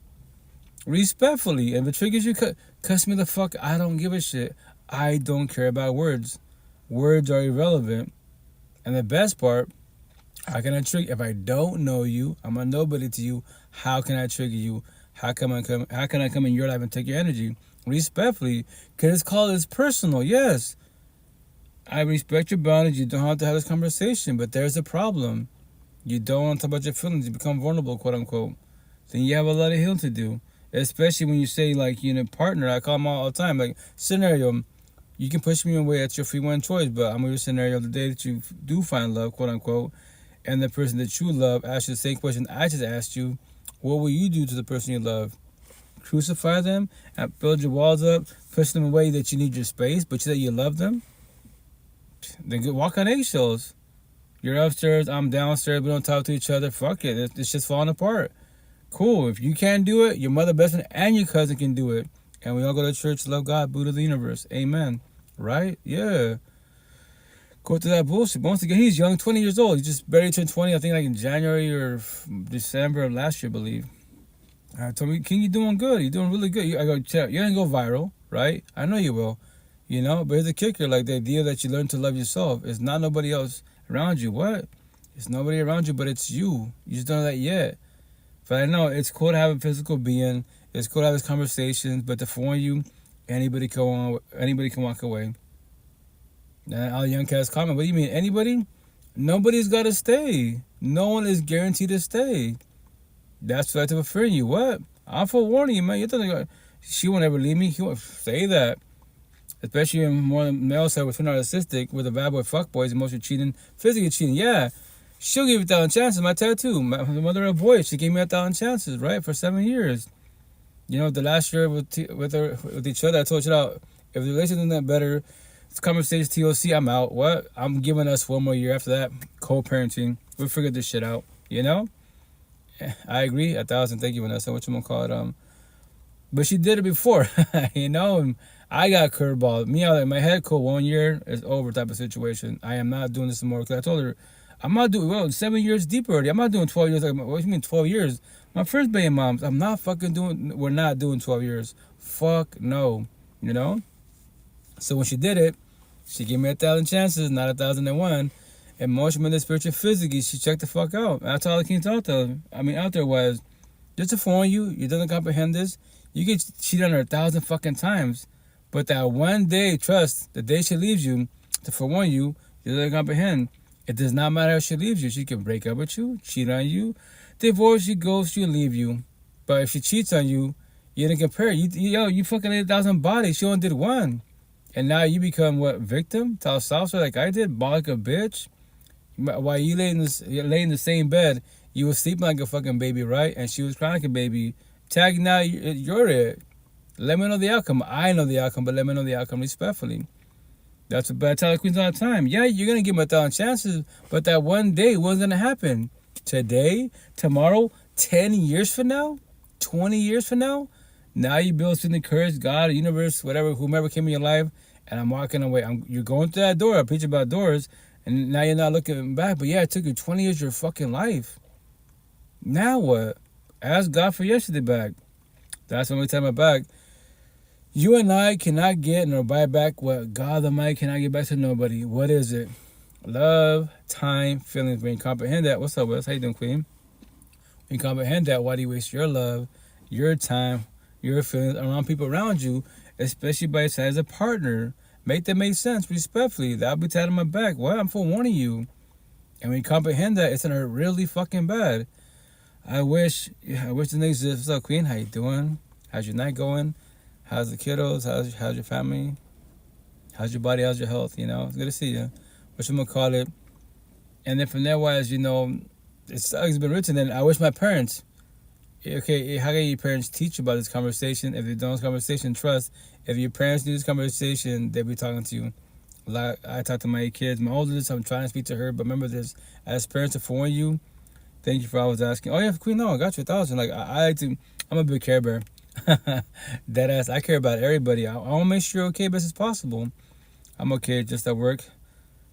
Respectfully, if it triggers you, cuss me the fuck. I don't give a shit. I don't care about words. Words are irrelevant. And the best part, how can I trigger? If I don't know you, I'm a nobody to you. How can I trigger you? How can I come in your life and take your energy? Respectfully, because it's personal. Yes, I respect your boundaries. You don't have to have this conversation, but there's a problem. You don't want to talk about your feelings. You become vulnerable, quote unquote. Then you have a lot of healing to do. Especially when you say, like, partner. I call them all the time. Like, scenario, you can push me away. That's your free one choice. But I'm in your scenario the day that you do find love, quote unquote, and the person that you love asks you the same question I just asked you. What will you do to the person you love? Crucify them and build your walls up, push them away that you need your space, but you say you love them? Then walk on eggshells. You're upstairs, I'm downstairs, we don't talk to each other. Fuck it, it's just falling apart. Cool, if you can't do it, your mother, best friend, and your cousin can do it. And we all go to church, love God, Buddha of the universe. Amen. Right? Yeah. Go through that bullshit. Once again, he's young, 20 years old. He just barely turned 20, I think like in January or December of last year, I believe. I told me, King, you're doing good. You're doing really good. I go, you're going to go viral, right? I know you will. But here's the kicker. Like, the idea that you learn to love yourself. It's not nobody else around you. What? It's nobody around you, but it's you. You just don't know that yet. But I know it's cool to have a physical being. It's cool to have these conversations. But to warn you, anybody can walk away. And all young cats comment, what do you mean, anybody? Nobody's got to stay. No one is guaranteed to stay. That's what I have to fear you. What? I'm forewarning you, man. You think she won't ever leave me? He won't say that. Especially in more than male side with narcissistic, with a bad boy fuckboys, emotionally cheating, physically cheating. Yeah, she'll give you 1,000 chances. My tattoo, my mother of a boy, she gave me 1,000 chances, right, for 7 years. The last year with each other, I told you that if the relationship isn't that better, it's conversation TOC, I'm out. What? I'm giving us 1 more year after that. Co-parenting. We'll figure this shit out. I agree. 1,000. Thank you, Vanessa. What you gonna call it? But she did it before. And I got curveball. Me out in my head, cool. 1 year is over type of situation. I am not doing this anymore. Because I told her, I'm not doing 7 years deep already. I'm not doing 12 years. Like, what do you mean 12 years? My first baby moms. I'm not fucking doing. We're not doing 12 years. Fuck no. So when she did it, she gave me 1,000 chances, not 1,001. Emotionally, spiritually, physically, she checked the fuck out. That's all the kings out there was, just to warn you, you doesn't comprehend this. You get cheated on her 1,000 fucking times. But that one day, trust, the day she leaves you, to forewarn you, you don't comprehend. It does not matter if she leaves you. She can break up with you, cheat on you, divorce you, ghost you, leave you. But if she cheats on you, you didn't compare. You fucking ate 1,000 bodies. She only did one. And now you become what, victim? Tell salsa like I did, ball like a bitch. While you lay in the same bed, you were sleeping like a fucking baby, right? And she was crying like a baby. Tag, now you're it. Let me know the outcome. I know the outcome, but let me know the outcome respectfully. That's what I tell the queens all the time. Yeah, you're gonna give them 1,000 chances, but that one day, what's gonna happen? Today, tomorrow, 10 years from now, 20 years from now, now you build something, courage, God, the universe, whatever, whomever came in your life, and I'm walking away. You're going through that door. I preach about doors, and now you're not looking back. But yeah, it took you 20 years of your fucking life. Now what? Ask God for yesterday back. That's the only time I'm back. You and I cannot get nor buy back what God Almighty cannot give back to nobody. What is it? Love, time, feelings. When you comprehend that, what's up, Wes? How you doing, Queen? When you comprehend that, why do you waste your love, your time, your feelings around people around you, especially by your side as a partner? Make that make sense, respectfully. That'll be tatting my back. Well, I'm forewarning you. And when you comprehend that, it's gonna hurt really fucking bad. I wish the next. What's up, Queen? How you doing? How's your night going? How's the kiddos? How's your family? How's your body? How's your health? You know, it's good to see you. What you gonna call it? And then from there, wise, you know, it's been written. And I wish my parents. Okay, how can your parents teach you about this conversation? If they don't, this conversation, trust. If your parents knew this conversation, they'll be talking to you. Like I talk to my kids. My oldest, I'm trying to speak to her, but remember this: as parents, to forewarn you. Thank you for always asking. Oh yeah, Queen, no, I got you 1,000. Like I like to. I'm a big care bear. Dead ass. I care about everybody. I want to make sure you're okay best as possible. I'm okay, just at work.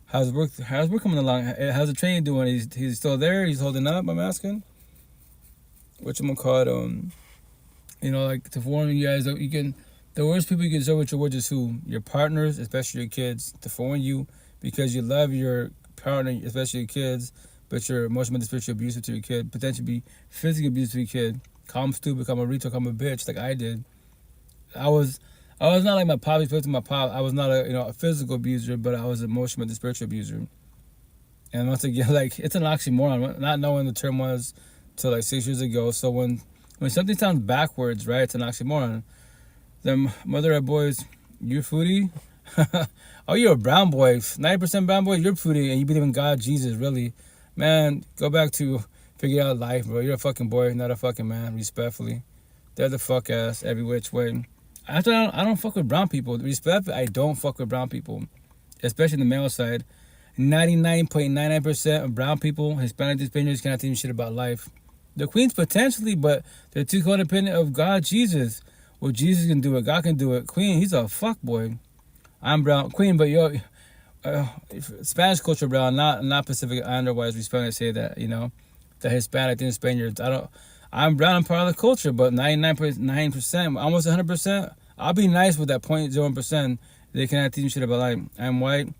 How's work coming along? How's the training doing? He's still there? He's holding up, I'm asking? Whatchamacallit, you know, like to warn you guys, you can, the worst people you can serve with your words is who? Your partners, especially your kids, to warn you because you love your partner, especially your kids, but you're emotionally, spiritually abusive to your kid, potentially be physically abusive to your kid. Call him stupid, call him a retard, call him a bitch, like I did. I was not like my pop. To my pop, I was not a physical abuser, but I was an emotional and spiritual abuser. And once again, like it's an oxymoron. Not knowing the term was till like 6 years ago. So when something sounds backwards, right, it's an oxymoron. Then mother of boys, you're foodie. Oh, you're a brown boy. 90% brown boy. You're foodie, and you believe in God, Jesus. Really, man, go back to figure out life, bro. You're a fucking boy, not a fucking man. Respectfully, they're the fuck ass every which way. I don't fuck with brown people. Respectfully, I don't fuck with brown people, especially the male side. 99.99% of brown people, Hispanic Spaniards, cannot teach shit about life. The queens potentially, but they're too codependent of God, Jesus. Well, Jesus can do it. God can do it. Queen, he's a fuck boy. I'm brown, queen, but yo, Spanish culture brown, not Pacific Islander wise. Respect, I say that, you know. The Hispanic and Spaniards. I'm brown. I'm part of the culture, but 99.9%, almost 100%. I'll be nice with that 0.01%. They cannot teach me shit about life. I'm white.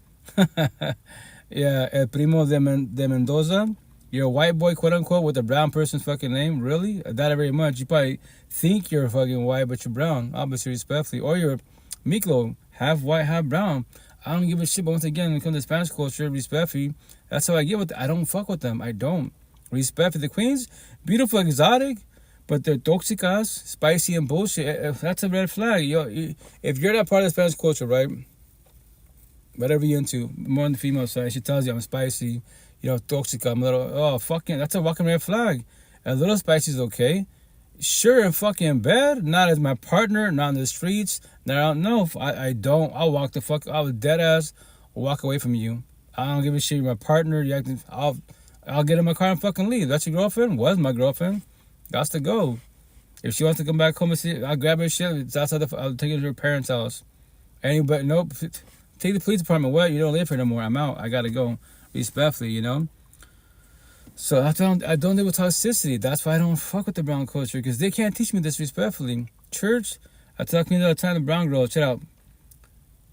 Yeah, El Primo de Mendoza. You're a white boy, quote unquote, with a brown person's fucking name. Really? That very much. You probably think you're fucking white, but you're brown. Obviously, respectfully. Or you're Miklo, half white, half brown. I don't give a shit. But once again, when it comes to Spanish culture, respectfully, that's how I get with it. I don't fuck with them. I don't. Respect for the queens, beautiful, exotic, but they're toxicas, spicy, and bullshit. That's a red flag. Yo, if you're not part of the Spanish culture, right? Whatever you're into, more on the female side, she tells you I'm spicy, toxica, I'm a little, that's a fucking red flag. A little spicy is okay. Sure, in fucking bed, not as my partner, not in the streets. No, I don't. I'll walk the fuck, I'll dead ass walk away from you. I don't give a shit. You're my partner. You acting, I'll get in my car and fucking leave. That's your girlfriend? Was my girlfriend. Got to go. If she wants to come back home and see, I'll grab her shit. It's outside I'll take her to her parents' house. Anybody, nope. Take the police department. What? You don't live here no more. I'm out. I gotta go. Respectfully, you know? So I don't deal with toxicity. That's why I don't fuck with the brown culture, because they can't teach me this respectfully. Church, I tell me all the time, the brown girl, check out.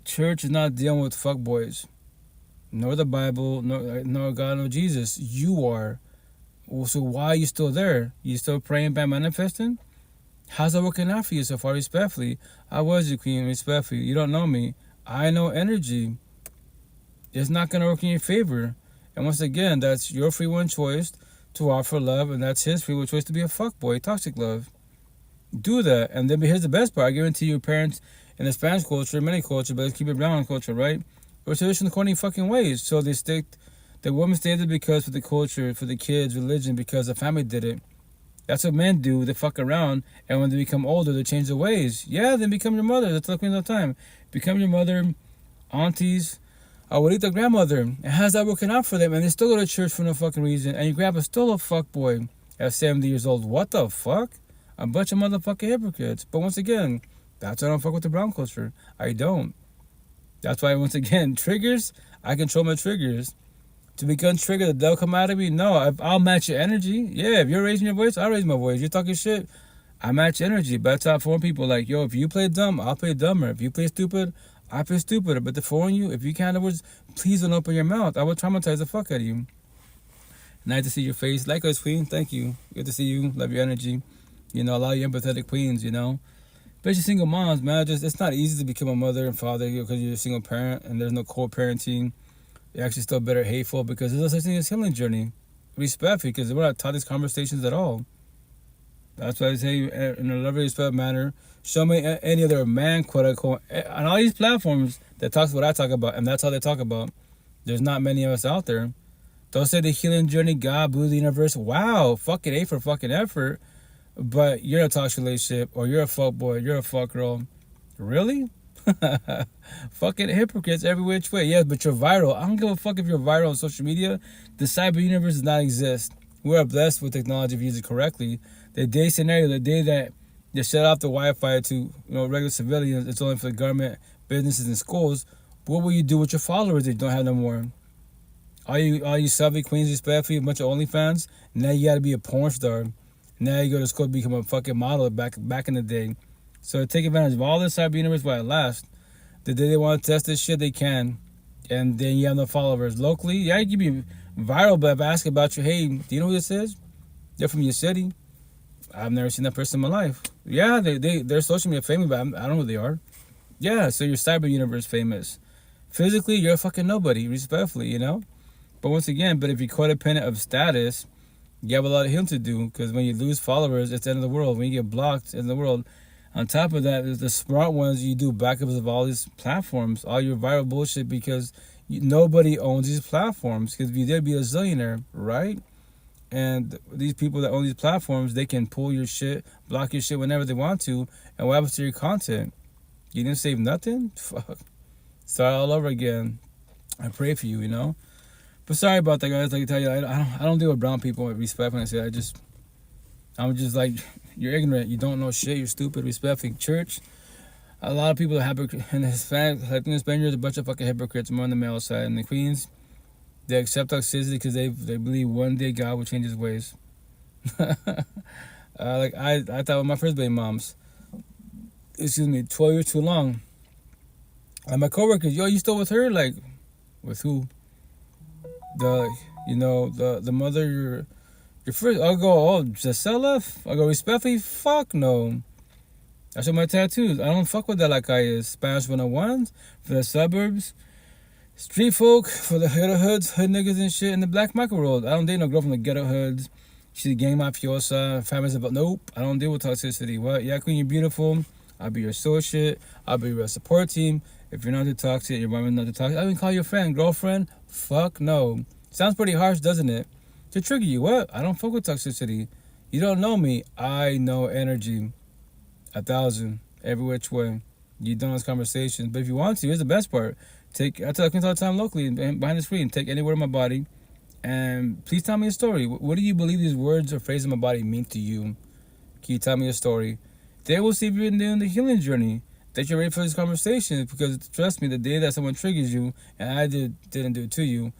Church is not dealing with fuck boys. Nor the Bible, nor God, nor Jesus. You are. So why are you still there? You still praying by manifesting? How's that working out for you so far, respectfully? I was your queen, respectfully. You don't know me. I know energy. it's not gonna work in your favor. And once again, that's your free will choice to offer love, and that's his free will choice to be a fuckboy, toxic love. Do that, and then here's the best part. I guarantee you, parents in the Spanish culture, many cultures, but let's keep it brown culture, right? We're traditional corny fucking ways. So they stick. The women stay there because for the culture, for the kids, religion, because the family did it. That's what men do. They fuck around, and when they become older, they change their ways. Yeah, then become your mother. That's the queen all the time. Become your mother, aunties, abuelita, grandmother. And how's that working out for them? And they still go to church for no fucking reason. And your grandpa's still a fuckboy at 70 years old. What the fuck? A bunch of motherfucking hypocrites. But once again, that's why I don't fuck with the brown culture. I don't. That's why, once again, triggers, I control my triggers. To become triggered, the devil come out of me? No, I'll match your energy. Yeah, if you're raising your voice, I'll raise my voice. You're talking shit, I match energy. But I tell foreign people, like, yo, if you play dumb, I'll play dumber. If you play stupid, I play stupider. But to foreign you, if you can't words, please don't open your mouth. I will traumatize the fuck out of you. Nice to see your face. Likewise, queen. Thank you. Good to see you. Love your energy. You know, a lot of you empathetic queens, you know. Especially single moms, man. It's not easy to become a mother and father because you're a single parent and there's no co-parenting. You're actually still better hateful because there's no such thing as healing journey. Respectfully, because we're not taught these conversations at all. That's why I say in a lovely, respectful manner, show me any other man, quote unquote, on all these platforms that talks what I talk about, and that's all they talk about. There's not many of us out there. Don't say the healing journey, God, Buddha, the universe. Wow, fucking A for fucking effort. But you're in a toxic relationship, or you're a fuck boy, you're a fuck girl. Really? Fucking hypocrites every which way. Yes, but you're viral. I don't give a fuck if you're viral on social media. The cyber universe does not exist. We are blessed with technology if you use it correctly. The day scenario, the day that they shut off the Wi-Fi to regular civilians, it's only for the government, businesses, and schools. What will you do with your followers if you don't have no more? All you savvy queens, respectfully, a bunch of OnlyFans. Now you gotta be a porn star. Now you go to school to become a fucking model back in the day. So take advantage of all this cyber universe while it lasts. The day they want to test this shit, they can. And then you have no followers. Locally, yeah, you can be viral, but if I ask about you, hey, do you know who this is? They're from your city. I've never seen that person in my life. Yeah, they're social media famous, but I don't know who they are. Yeah, so your cyber universe famous. Physically, you're a fucking nobody, respectfully, you know? But once again, if you're codependent of status, you have a lot of healing to do, because when you lose followers, it's the end of the world. When you get blocked, it's the end of the world. On top of that, the smart ones, you do backups of all these platforms, all your viral bullshit, because nobody owns these platforms. Because if you did, be a zillionaire, right? And these people that own these platforms, they can pull your shit, block your shit whenever they want to. And what happens to your content? You didn't save nothing? Fuck. Start all over again. I pray for you, you know? But sorry about that, guys. Like I tell you, I don't deal with brown people with respect. When I say I'm just like, you're ignorant. You don't know shit. You're stupid. Respectfully. Church, a lot of people are hypocrites. And Hispanic, I think the Spaniards are a bunch of fucking hypocrites, more on the male side. And the Queens, they accept toxicity because they believe one day God will change his ways. I thought with my first baby moms, 12 years too long. And my coworkers, yo, you still with her? Like, with who? The mother, your first. I'll go, oh, Gisela? I go, respectfully? Fuck no. I show my tattoos. I don't fuck with that like I is. Spanish 101 for the suburbs. Street folk for the ghetto hoods, hood niggas and shit in the black micro world. I don't date no girl from the ghetto hoods. She's a gang mafiosa. Family's about, nope. I don't deal with toxicity. What? Yeah, queen, you're beautiful. I'll be your associate. I'll be your support team. If you're not too toxic, your mom is not too toxic, I even call your friend, girlfriend. Fuck no. Sounds pretty harsh, doesn't it? To trigger you, what? I don't fuck with toxicity. You don't know me. I know energy. 1,000. Every which way. You don't have conversations. But if you want to, here's the best part. I tell queens all the time locally, behind the screen, take any word in my body, and please tell me a story. What do you believe these words or phrases in my body mean to you? Can you tell me a story? They will see if you're doing the healing journey, that you're ready for this conversation, because trust me, the day that someone triggers you, and I didn't do it to you,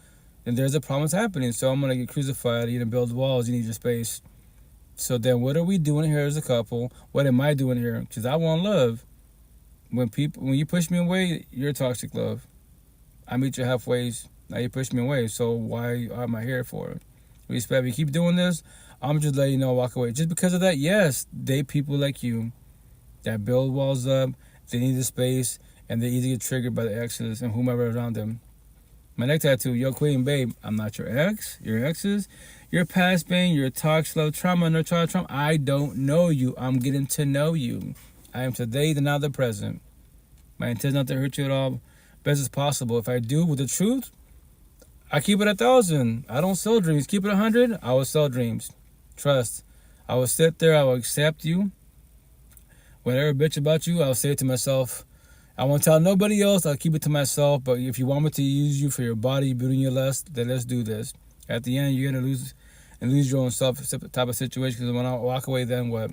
then there's a problem happening. So I'm going to get crucified. You're going to build walls. You need your space. So then what are we doing here as a couple? What am I doing here? Because I want love. When you push me away, you're toxic love. I meet you halfway. Now you push me away. So why am I here for? Respect. If you keep doing this, I'm just letting you know, walk away. Just because of that, yes, they people like you that build walls up. They need the space, and they easily get triggered by the exes and whomever around them. My neck tattoo, yo, queen, babe, I'm not your ex, your exes, your past pain, your toxic love trauma, no child trauma. I don't know you. I'm getting to know you. I am today, the now, the present. My intent is not to hurt you at all, best as possible. If I do with the truth, I keep it 1,000. I don't sell dreams. Keep it 100. I will sell dreams. Trust. I will sit there. I will accept you. Whatever bitch about you, I'll say it to myself. I won't tell nobody else. I'll keep it to myself. But if you want me to use you for your body, building your lust, then let's do this. At the end, you're gonna lose your own self type of situation. Because when I walk away, then what?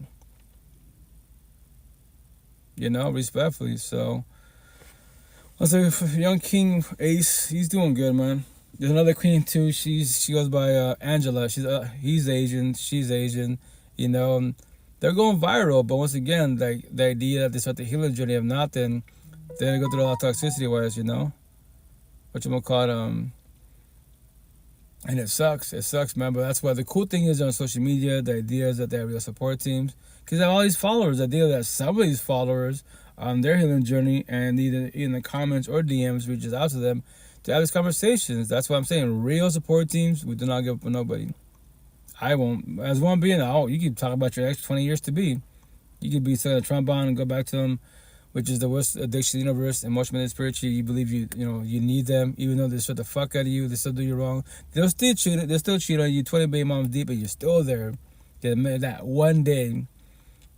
Respectfully. So, let's say young King Ace, he's doing good, man. There's another queen too. She goes by Angela. He's Asian. She's Asian. They're going viral. But once again, like the idea that they start the healing journey of nothing, they're gonna go through a lot of toxicity wise. What you gonna call it? And it sucks. It sucks, man. But that's why the cool thing is on social media. The idea is that they have real support teams because they have all these followers. The idea that some of these followers on their healing journey and either in the comments or DMs reaches out to them to have these conversations. That's what I'm saying. Real support teams, we do not give up on nobody. I won't. As one being, you can talk about your next 20 years to be. You could be selling a trombone and go back to them, which is the worst addiction in the universe, emotionally and spiritually. You believe you need them, even though they shut the fuck out of you, they still do you wrong. They'll still cheat on you 20 baby moms deep, and you're still there. That one day,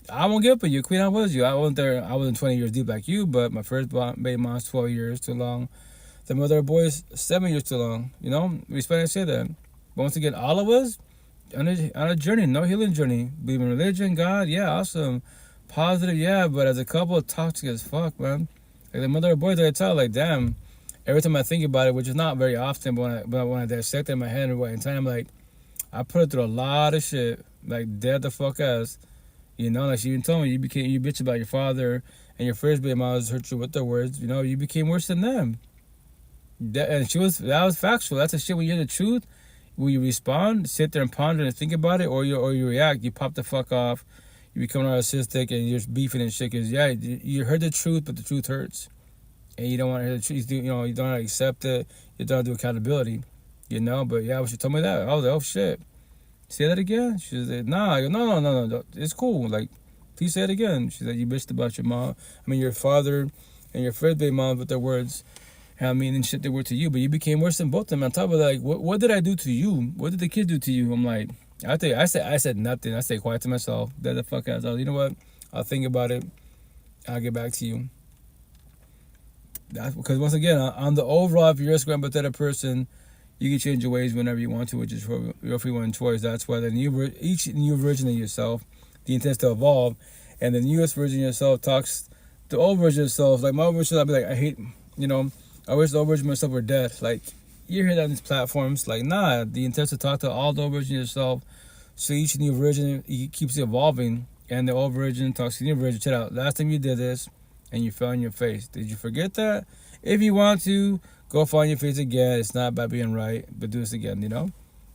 I won't give up on you, queen. I was you. I wasn't there. I wasn't 20 years deep like you, but my first baby mom's 12 years too long. The mother of boys 7 years too long. Respect and say that. But once again, all of us on a journey, no healing journey. Believe in religion, God, yeah, awesome. Positive, yeah, but as a couple, toxic as fuck, man. Like the mother of boys, I tell, like, damn. Every time I think about it, which is not very often, but when I dissect it in my head and in time, like, I put it through a lot of shit, like dead the fuck ass. Like she even told me, you bitch about your father and your first baby mom hurt you with their words. You became worse than them. That was factual. That's the shit when you hear the truth. Will you respond, sit there and ponder and think about it, or you react? You pop the fuck off. You become narcissistic and you're just beefing and shit. Cause yeah, you heard the truth, but the truth hurts, and you don't want to hear the truth. You don't want to accept it. You don't want to do accountability. But yeah, when she told me that, I was like, oh shit. Say that again. She said, nah. I go, no. It's cool. Like, please say it again. She said, you bitched about your father and your first baby mom with their words. And shit they were to you, but you became worse than both of them. On top of that, like, what did I do to you? What did the kids do to you? I'm like, I said nothing. I stayed quiet to myself. That the fuck out. You know what? I'll think about it. I'll get back to you. That's because once again, on the overall, if you're a empathetic person, you can change your ways whenever you want to, which is for your free one choice. That's why each new version of yourself, the intent is to evolve, and the newest version of yourself talks the old version of yourself. Like my old version, I'll be like, I hate, I wish the old version of myself were dead. Like, you hear that on these platforms. Like, nah, the intent is to talk to all the old version of yourself. So each new version, it keeps evolving. And the old version talks to the new version. Check out, last time you did this, and you fell on your face. Did you forget that? If you want to, go fall on your face again. It's not about being right, but do this again,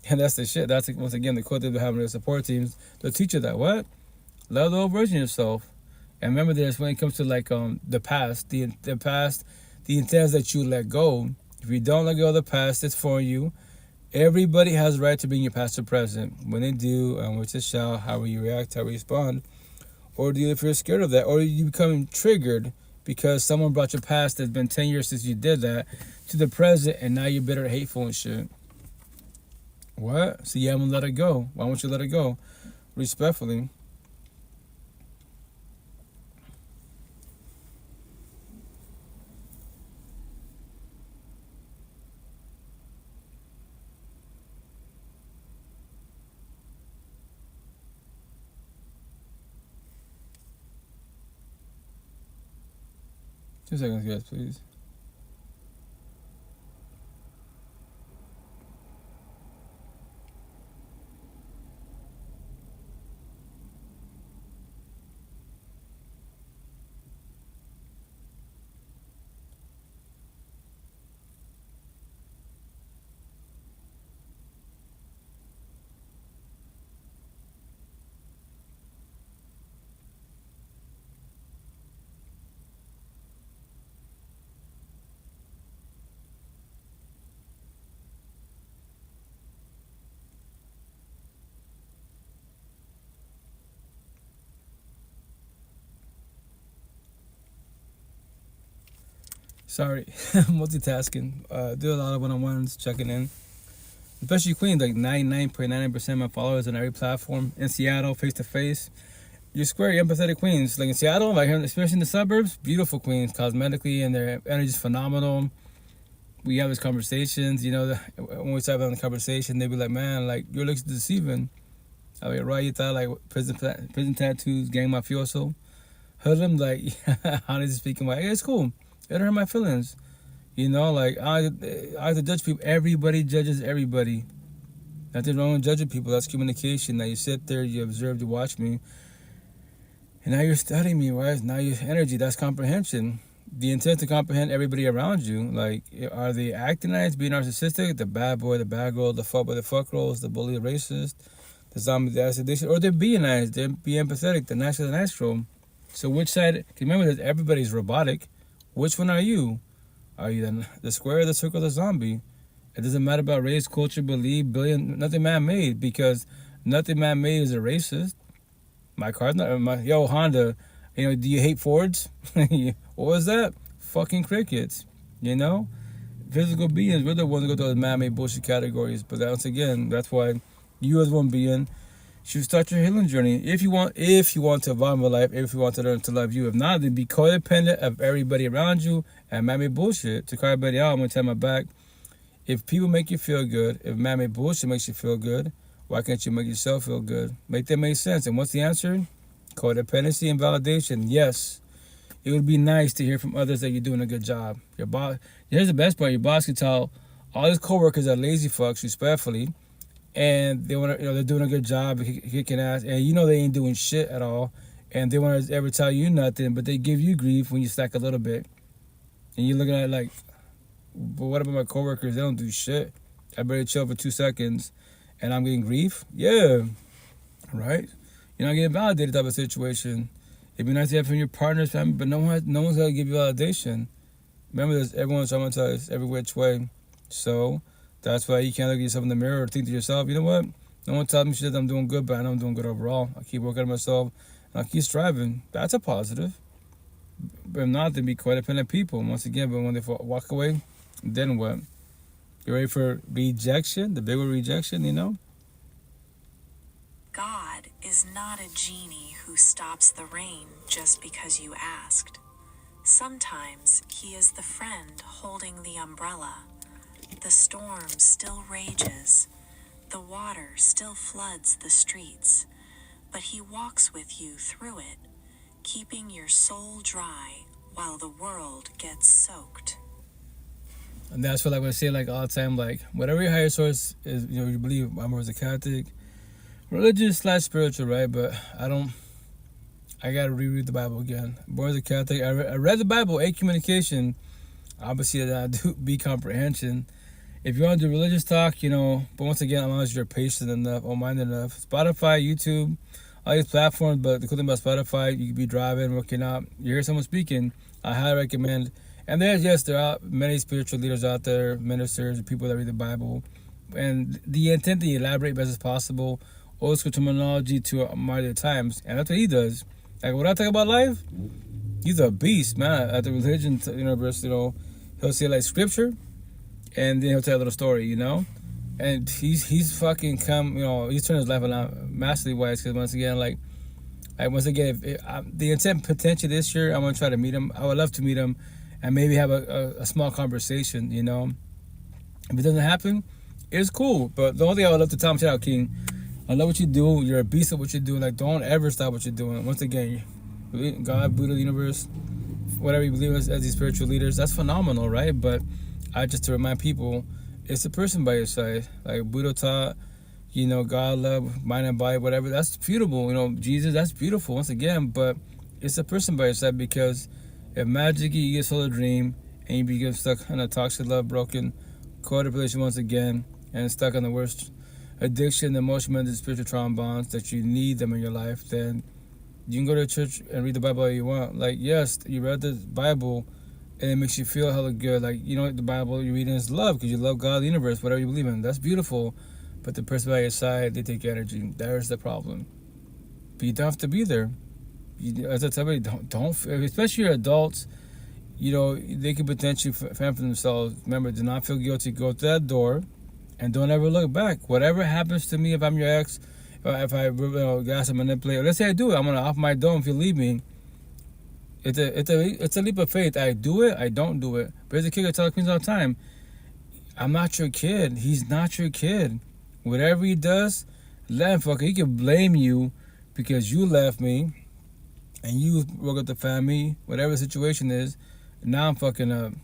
And that's the shit. That's, once again, the cool thing about having the support teams. They'll teach you that. What? Love the old version of yourself. And remember this, when it comes to, like, the past, the past, the intent is that you let go. If you don't let go of the past, it's for you. Everybody has the right to bring your past to present. When they do, which is shall, how will you react, how will you respond? Or do you, if you're scared of that, or you become triggered because someone brought your past that's been 10 years since you did that to the present, and now you're bitter, hateful, and shit. What? So yeah, I'm gonna let it go. Why won't you let it go? Respectfully. Two seconds, guys, please. Sorry, multitasking. Do a lot of one-on-ones, checking in. Especially Queens, like 99.99% of my followers on every platform. In Seattle, face to face. You're square, you're empathetic Queens. Like in Seattle, like especially in the suburbs, beautiful Queens, cosmetically, and their energy's phenomenal. We have these conversations, when we start having the conversation, they be like, man, like, your looks deceiving. I mean, right, you thought, like, prison tattoos, gang mafioso. Heard them, like, honestly speaking, like, hey, it's cool. It don't hurt my feelings. Like, I like to judge people. Everybody judges everybody. Nothing wrong with judging people. That's communication. Now you sit there, you observe, you watch me. And now you're studying me, right? Now your energy, that's comprehension. The intent to comprehend everybody around you. Like, are they acting nice, being narcissistic, the bad boy, the bad girl, the fuck boy, the fuck girls, the bully, the racist, the zombie, the acid addiction, or they're being nice, they're being empathetic, the nice or the nice girl. So which side, remember that everybody's robotic. Which one are you? Are you the square, the circle, the zombie? It doesn't matter about race, culture, belief, nothing man-made, because nothing man-made is a racist. My car's not, yo, Honda, do you hate Fords? What was that? Fucking crickets, Physical beings, we're the ones that go to those man-made bullshit categories. But once again, that's why you as one being should start your healing journey. If you want to evolve in life, if you want to learn to love you. If not, then be codependent of everybody around you and man-made bullshit. To call everybody out, I'm going to tell my back. If people make you feel good, if man-made bullshit makes you feel good, why can't you make yourself feel good? Make that make sense. And what's the answer? Codependency and validation. Yes, it would be nice to hear from others that you're doing a good job. Your boss. Here's the best part. Your boss can tell all his coworkers are lazy fucks, respectfully, and they want to, they're doing a good job, kicking ass, and they ain't doing shit at all, and they want to ever tell you nothing, but they give you grief when you slack a little bit, and you're looking at it like, but what about my coworkers? They don't do shit. I better chill for 2 seconds, and I'm getting grief. Yeah, right. You're not getting validated type of situation. It'd be nice to have from your partner's family, but no one's gonna give you validation. Remember, everyone's traumatized every which way, so that's why you can't look at yourself in the mirror or think to yourself, you know what? No one tells me shit that I'm doing good, but I know I'm doing good overall. I keep working on myself, and I keep striving. That's a positive. But if not, then be codependent people. Once again, but when they walk away, then what? You ready for rejection? The big word rejection, God is not a genie who stops the rain just because you asked. Sometimes he is the friend holding the umbrella. The storm still rages. The water still floods the streets. But he walks with you through it, keeping your soul dry while the world gets soaked. And that's what I would say, all the time, whatever your higher source is, you believe. I'm always a Catholic, religious/spiritual, right? But I gotta reread the Bible again. Born as a Catholic, I read the Bible, A, communication. Obviously, that I do B, comprehension. If you want to do religious talk, but once again, as long as you're patient enough, open-minded enough. Spotify, YouTube, all these platforms, but the cool thing about Spotify, you could be driving, working out, you hear someone speaking, I highly recommend. And there are many spiritual leaders out there, ministers, people that read the Bible. And the intent to elaborate best as possible, old school terminology to modern times. And that's what he does. Like, when I talk about life, he's a beast, man. At the religion universe, he'll say, scripture, and then he'll tell a little story, And he's fucking he's turned his life around massively wise, because once again, the intent potentially this year, I'm going to try to meet him. I would love to meet him and maybe have a small conversation, If it doesn't happen, it's cool. But the only thing I would love to tell him, shout out, King, I love what you do. You're a beast at what you do. Don't ever stop what you're doing. Once again, God, Buddha, the universe, whatever you believe as these spiritual leaders, that's phenomenal, right? But to remind people, it's a person by your side. Like Buddha taught, God, love, mind and body, whatever. That's beautiful. Jesus, that's beautiful, once again. But it's a person by your side, because if magically you get sold a dream and you become stuck in a toxic love, broken, codependency once again, and stuck on the worst addiction, emotional, mental, spiritual trauma bonds, that you need them in your life, then you can go to church and read the Bible all you want. Yes, you read the Bible and it makes you feel hella good. The Bible you're reading is love, because you love God, the universe, whatever you believe in. That's beautiful. But the person by your side, they take energy. There's the problem. But you don't have to be there. As I tell you, don't, especially your adults, they could potentially fend for themselves. Remember, do not feel guilty. Go through that door, and don't ever look back. Whatever happens to me, if I'm your ex, if I gas and manipulate, let's say I do it, I'm gonna off my dome if you leave me. It's a leap of faith. I do it, I don't do it. But as a kid, I tell queens all the time, I'm not your kid. He's not your kid. Whatever he does, let him fuck it. He can blame you because you left me and you broke up the family, whatever the situation is. Now I'm fucking up.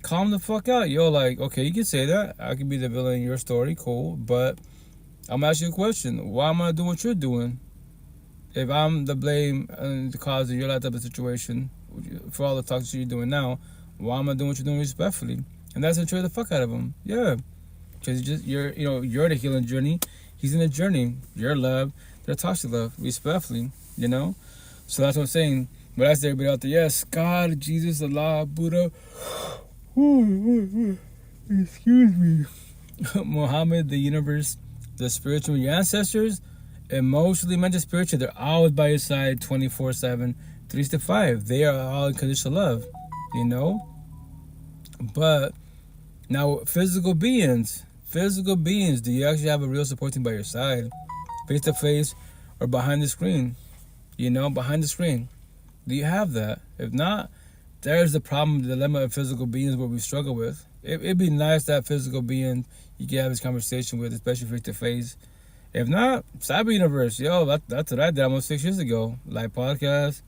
Calm the fuck out. Yo, like, okay, you can say that. I can be the villain in your story, cool. But I'm gonna ask you a question. Why am I doing what you're doing? If I'm the blame and the cause of your type of situation, for all the toxic you're doing now, why am I doing what you're doing respectfully? And that's enjoy the fuck out of him. Yeah. Because you're in a healing journey. He's in a journey. Your love, they're toxic love, respectfully, So that's what I'm saying. But that's everybody out there. Yes, God, Jesus, Allah, Buddha. Excuse me. Muhammad, the universe, the spiritual, your ancestors, emotionally, mentally, spiritually, they're always by your side 24/7, 365. They are all unconditional love, But now, physical beings, do you actually have a real support team by your side? Face to face or behind the screen? Behind the screen. Do you have that? If not, there's the problem, the dilemma of physical beings where we struggle with. It'd be nice to have physical beings you can have this conversation with, especially face to face. If not, cyber universe, that's what I did almost 6 years ago. Live podcast.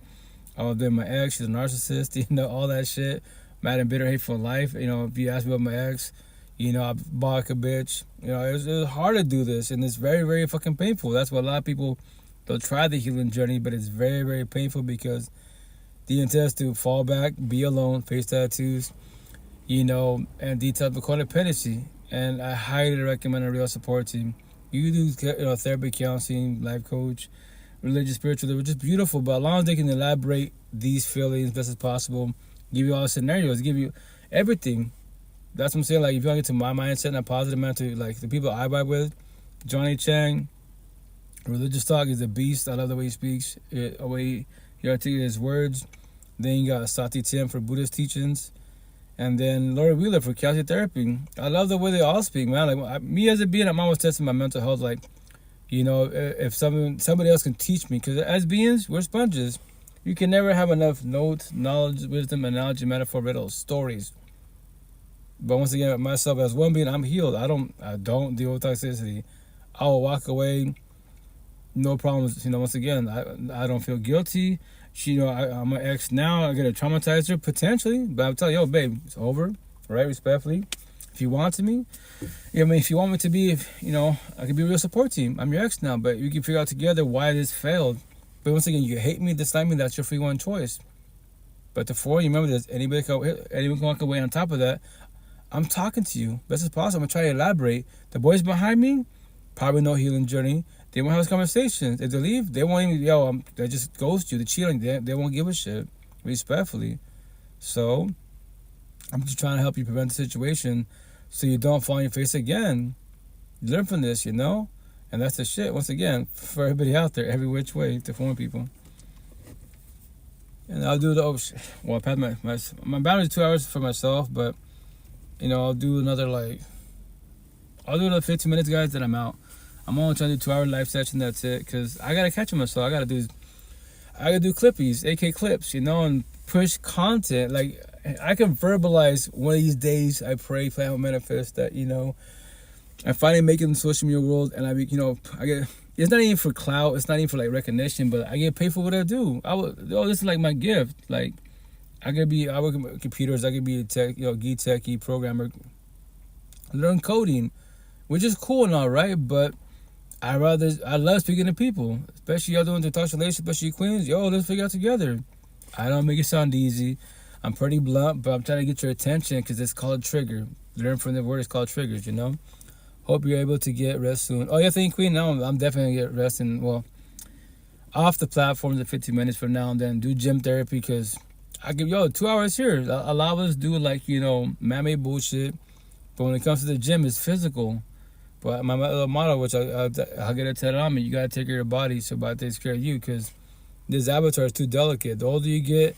I was doing my ex, she's a narcissist, all that shit. Mad and bitter, hateful life. If you ask me about my ex, I bought a bitch. It was hard to do this, and it's very, very fucking painful. That's why a lot of people, they'll try the healing journey, but it's very, very painful because the intent is to fall back, be alone, face tattoos, and detail the codependency. And I highly recommend a real support team. You do therapy, counseling, life coach, religious, spiritual, they're just beautiful. But as long as they can elaborate these feelings best as possible, give you all the scenarios, give you everything. That's what I'm saying. Like, if you want to get to my mindset and a positive mindset, like the people I vibe with, Johnny Chang, religious talk is a beast. I love the way he speaks, the way he articulates his words. Then you got Sati Tim for Buddhist teachings. And then Lori Wheeler for calcium therapy. I love the way they all speak, man. Like, me as a being, I'm always testing my mental health. Like, if somebody else can teach me. Because as beings, we're sponges. You can never have enough notes, knowledge, wisdom, analogy, metaphor, riddles, stories. But once again, myself as one being, I'm healed. I don't deal with toxicity. I will walk away, no problems. Once again, I don't feel guilty. I'm an ex now. I'm gonna traumatize her potentially, but I'm telling you, babe, it's over, right? Respectfully, if you want me, if you want me to be, I could be a real support team. I'm your ex now, but we can figure out together why this failed. But once again, you hate me, dislike me, that's your free one choice. But before you remember this, anyone can walk away. On top of that, I'm talking to you best as possible. I'm gonna try to elaborate. The boys behind me, probably no healing journey. They won't have this conversation. If they leave, they won't even, they just ghost you. They cheat on you. They won't give a shit, respectfully. So, I'm just trying to help you prevent the situation so you don't fall on your face again. Learn from this, And that's the shit, once again, for everybody out there, every which way to form people. And I'll do I've had my boundary is 2 hours for myself, but, I'll do another 15 minutes, guys, then I'm out. I'm only trying to do 2-hour live session. That's it, because I gotta catch myself. I gotta do clippies, AK clips, and push content. Like, I can verbalize one of these days. I pray, plan, manifest that I finally make it in the social media world, and I get. It's not even for clout. It's not even for recognition, but I get paid for what I do. This is like my gift. Like, I work with computers. I could be a tech, geek techie programmer. Learn coding, which is cool and all, right? But I love speaking to people, especially y'all doing the talk relations, especially queens. Let's figure out together. I don't make it sound easy. I'm pretty blunt, but I'm trying to get your attention because it's called trigger. Learn from the word. It's called triggers. Hope you're able to get rest soon. Oh, yeah, thank queen. No, I'm definitely gonna get rest off the platforms in 15 minutes from now and then. Do gym therapy because I give 2 hours here. A lot of us do man-made bullshit, but when it comes to the gym, it's physical. But my motto, which I'll get it tatted on me, you gotta take care of your body so body takes care of you, because this avatar is too delicate. The older you get,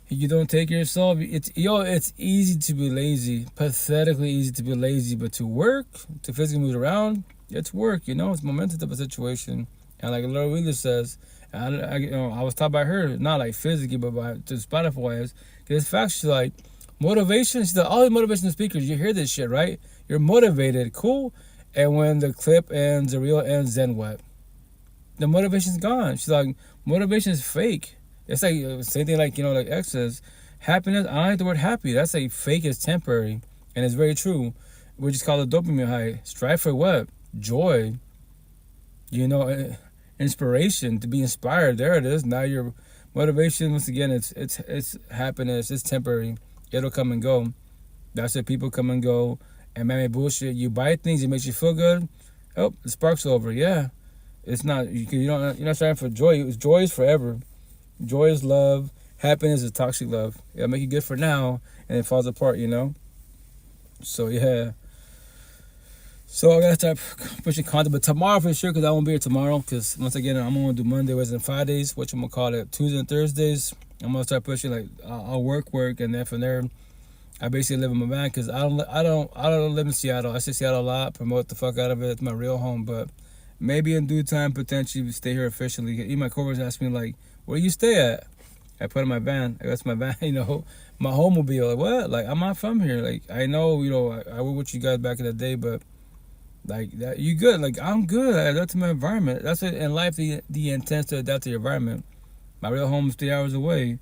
You don't take care of yourself. It's easy to be lazy, pathetically easy to be lazy, but to work, to physically move around, it's work. It's momentum of a situation. And like Laura Wheeler says, I was taught by her, not like physically, but by to Spotify wise. Because facts, she's like motivation. She's like all the motivational speakers. You hear this shit, right? You're motivated, cool. And when the clip ends, the reel ends, then what? The motivation's gone. She's like, motivation is fake. It's like same thing like like X says, happiness. I don't like the word happy. That's like fake is temporary, and it's very true. We just call it dopamine high. Strive for what? Joy. Inspiration, to be inspired. There it is. Now your motivation. Once again, it's happiness. It's temporary. It'll come and go. That's it. People come and go. And man, bullshit. You buy things. It makes you feel good. Oh, the spark's over. Yeah, it's not. You're not striving for joy. Joy is forever. Joy is love. Happiness is toxic love. It'll make you good for now, and it falls apart, So, yeah. So, I gotta start pushing content. But tomorrow for sure, because I won't be here tomorrow. Because, once again, I'm going to do Monday, Wednesday, and Fridays, which I'm going to call it Tuesdays and Thursdays. I'm going to start pushing, like, I'll work, and then from there, I basically live in my van. Because I don't live in Seattle. I say Seattle a lot, promote the fuck out of it. It's my real home. But maybe in due time, potentially stay here officially. Even my coworkers ask me, like, where do you stay at? I put in my van. That's my van, my home will be like, what? Like, I'm not from here. Like, I know, I worked with you guys back in the day, but like that, you good. Like, I'm good. I adapt to my environment. That's it in life, the intent to adapt to your environment. My real home is 3 hours away.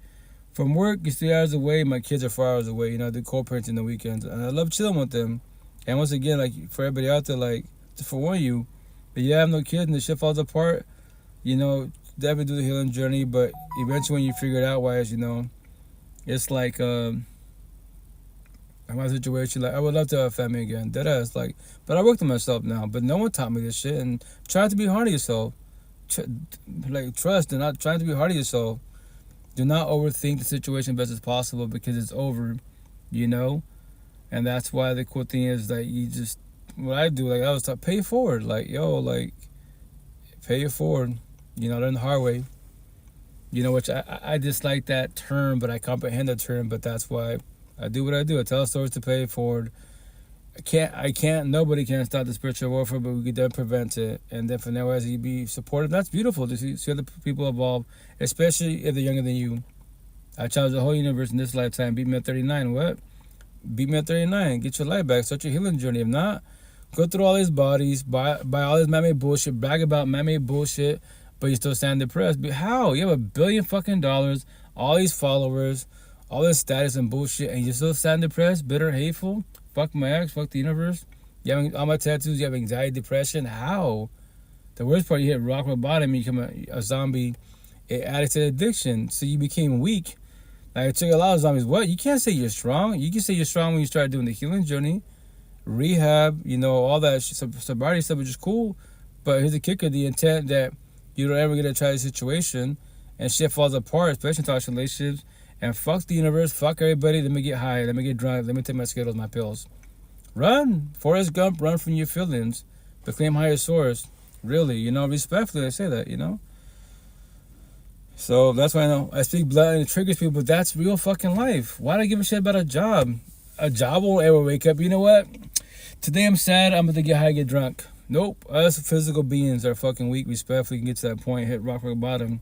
From work, it's 3 hours away. My kids are 4 hours away. I do co-parenting the weekends. And I love chilling with them. And once again, like, for everybody out there, like, to forewarn you, if you have no kids and the shit falls apart, definitely do the healing journey, but eventually when you figure it out, it's like my situation. Like, I would love to have a family again, deadass. Like, but I worked on myself now. But no one taught me this shit. And try to be hard on yourself. Trust and not trying to be hard on yourself. Do not overthink the situation best as possible because it's over, And that's why the cool thing is that you just what I do. Like, I was taught, pay it forward. Like, pay it forward. Learn the hard way. Which I dislike that term, but I comprehend the term. But that's why I do what I do. I tell stories to pay it forward. Nobody can stop the spiritual warfare, but we can then prevent it. And then from there, as you be supportive, that's beautiful to see other people evolve, especially if they're younger than you. I challenge the whole universe in this lifetime. Beat me at 39. What? Beat me at 39. Get your life back. Start your healing journey. If not, go through all these bodies, buy all this man-made bullshit, brag about man-made bullshit, but you still stand depressed. But how? You have $1 billion fucking dollars, all these followers, all this status and bullshit, and you still stand depressed, bitter, hateful? Fuck my ex, fuck the universe. You have all my tattoos, you have anxiety, depression. How? The worst part, you hit rock bottom, you become a zombie, addict to addiction. So you became weak. Like, it took a lot of zombies. What? You can't say you're strong. You can say you're strong when you start doing the healing journey, rehab, all that sobriety stuff, which is cool. But here's the kicker: the intent that you don't ever get to try the situation, and shit falls apart, especially in toxic relationships. And fuck the universe, fuck everybody. Let me get high. Let me get drunk. Let me take my Skittles, my pills. Run, Forrest Gump. Run from your feelings. Proclaim higher source. Really, respectfully, I say that. So that's why I speak blood and it triggers people. But that's real fucking life. Why do I give a shit about a job? A job won't ever wake up. You know what? Today I'm sad. I'm going to get high, get drunk. Nope. Us physical beings are fucking weak. Respectfully, can get to that point, hit rock bottom,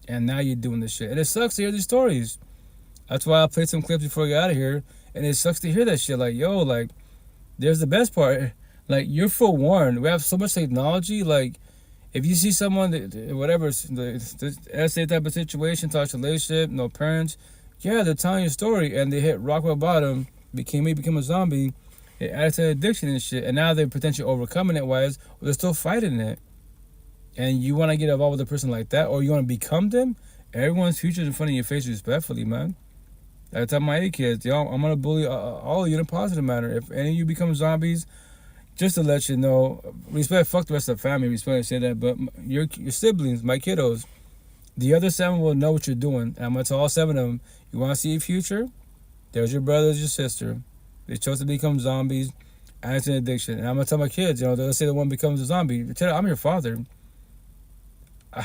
and now you're doing this shit. And it sucks to hear these stories. That's why I played some clips before I got out of here. And it sucks to hear that shit. Like, there's the best part. Like, you're forewarned. We have so much technology. Like, if you see someone, whatever, the essay type of situation, toxic relationship, no parents, they're telling your story, and they hit rock bottom, became a zombie. It added to addiction and shit, and now they're potentially overcoming it. Why they're still fighting it? And you want to get involved with a person like that, or you want to become them? Everyone's future is in front of your face, respectfully, man. I tell my kids, I'm gonna bully all of you in a positive manner. If any of you become zombies, just to let you know, respect. Fuck the rest of the family. Respect. I say that, but your siblings, my kiddos, the other 7 will know what you're doing. And I'm gonna tell all 7 of them, you want to see your future? There's your brother, there's your sister. They chose to become zombies, and it's an addiction. And I'm gonna tell my kids, they'll say the one becomes a zombie. Tell them, I'm your father.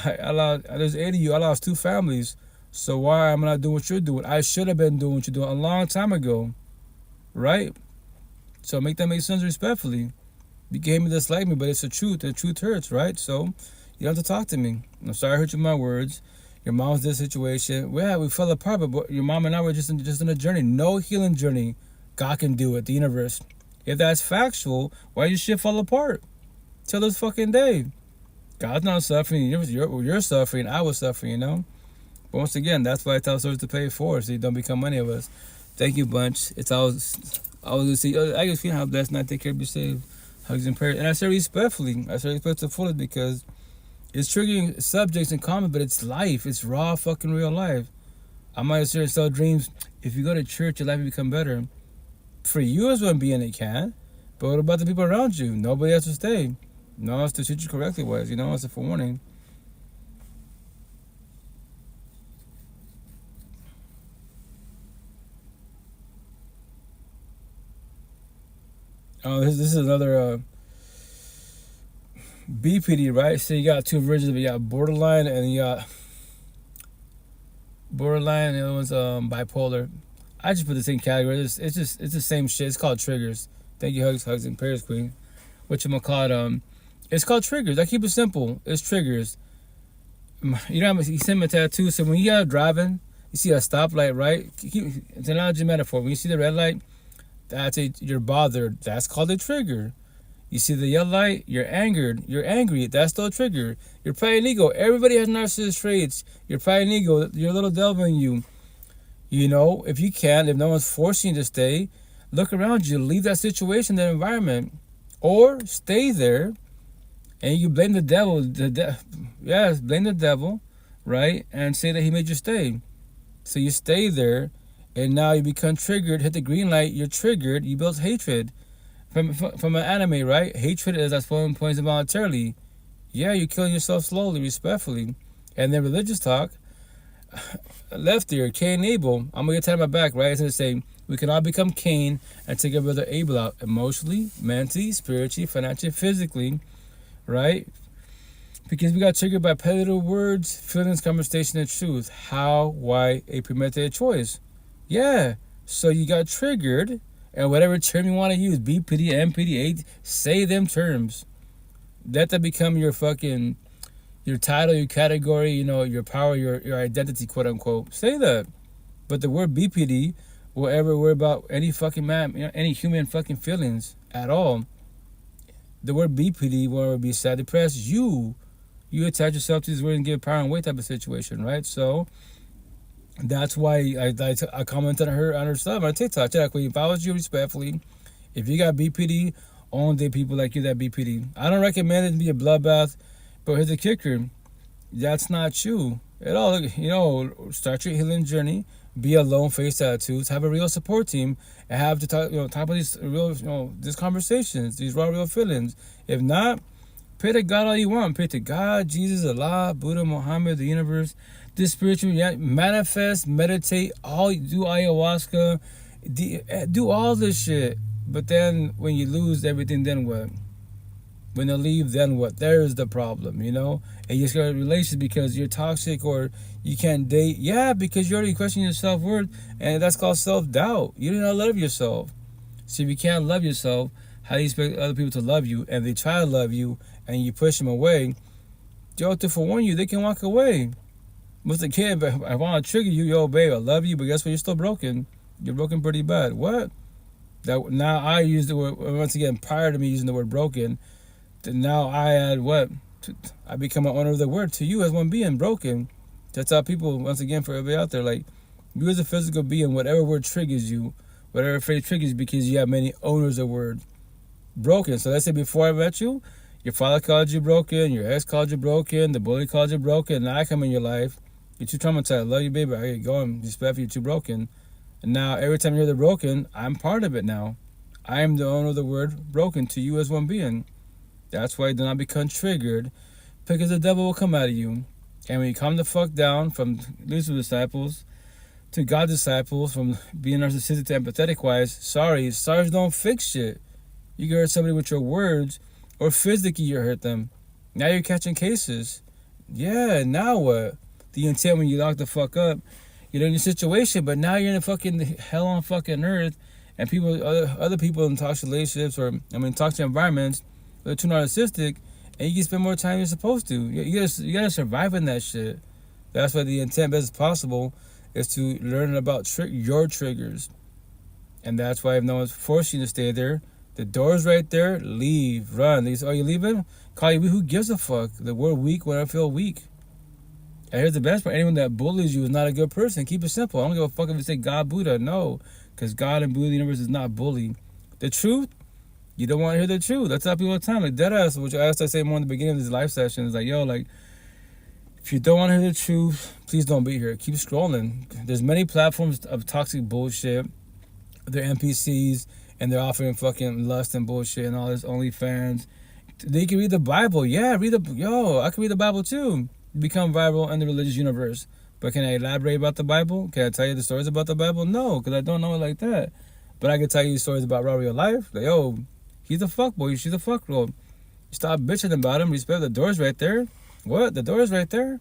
There's 8 of you. I lost 2 families So why am I not doing what you're doing? I should have been doing what you're doing a long time ago, right? So make that make sense respectfully. You gave me dislike me, but it's the truth. The truth hurts, right? So you don't have to talk to me. I'm sorry I hurt you with my words. Your mom's this situation. Yeah, we fell apart, but your mom and I were just in a journey. No healing journey. God can do it, the universe. If that's factual, why you shit fall apart? Till this fucking day. God's not suffering. You're suffering. I was suffering, you know? But once again, that's why I tell souls to pay it forward so you don't become money of us. Thank you, bunch. It's always to see. I just feel how blessed and I take care of you saved. Hugs and prayers. And I say respectfully. I say respect to the fullest because it's triggering subjects in common, but it's life. It's raw fucking real life. I might sit and sell dreams. If you go to church, your life will become better. For you as one being, it can. But what about the people around you? Nobody has to stay. No one has to treat you correctly, was. You know, it's a forewarning. Oh, this is another BPD, right? So you got two versions of it. You got borderline and you got borderline, and the other one's bipolar. I just put the same category. It's the same shit. It's called triggers. Thank you, hugs and prayers, queen. Whatchamacallit, it's called triggers. I keep it simple. It's triggers. You know, you send me a tattoo. So when you are driving, you see a stoplight, right? It's an analogy metaphor. When you see the red light, you're bothered. That's called a trigger. You see the yellow light, you're angered. You're angry. That's still a trigger. Your pride and ego. Everybody has narcissist traits. Your pride and ego, your little devil in you. You know, if you can, if no one's forcing you to stay, look around you. Leave that situation, that environment. Or stay there. And you blame the devil. Yes, blame the devil, right? And say that he made you stay. So you stay there. And now you become triggered. Hit the green light. You're triggered. You build hatred. From an anime, right? Hatred is exploring points involuntarily. Yeah, you're killing yourself slowly, respectfully. And then religious talk. Left ear, Cain and Abel. I'm going to get to my back, right? It's going to say, we can all become Cain and take our brother Abel out. Emotionally, mentally, spiritually, financially, physically. Right? Because we got triggered by repetitive words, feelings, conversation, and truth. How, why, a premeditated choice. Yeah. So you got triggered. And whatever term you want to use, BPD, MPD, say them terms. Let that become your fucking, your title, your category, you know, your power, your identity, quote unquote. Say that. But the word BPD will ever worry about any fucking man, you know, any human fucking feelings at all. The word BPD will ever be sad, depressed. You attach yourself to these words and give power and weight type of situation, right? So that's why I commented on her stuff on TikTok. If I was you, respectfully, if you got BPD, only date people like you that BPD. I don't recommend it to be a bloodbath, but here's the kicker: that's not you at all. You know, start your healing journey. Be alone, face attitudes. Have a real support team, and have to talk. You know, talk about these real, you know, these conversations, these raw, real feelings. If not, pray to God all you want. Pray to God, Jesus, Allah, Buddha, Muhammad, the universe. This spiritual, manifest, meditate, do ayahuasca, do all this shit. But then when you lose everything, then what? When they leave, then what? There's the problem, you know? And you just got a relationship because you're toxic or you can't date. Yeah, because you're already questioning your self-worth, and that's called self-doubt. You do not love yourself. So if you can't love yourself, how do you expect other people to love you? And they try to love you, and you push them away. Yo, to forewarn you, they can walk away. What's the kid? But I want to trigger you, yo, babe. I love you, but guess what? You're still broken. You're broken pretty bad. What? That now I use the word once again. Prior to me using the word broken, then now I add what? I become an owner of the word to you as one being broken. That's how people once again for everybody out there, like you as a physical being, whatever word triggers you, whatever phrase triggers you, because you have many owners of word broken. So let's say before I met you, your father called you broken, your ex called you broken, the bully called you broken, and I come in your life. You're too traumatized. I love you, baby. I get going. Respect you. You're too broken. And now, every time you hear the broken, I'm part of it now. I am the owner of the word broken to you as one being. That's why you do not become triggered, because the devil will come out of you. And when you calm the fuck down from Lucifer disciples to God disciples, from being narcissistic to empathetic wise, sorry don't fix shit. You can hurt somebody with your words, or physically you hurt them. Now you're catching cases. Yeah, now what? the intent when you lock the fuck up. You're in your situation, but now you're in a fucking hell on fucking earth, and people, other people in toxic relationships or toxic environments, they're too narcissistic, and you can spend more time than you're supposed to. You gotta survive in that shit. That's why the intent, best as possible, is to learn about your triggers, and that's why if no one's forcing you to stay there, the door's right there. Leave, run. They say, "Oh, you leaving? Call you. Who gives a fuck?" The word weak when I feel weak. And here's the best part: anyone that bullies you is not a good person. Keep it simple. I don't give a fuck if you say God, Buddha. No, because God and Buddha, the universe, is not bully. The truth, you don't want to hear the truth. That's how people all the time. Like deadass, which I say more in the beginning of this live session, is like, yo, like, if you don't want to hear the truth, please don't be here. Keep scrolling. There's many platforms of toxic bullshit. They're NPCs, and they're offering fucking lust and bullshit and all this OnlyFans. They can read the Bible. Yeah, I can read the Bible too. Become viral in the religious universe. But can I elaborate about the Bible? Can I tell you the stories about the Bible? No, because I don't know it like that. But I can tell you stories about real life. Like, yo, he's a fuckboy. She's a fuckgirl. Stop bitching about him. Respect the door's right there. What? The door's right there?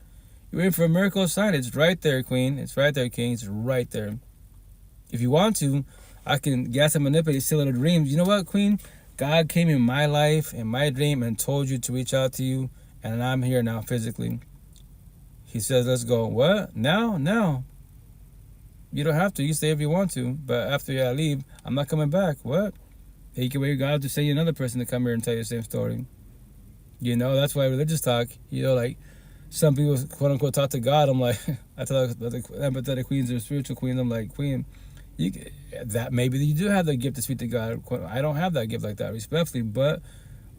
You're waiting for a miracle sign. It's right there, queen. It's right there, king. It's right there. If you want to, I can gas and manipulate steal the dreams. You know what, queen? God came in my life, in my dream, and told you to reach out to you. And I'm here now physically. He says, let's go. What? Now? No. You don't have to. You stay if you want to. But after I leave, I'm not coming back. What? He can wait God to send you another person to come here and tell you the same story. You know, that's why religious talk, you know, like, some people, quote unquote, talk to God. I'm like, I tell the empathetic queens or spiritual queens, I'm like, queen, that maybe you do have the gift to speak to God. I don't have that gift like that, respectfully. But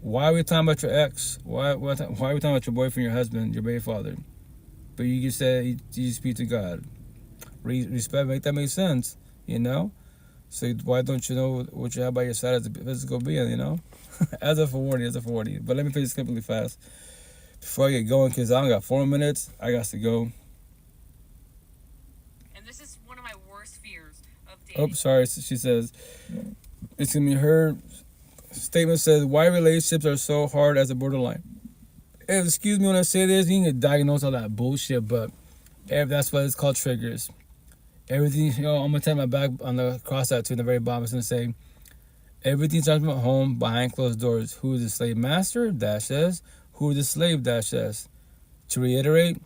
why are we talking about your ex? Why are we talking about your boyfriend, your husband, your baby father? But you just said you speak to God. Respect, make that make sense, you know? So why don't you know what you have by your side as a physical being, you know? as a warning. But let me finish quickly fast before I get going, because I only got 4 minutes. I got to go. And this is one of my worst fears of dating. Oh, sorry. She says, it's going to be her statement says, why relationships are so hard as a borderline. And excuse me when I say this, you can diagnose all that bullshit, but that's what it's called, triggers. Everything, you know, I'm going to tap my back on the cross tattoo in the very bottom. It's going to say, everything starts from home behind closed doors. Who is the slave master? Dash S. Who is the slave? Dash S. To reiterate,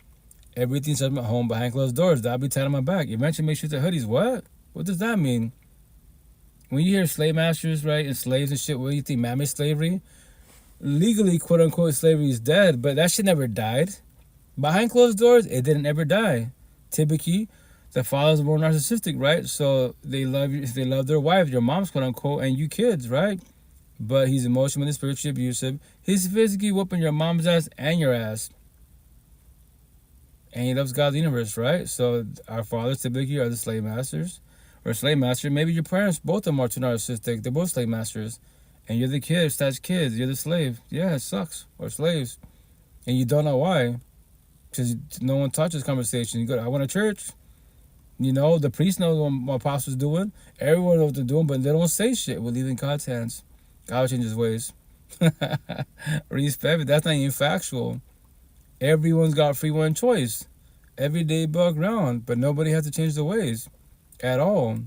everything starts from home behind closed doors. That'll be tied on my back. Eventually make sure the hoodies. What? What does that mean? When you hear slave masters, right, and slaves and shit, what do you think? Man-made slavery? Legally, quote-unquote, slavery is dead, but that shit never died. Behind closed doors, it didn't ever die. Typically, the fathers are more narcissistic, right? So they love you, they love their wife, your mom's quote unquote, and you kids, right? But he's emotionally and spiritually abusive. He's physically whooping your mom's ass and your ass. And he loves God's universe, right? So our fathers typically are the slave masters. Or slave master. Maybe your parents, both of them are too narcissistic. They're both slave masters. And you're the kid, that's kids. You're the slave. Yeah, it sucks. Or slaves. And you don't know why. Because no one taught this conversation. You go, I want a church. You know, the priest knows what apostles doing. Everyone knows what they're doing, but they don't say shit. We're leaving God's hands. God will change his ways. Respect, that's not even factual. Everyone's got free will and choice. Every day above ground, but nobody has to change their ways at all.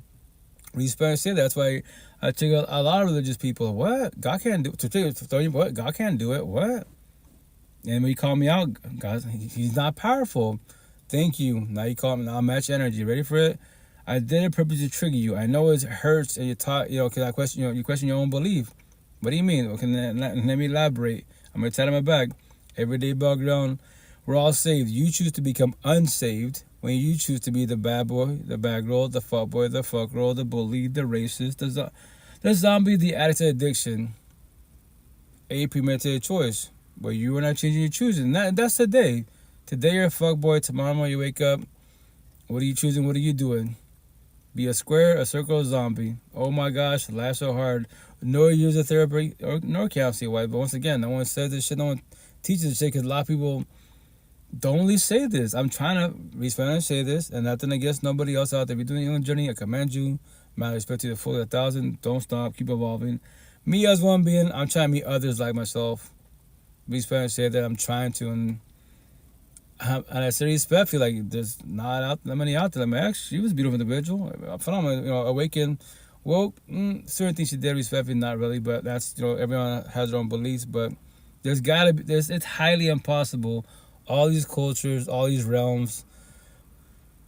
Respect, say that's why I take a lot of religious people. What? God can't do it. What? God can't do it. What? And when you call me out, God, he's not powerful. Thank you. Now you call me. Now I'll match energy. Ready for it? I did it purposely to trigger you. I know it hurts, and you're taught. You know, because I question. You question your own belief. What do you mean? Okay, let me elaborate. I'm gonna tell my back. Everyday background. We're all saved. You choose to become unsaved when you choose to be the bad boy, the bad girl, the fuck boy, the fuck girl, the bully, the racist, the zombie, the addict to addiction. A premeditated choice. But you are not changing your choosing. That's today. Today you're a fuckboy. Tomorrow morning you wake up. What are you choosing? What are you doing? Be a square, a circle, a zombie. Oh my gosh, laugh so hard. No use of therapy or nor counseling. Why? But once again, no one says this shit. No one teaches this shit because a lot of people don't really say this. I'm trying to respect and say this, and nothing against nobody else out there. If you're doing your own journey, I commend you. My respect to the full 1,000. Don't stop. Keep evolving. Me as one being, I'm trying to meet others like myself. Respect and say that I'm trying to, and And I said respectfully, like there's not that many out there. I mean, actually, she was a beautiful individual, phenomenal, awakened, woke. Certain things she did respectfully, not really, but that's everyone has their own beliefs. But there's gotta be, it's highly impossible. All these cultures, all these realms,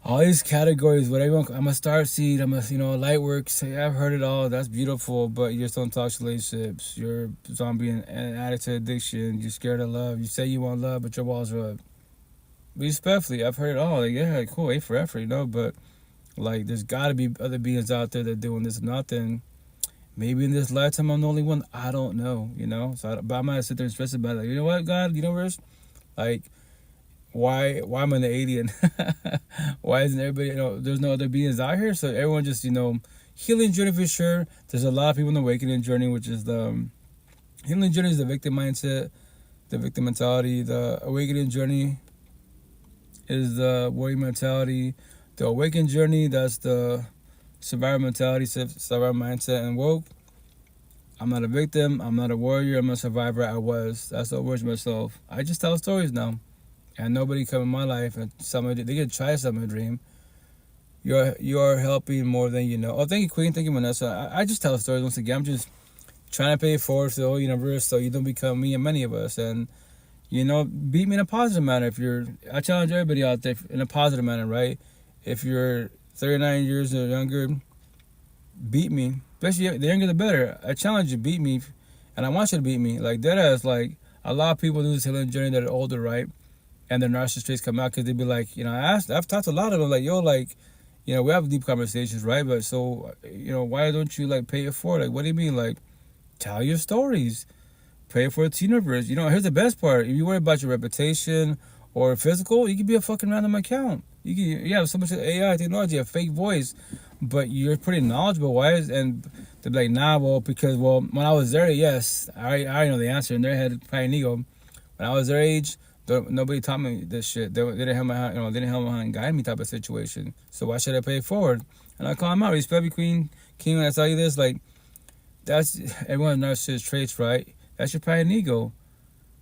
all these categories, whatever. I'm a star seed. I'm light work. Say I've heard it all. That's beautiful, but you're still in toxic relationships. You're a zombie and addict to addiction. You're scared of love. You say you want love, but your walls are up. Respectfully, I've heard it all. Like, yeah, cool, A for effort, but like, there's got to be other beings out there that are doing this and nothing. Maybe in this lifetime I'm the only one. I don't know, but I might sit there and stress about it. Like, you know what, God, universe, like, why am I the alien? Why isn't everybody? There's no other beings out here, so everyone just healing journey for sure. There's a lot of people in the awakening journey, which is the healing journey is the victim mindset, the victim mentality. The awakening journey is the warrior mentality. The awakened journey, that's the survivor mentality, survivor mindset. And woke, I'm not a victim, I'm not a warrior, I'm a survivor. I was. That's what words myself. I just tell stories now. And nobody come in my life and they could try something dream. You are helping more than you know. Oh, thank you, Queen. Thank you, Vanessa. I just tell stories once again. I'm just trying to pay it forward to the whole universe so you don't become me and many of us. And beat me in a positive manner. I challenge everybody out there in a positive manner, right? If you're 39 years or younger, beat me. Especially the younger the better. I challenge you, beat me, and I want you to beat me. Like deadass. Like a lot of people do this healing journey that are older, right? And their narcissist traits come out because they be like, I've talked to a lot of them, like, yo, like, we have deep conversations, right? But so, why don't you like pay it forward? Like, what do you mean? Like, tell your stories. Pray for its universe. Here's the best part. If you worry about your reputation or physical, you could be a fucking random account. You have so much AI technology, a fake voice, but you're pretty knowledgeable. Why and they're like, nah, because when I was there, yes, I already know the answer. In their head, probably an ego. When I was their age, nobody taught me this shit. They didn't help me out, they didn't help me out and guide me type of situation. So why should I pay it forward? And I call them out. Respect me, Queen King. When I tell you this, like, that's everyone's narcissist traits, right? That's your pride and ego.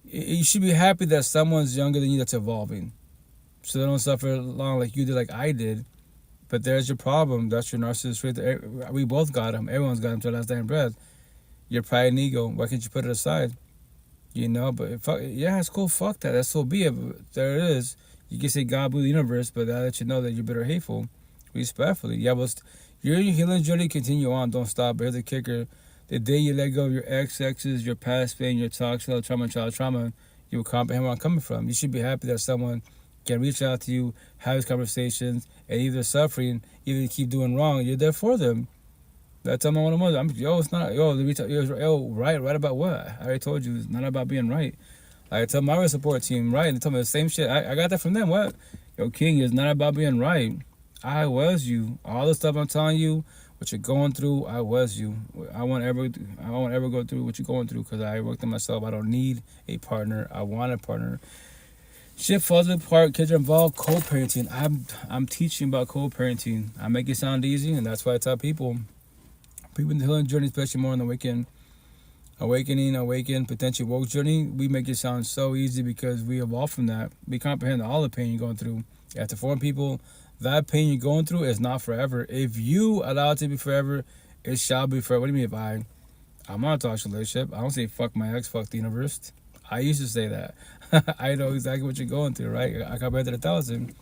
You should be happy that someone's younger than you that's evolving. So they don't suffer long like you did, like I did. But there's your problem. That's your narcissist trait. We both got them. Everyone's got them to the last dying breath. Your pride and ego. Why can't you put it aside? But yeah, it's cool. Fuck that. That's so be it. But there it is. You can say God blew the universe, but that lets you know that you're bitter hateful. Respectfully. Yeah, but your healing journey, continue on. Don't stop. But here's the kicker. The day you let go of your exes, your past pain, your toxic trauma, child trauma, you will comprehend where I'm coming from. You should be happy that someone can reach out to you, have these conversations, and either suffering, either keep doing wrong, you're there for them. That's how my one was. It's not, right about what? I already told you, it's not about being right. I tell my support team, right, and they tell me the same shit. I got that from them. What? King, it's not about being right. I was you. All the stuff I'm telling you, what you're going through, I was you. I won't ever go through what you're going through because I worked on myself. I don't need a partner. I want a partner. Shit falls apart. Kids are involved. Co-parenting. I'm teaching about co-parenting. I make it sound easy, and that's why I tell people in the healing journey, especially more in the awaken, potential woke journey, we make it sound so easy because we evolve from that. We comprehend all the pain you're going through. You have to inform people that pain you're going through is not forever. If you allow it to be forever, it shall be forever. What do you mean if I'm not a toxic relationship? I don't say fuck my ex, fuck the universe. I used to say that. I know exactly what you're going through, right? I compared to 1,000.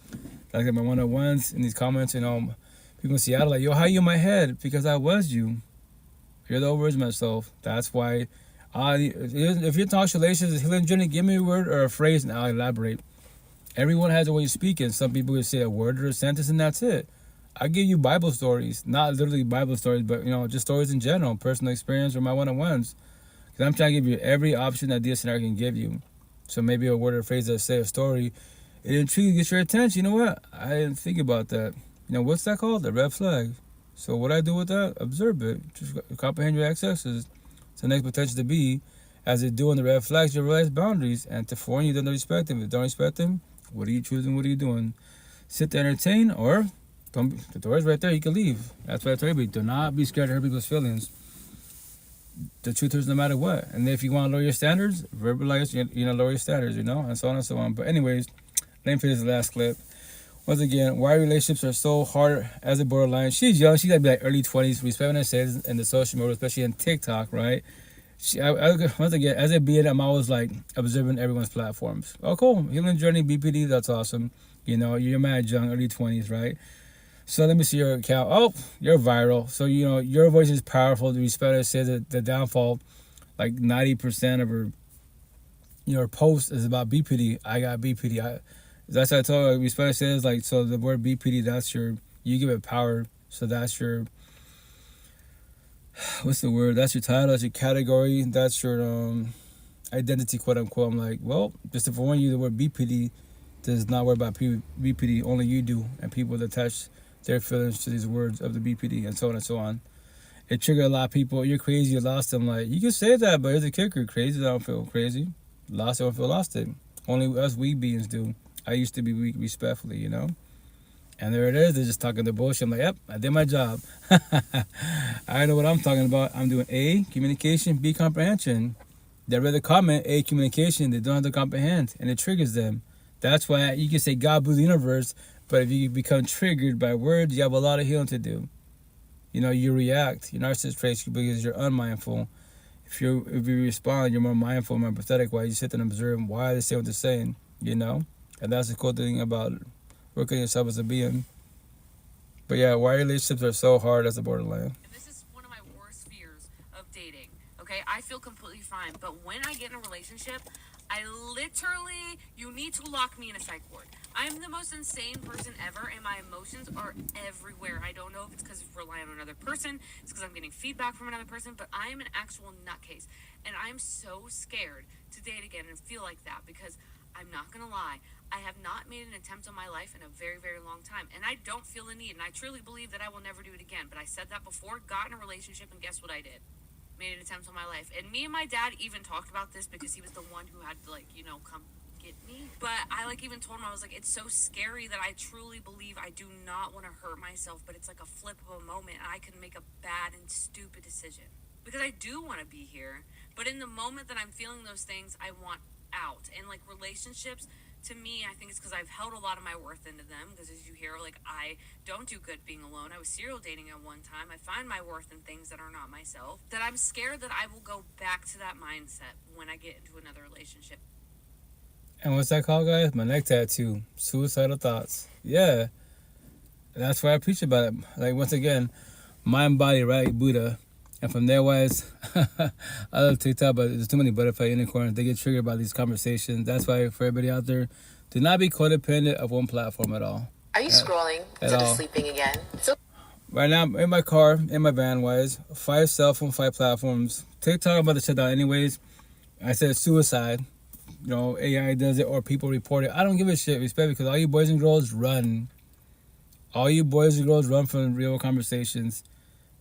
Like in my one-on-ones in these comments, people in Seattle like, yo, how you in my head? Because I was you. You're the words myself. That's why. If you're toxic relations, healing journey, give me a word or a phrase, and I'll elaborate. Everyone has a way of speaking. Some people will say a word or a sentence, and that's it. I give you Bible stories, not literally Bible stories, but just stories in general, personal experience or my one-on-ones. Because I'm trying to give you every option that this scenario can give you. So maybe a word or a phrase that say a story, it intrigues, gets your attention. You know what? I didn't think about that. What's that called? A red flag. So what I do with that? Observe it. Just comprehend your excesses. So next potential to be, as they do on the red flags, you realize boundaries. And to foreign, you don't respect them. If you don't respect them, what are you choosing? What are you doing? Sit to entertain or don't. The door's right there. You can leave. That's why I tell everybody, do not be scared to hurt people's feelings. The truth is no matter what. And if you want to lower your standards, verbalize, lower your standards, and so on and so on. But anyways, Let me finish the last clip. Once again, why relationships are so hard as a borderline. She's young. She got to be like early 20s. Respect what I said in the social media, especially in TikTok, right? Once again, as a being, I'm always like observing everyone's platforms. Oh, cool. Healing journey, BPD, that's awesome. You know, you're mad young, early 20s, right? So let me see your account. Oh, you're viral. So, you know, your voice is powerful. The respect I said that the downfall, like 90% of her, you know, her post is about BPD. I got BPD. That's what I told her. Respect says like, so the word BPD, that's your, you give it power. So that's your, what's the word? That's your title, that's your category, that's your identity, quote unquote. I'm like, well, just to warn you, the word BPD does not worry about BPD. Only you do, and people that attach their feelings to these words of the BPD, and so on and so on. It triggered a lot of people. You're crazy, you lost them. Like, you can say that, but here's the kicker: crazy, I don't feel crazy. Lost, I don't feel lost. It. Only us weak beings do. I used to be weak, respectfully, you know. And there it is. They're just talking the bullshit. I'm like, yep, I did my job. I know what I'm talking about. I'm doing A, communication, B, comprehension. They read the comment, A, communication. They don't have to comprehend, and it triggers them. That's why you can say God blew the universe, but if you become triggered by words, you have a lot of healing to do. You know, you react. Your narcissist traits because you're unmindful. If you respond, you're more mindful, more empathetic. Why you sit there and observe why they say what they're saying, you know? And that's the cool thing about working yourself as a being. But yeah, why relationships are so hard as a borderline. And this is one of my worst fears of dating. Okay, I feel completely fine, but when I get in a relationship, I literally, you need to lock me in a psych ward. I'm the most insane person ever, and my emotions are everywhere. I don't know if it's because of relying on another person, it's because I'm getting feedback from another person, but I am an actual nutcase. And I'm so scared to date again and feel like that because I'm not going to lie. I have not made an attempt on my life in a very, very long time. And I don't feel the need. And I truly believe that I will never do it again. But I said that before, got in a relationship, and guess what I did? Made an attempt on my life. And me and my dad even talked about this because he was the one who had to, like, you know, come get me. But I, like, even told him, I was like, it's so scary that I truly believe I do not want to hurt myself. But it's like a flip of a moment. And I can make a bad and stupid decision. Because I do want to be here. But in the moment that I'm feeling those things, I want out. And, like, relationships, to me, I think it's because I've held a lot of my worth into them. Because as you hear, like, I don't do good being alone. I was serial dating at one time. I find my worth in things that are not myself. That I'm scared that I will go back to that mindset when I get into another relationship. And what's that called, guys? My neck tattoo. Suicidal thoughts. Yeah. That's why I preach about it. Like, once again, mind, body, right? Buddha. And from there, wise, I love TikTok, but there's too many butterfly unicorns. They get triggered by these conversations. That's why, for everybody out there, do not be codependent of one platform at all. Are you scrolling instead of sleeping again? Right now, I'm in my car, in my van, wise, 5 cell phone, 5 platforms. TikTok, I'm about to shut down anyways. I said suicide. You know, AI does it or people report it. I don't give a shit, respect, because all you boys and girls run. All you boys and girls run from real conversations.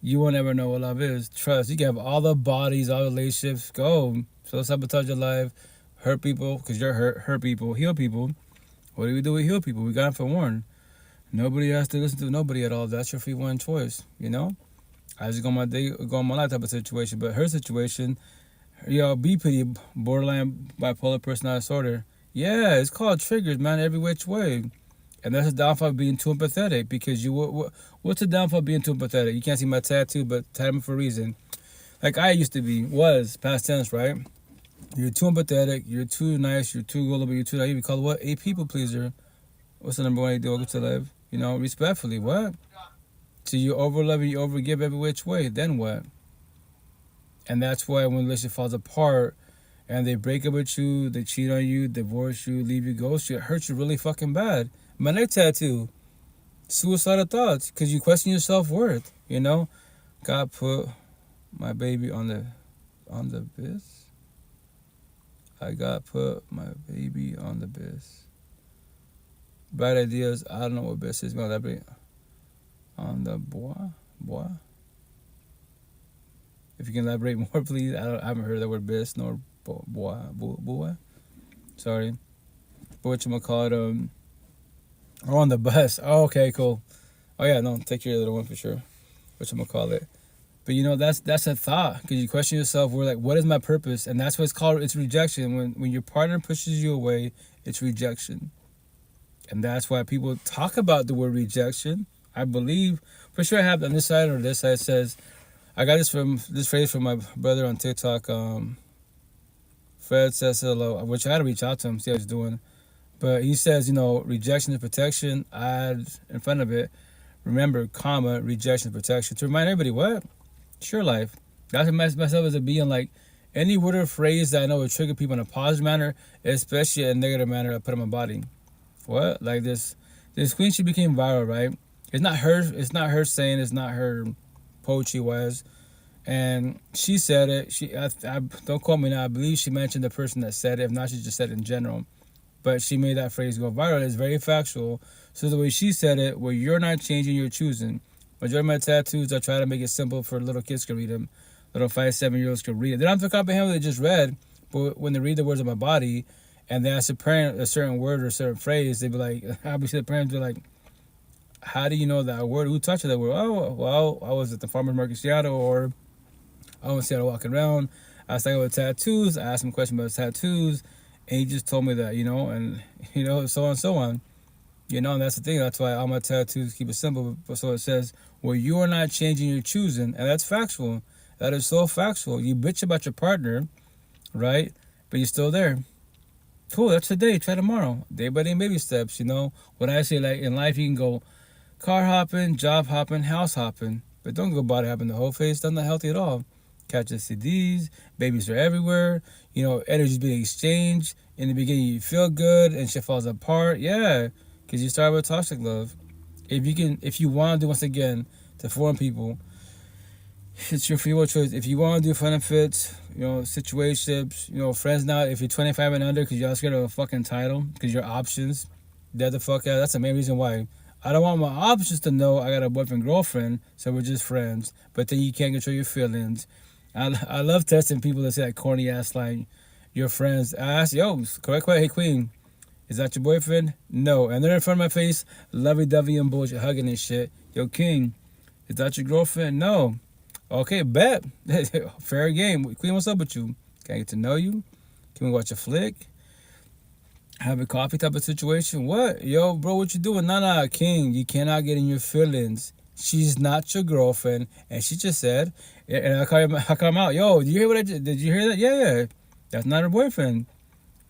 You won't ever know what love is. Trust. You can have all the bodies, all the relationships. Go. So sabotage your life. Hurt people because you're hurt people. Heal people. What do we do with heal people? We got them for warn. Nobody has to listen to nobody at all. That's your free one choice. You know? I just go on my day, go on my life type of situation. But her situation, BPD, borderline bipolar personality disorder. Yeah, it's called triggers, man, every which way. And that's the downfall of being too empathetic because what's the downfall of being too empathetic? You can't see my tattoo, but tattoo for a reason. Like I used to be, past tense, right? You're too empathetic, you're too nice, you're too gullible, you're too naive. You call it what? A people pleaser. What's the number one you do to live? You know, respectfully, what? So you overlove and you overgive every which way, then what? And that's why when a relationship falls apart and they break up with you, they cheat on you, divorce you, leave you, ghost you, it hurts you really fucking bad. My neck tattoo, suicidal thoughts, because you question your self-worth, you know? God put my baby on the bis. I got put my baby on the bis. Bright ideas, I don't know what bis is. On the bois. If you can elaborate more, please. I haven't heard that word bis nor bois. Sorry. But whatchamacallit, oh, on the bus. Oh, okay, cool. Oh, yeah, no, take care of the little one for sure. Whatchamacallit. But, you know, that's a thought. Because you question yourself, we're like, what is my purpose? And that's what it's called. It's rejection. When your partner pushes you away, it's rejection. And that's why people talk about the word rejection. I believe, for sure I have on this side or this side says, I got this phrase from my brother on TikTok. Fred says hello, which I had to reach out to him, see how he's doing. But he says, rejection is protection. Add in front of it, remember, comma, rejection is protection. To remind everybody, what? It's your life. That's what myself as a being like any word or phrase that I know will trigger people in a positive manner, especially in a negative manner, I put in my body. What? Like this queen, she became viral, right? It's not her saying, it's not her poetry wise. And she said it. I don't quote me now. I believe she mentioned the person that said it. If not, she just said it in general. But she made that phrase go viral. It's very factual. So the way she said it, where you're not changing, you're choosing. Majority of my tattoos, I try to make it simple for little kids to read them. Little 5-7-year-olds can read it. They don't have to comprehend what they just read, but when they read the words of my body, and they ask a parent a certain word or a certain phrase, they be like, obviously the parents be like, how do you know that word? Who taught you that word? Oh, well, I was at the farmer's market in Seattle, or I was in Seattle walking around. I was talking about tattoos. I asked him a question about tattoos, and he just told me that, and, so on and so on. And that's the thing. That's why all my tattoos keep it simple. So it says, well, you are not changing, you're choosing. And that's factual. That is so factual. You bitch about your partner, right? But you're still there. Cool, that's today. Try tomorrow. Day by day, baby steps, When I say, like, in life, you can go car hopping, job hopping, house hopping. But don't go body hopping the whole face. That's not healthy at all. Catch STDs. Babies are everywhere. Energy's being exchanged. In the beginning, you feel good, and shit falls apart. Yeah, because you start with toxic love. If you want to do, once again, to foreign people, it's your free will choice. If you want to do fun and fits, situationships, friends now, if you're 25 and under, because you're scared of a fucking title, because your options, dead the fuck out. That's the main reason why. I don't want my options to know I got a boyfriend, girlfriend, so we're just friends. But then you can't control your feelings. I love testing people that say that corny ass line, your friends. I ask, correct, hey queen, is that your boyfriend? No. And they're in front of my face, lovey-dovey and bullshit, hugging and shit. Yo, king, is that your girlfriend? No. Okay, bet. Fair game. Queen, what's up with you? Can I get to know you? Can we watch a flick? Have a coffee type of situation? What? Yo, bro, what you doing? Nah, king, you cannot get in your feelings. She's not your girlfriend. And she just said, and I call him out. Yo, did you hear what did you hear that? Yeah. That's not her boyfriend.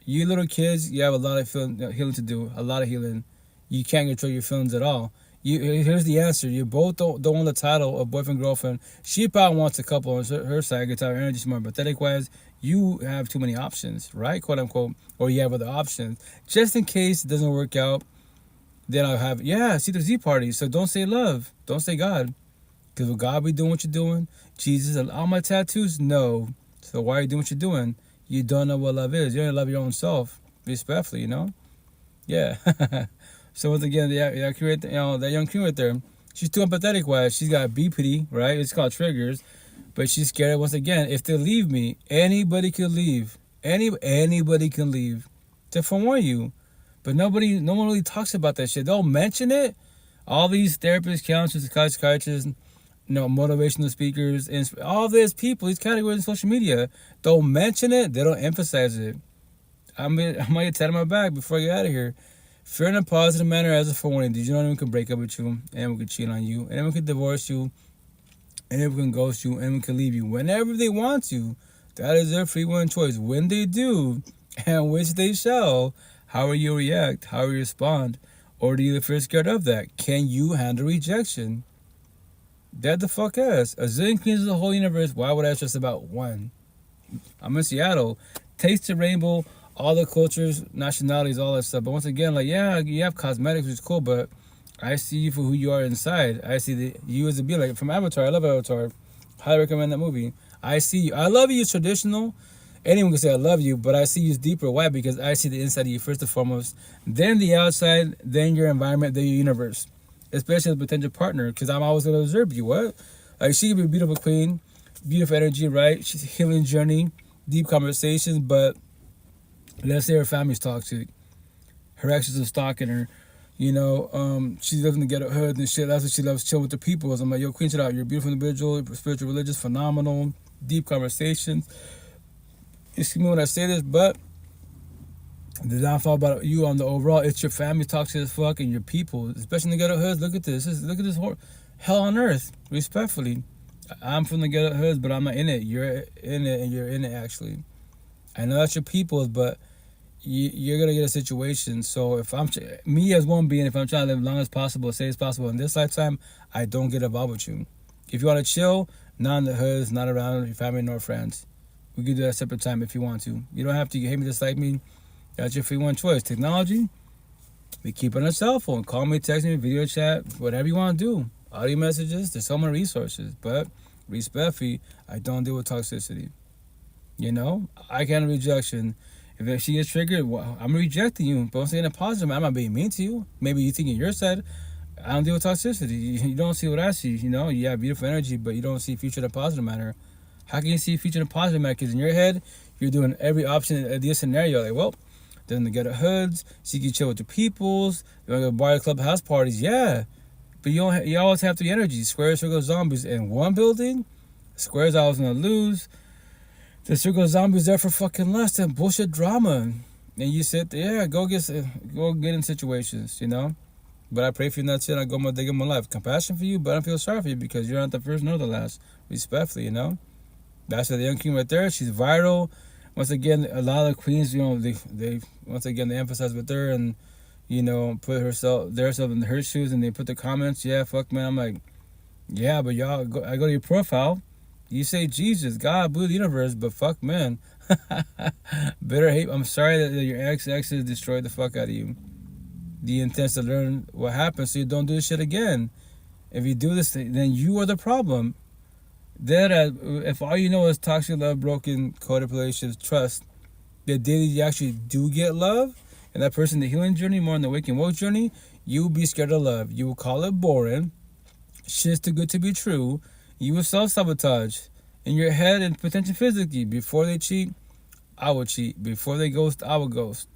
You little kids, you have a lot of healing to do. A lot of healing. You can't control your feelings at all. Here's the answer. You both don't want the title of boyfriend, girlfriend. She probably wants a couple on her side, gets our energy smart. Pathetic wise, you have too many options, right? Quote unquote. Or you have other options. Just in case it doesn't work out, then I'll have, C to Z parties. So don't say love. Don't say God. Because will God be doing what you're doing? Jesus and all my tattoos? No. So why are you doing what you're doing? You don't know what love is. You don't love your own self. Respectfully, Yeah. So once again, that young queen right there, she's too empathetic wise. She's got BPD, right? It's called triggers. But she's scared, once again, if they leave me, anybody can leave. Anybody can leave. To forewarn you. But no one really talks about that shit. They'll mention it. All these therapists, counselors, psychiatrists, motivational speakers, and all these people, these categories in social media, they'll mention it. They don't emphasize it. I'm gonna get tatted on my back before I get out of here. Fear in a positive manner as a forewarning. Did you know anyone can break up with you? Anyone can cheat on you? Anyone can divorce you? Anyone can ghost you? Anyone can leave you whenever they want to. That is their free will and choice. When they do, and which they shall, how will you react? How will you respond? Or do you feel scared of that? Can you handle rejection? Dead the fuck ass. A zillion queens of the whole universe. Why would I stress about one? I'm in Seattle. Taste the rainbow. All the cultures, nationalities, all that stuff. But once again, you have cosmetics, which is cool, but I see you for who you are inside. I see you as a being. Like from Avatar, I love Avatar. Highly recommend that movie. I see you. I love you as traditional. Anyone can say I love you, but I see you as deeper. Why? Because I see the inside of you first and foremost, then the outside, then your environment, then your universe. Especially as a potential partner, because I'm always going to observe you. What? Like, she could be a beautiful queen, beautiful energy, right? She's a healing journey, deep conversations, but let's say her family's toxic. Her exes are stalking her. She's living in the ghetto hood and shit. That's what she loves, chill with the people. I'm like, yo, queen, shit out. You're a beautiful individual, you're spiritual, religious, phenomenal, deep conversations. Excuse me when I say this, but The downfall about you on the overall, it's your family toxic as fuck and your people, especially in the ghetto hoods. Look at this. Look at this hell on earth. Respectfully, I'm from the ghetto hoods, but I'm not in it. You're in it, and you're in it actually. I know that's your people's, but you're gonna get a situation. So if I'm me as one being, if I'm trying to live as long as possible, as safe as possible in this lifetime, I don't get involved with you. If you want to chill, not in the hoods, not around your family nor friends. We can do that at separate time if you want to. You don't have to. You hate me, dislike me. That's your free one choice. Technology, we keep it on a cell phone. Call me, text me, video chat, whatever you want to do. Audio messages, there's so many resources. But respectfully, I don't deal with toxicity. You know, I can't rejection. If she gets triggered, well, I'm rejecting you. But I'm saying a positive, I'm not being mean to you. Maybe you think in your side, I don't deal with toxicity. You don't see what I see. You know, you have beautiful energy, but you don't see future in a positive manner. How can you see future in a positive manner? Because in your head, you're doing every option of this scenario. Like, well, then to get a hoods, so you can chill with the peoples. You want to go bar, club, house parties, yeah. But you always have three energies: squares, circles, zombies. In one building, squares I was gonna lose. The circle of zombies there for fucking less than bullshit drama. And you sit there, yeah, go get in situations, you know. But I pray for you, and that's it. I go my day of my life. Compassion for you, but I don't feel sorry for you because you're not the first nor the last. Respectfully, you know. That's the young queen right there. She's viral. Once again, a lot of queens, you know, they once again they emphasize with her and, you know, put themselves in her shoes, and they put the comments, yeah, fuck man. I'm like, yeah, but I go to your profile, you say Jesus, God, blue the universe, but fuck man. Bitter hate. I'm sorry that your exes destroyed the fuck out of you. The intent to learn what happened so you don't do this shit again. If you do this, then you are the problem. Then, if all you know is toxic love, broken, coded relationships, trust, the day that you actually do get love, and that person, the healing journey, more on the waking woke journey, you will be scared of love. You will call it boring. Shit's too good to be true. You will self-sabotage in your head and potentially physically. Before they cheat, I will cheat. Before they ghost, I will ghost.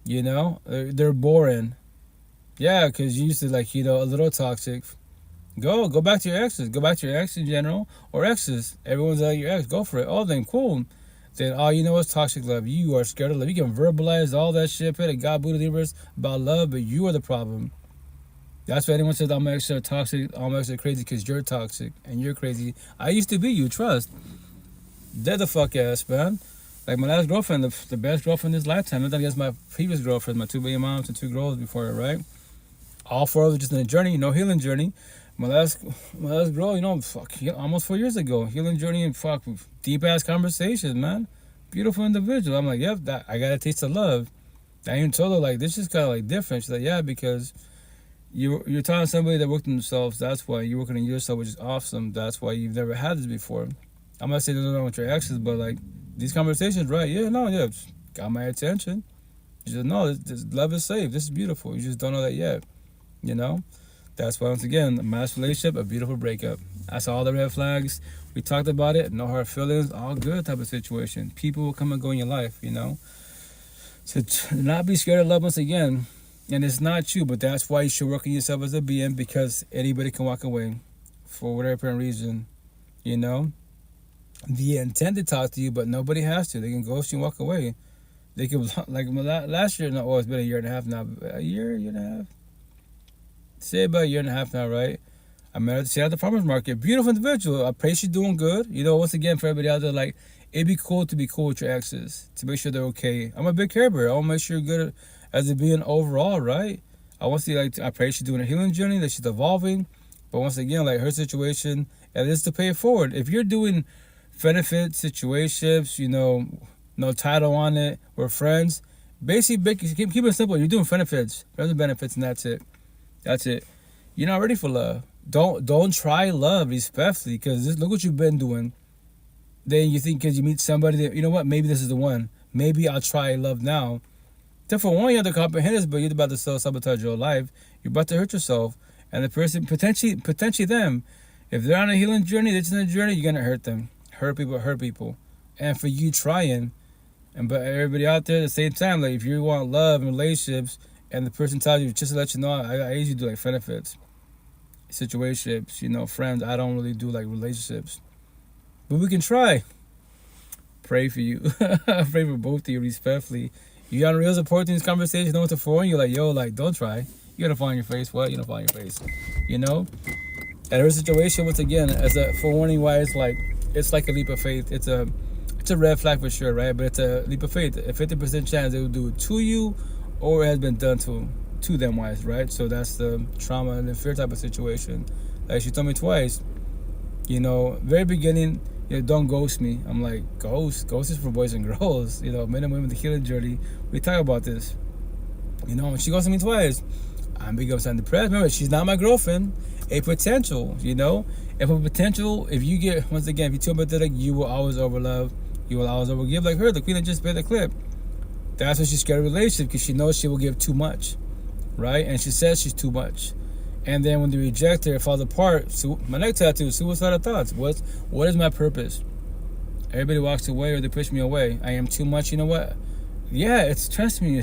You know, they're boring. Yeah, because you used to like, you know, a little toxic. Go back to your exes. Go back to your ex in general or exes. Everyone's like your ex. Go for it. Oh, then cool. Then all you know is toxic love. You are scared of love. You can verbalize all that shit, put a God Buddha universe about love, but you are the problem. That's why anyone says I'm extra toxic, I'm extra crazy because you're toxic and you're crazy. I used to be you, trust. Dead the fuck ass, man. Like my last girlfriend, the best girlfriend this lifetime. Nothing against my previous girlfriend, my 2 baby moms and 2 girls before her, right? All 4 of them just in a journey, no healing journey. My last girl, you know, fuck, almost 4 years ago, healing journey and fuck, deep ass conversations, man. Beautiful individual. I'm like, yep, that I got a taste of love. I even told her like, this is kind of like different. She's like, yeah, because you're telling somebody that worked on themselves. That's why you're working on yourself, which is awesome. That's why you've never had this before. I'm not saying there's nothing wrong with your exes, but like these conversations, right? Yeah, no, yeah, got my attention. You just know this love is safe. This is beautiful. You just don't know that yet, you know. That's why, once again, a mass relationship, a beautiful breakup. I saw all the red flags. We talked about it. No hard feelings. All good type of situation. People will come and go in your life, you know. So not be scared of love once again. And it's not you, but that's why you should work on yourself as a being, because anybody can walk away for whatever apparent reason, you know. They intend to talk to you, but nobody has to. They can ghost you and walk away. They could, like last year, no, it's been a year and a half now. A year and a half? Say about a year and a half now, right? I met her at the farmer's market. Beautiful individual. I pray she's doing good. You know, once again, for everybody out there, like, it'd be cool to be cool with your exes, to make sure they're okay. I'm a big care bear. I want to make sure you're good as a being overall, right? I want to see, like, I pray she's doing a healing journey, that she's evolving. But once again, like, her situation, and it's to pay it forward. If you're doing benefits, situationships, you know, no title on it, we're friends, basically, keep it simple. You're doing benefits, friends and benefits, and that's it. That's it. You're not ready for love. Don't try love, respectfully, because look what you've been doing. Then you think because you meet somebody that, you know what, maybe this is the one. Maybe I'll try love now. Then for one, you have to comprehend this, but you're about to self-sabotage your life. You're about to hurt yourself. And the person, potentially them, if they're on a healing journey, they're just on a journey, you're going to hurt them. Hurt people. And for you trying, but everybody out there at the same time, like if you want love and relationships, and the person tells you, just to let you know, I usually do like benefits, situationships, you know, friends. I don't really do like relationships. But we can try. pray for you. I pray for both of you respectfully. You got a real support in this conversation, know what to for, and you're like, yo, like, don't try. You gotta fall on your face. What? You gotta fall on your face. You know? And her situation, once again, as a forewarning wise, like, it's like a leap of faith. It's a red flag for sure, right? But it's a leap of faith. A 50% chance they will do it to you, or it has been done to them wise, right? So that's the trauma and the fear type of situation. Like she told me twice, you know, very beginning, you know, don't ghost me. I'm like, ghost is for boys and girls, you know, men and women, the healing journey. We talk about this, you know. And she ghosted me twice. I'm big upset and depressed. Remember, she's not my girlfriend. A potential, you know. If a potential, if you get, once again, if you're too empathetic, you will always overlove. You will always overgive. Like her, the queen that just played the clip. That's why she's scared of a relationship, because she knows she will give too much, right? And she says she's too much. And then when they reject her, it falls apart. So my next tattoo, suicidal thoughts. What is my purpose? Everybody walks away or they push me away. I am too much. You know what? Yeah, it's, trust me,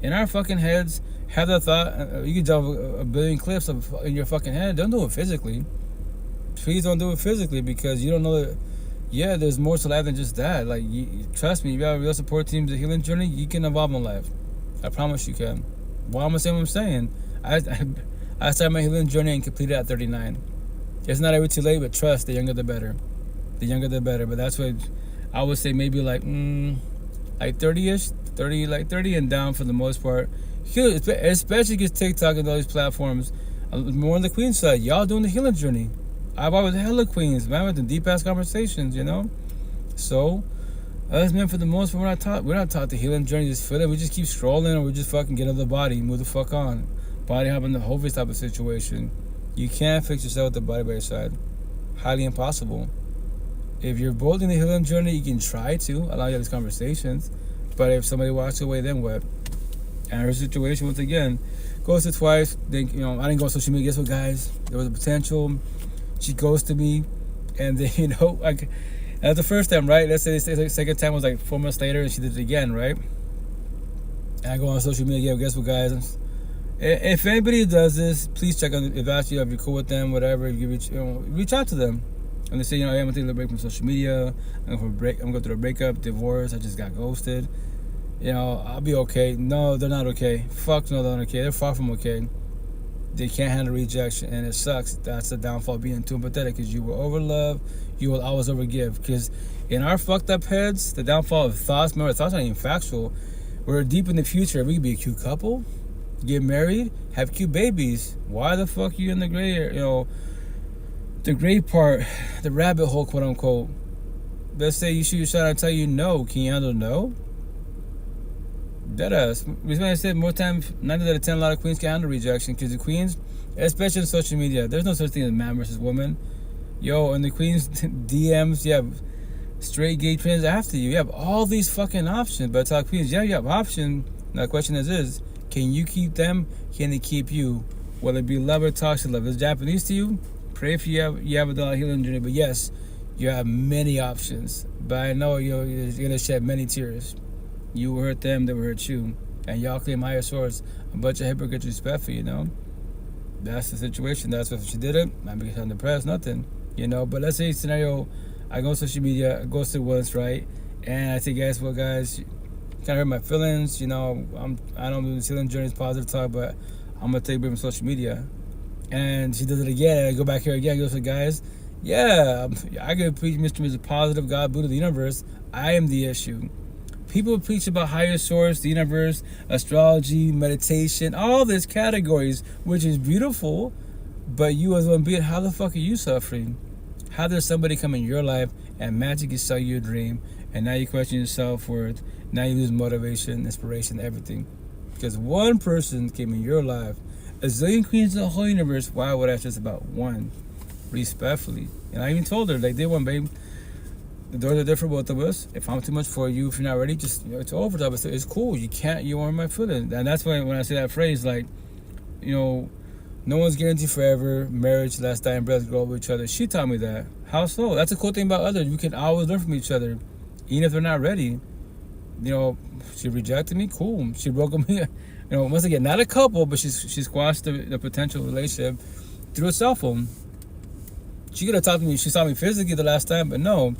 in our fucking heads, have that thought. You can drop a billion clips in your fucking head. Don't do it physically. Please don't do it physically, because you don't know that, yeah, there's more to life than just that. Like, trust me, if you have a real support team, the healing journey, you can evolve in life. I promise you can. Why am I saying what I'm saying? I started my healing journey and completed at 39. It's not ever too late, but trust, the younger the better. The younger the better. But that's what I would say, maybe like 30-ish, 30 and down for the most part. Especially because TikTok and all these platforms, more on the queen side. Y'all doing the healing journey. I've always hella queens, man, with the deep ass conversations, you know. So us men, for the most part, we're not taught the healing journey. Just feel it. We just keep strolling, or we just fucking get out of the body, move the fuck on. Body hopping, the whole type of situation. You can't fix yourself with the body by your side. Highly impossible. If you're both in the healing journey, you can try to allow you to have these conversations. But if somebody walks away, then what? And her situation, once again, ghosted twice. Then, you know, I didn't go on social media. Guess what, guys? There was a potential. She ghosted me, and then, you know, like, that's the first time, right? Let's say the second time was like 4 months later, and she did it again, right? And I go on social media. Yeah, guess what, guys? If anybody does this, please check on if actually if you're cool with them, whatever. If you reach out to them, and they say, you know, hey, I'm gonna take a little break from social media. I'm going through a breakup, divorce. I just got ghosted. You know, I'll be okay. No, they're not okay. Fuck no, they're not okay. They're far from okay. They can't handle rejection, and it sucks. That's the downfall of being too empathetic, because you will overlove, you will always overgive. Because in our fucked up heads, the downfall of thoughts, remember, thoughts aren't even factual. We're deep in the future. We could be a cute couple, get married, have cute babies. Why the fuck are you in the gray area? You know, the gray part, the rabbit hole, quote unquote. Let's say you shoot your shot, I tell you no. Can you handle no? Deadass. Reason I said more times, 9 out of 10, a lot of queens can handle rejection, because the queens, especially on social media, there's no such thing as man versus woman. Yo, and the queens DMs, you have straight gay trans after you. You have all these fucking options. But I tell queens, yeah, you have options. Now the question is, can you keep them? Can they keep you? Whether it be love or toxic love. If it's Japanese to you, pray if you have a dollar healing journey. But yes, you have many options. But I know you're gonna shed many tears. You will hurt them, they will hurt you. And y'all claim higher source. A bunch of hypocrites respectful, you know? That's the situation. That's what she did it. I'm becoming depressed, nothing. You know, but let's say scenario, I go on social media, I ghosted once, right? And I say, guys, well, guys, you kind of hurt my feelings. You know, I don't do the healing journey, it's positive talk, but I'm going to take a break from social media. And she does it again. I go back here again. I go, so guys, yeah, I could preach Mr. as a positive God, Buddha, the universe. I am the issue. People preach about higher source, the universe, astrology, meditation, all these categories, which is beautiful. But you as one being, how the fuck are you suffering? How does somebody come in your life and magically sell you a dream, and now you question your self-worth, now you lose motivation, inspiration, everything? Because one person came in your life. A zillion queens in the whole universe, why would I just about one? Respectfully. And I even told her, like, they want, babe, the doors are different, both of us. If I'm too much for you, if you're not ready, just, you know, it's over. It's cool. You aren't my feeling. And that's why when I say that phrase, like, you know, no one's guaranteed forever. Marriage, last dying breath, grow up with each other. She taught me that. How so? That's a cool thing about others. You can always learn from each other, even if they're not ready. You know, she rejected me. Cool. She broke me. You know, once again, not a couple, but she squashed the potential relationship through a cell phone. She could have talked to me. She saw me physically the last time, but no.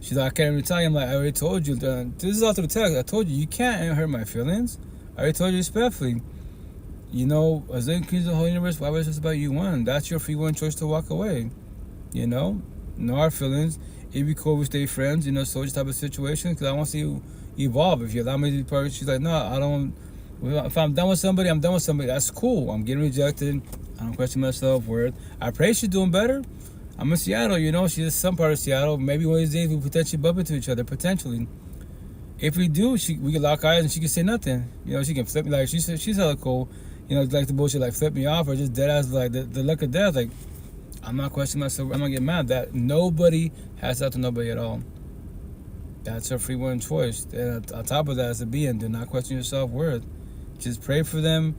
She's like, I can't even tell you. I'm like, I already told you. This is all through text. I told you, you can't hurt my feelings. I already told you respectfully. You know, as long as the whole universe, why was this about you one? That's your free one choice to walk away. You know our feelings. It'd be cool if we stay friends, so type of situation. Because I want to see you evolve. If you allow me to be part, she's like, no, I don't. If I'm done with somebody, I'm done with somebody. That's cool. I'm getting rejected. I don't question my self-worth. I pray she's doing better. I'm in Seattle, she's some part of Seattle. Maybe one of these days we potentially bump into each other, potentially. If we do, we can lock eyes and she can say nothing. She can flip me, like, she's hella cool. Like the bullshit, like flip me off or just dead ass, like the look of death. Like, I'm not questioning myself. I'm not getting mad. That nobody has that to nobody at all. That's a free will choice. And on top of that, as a being, do not question your self-worth. Just pray for them.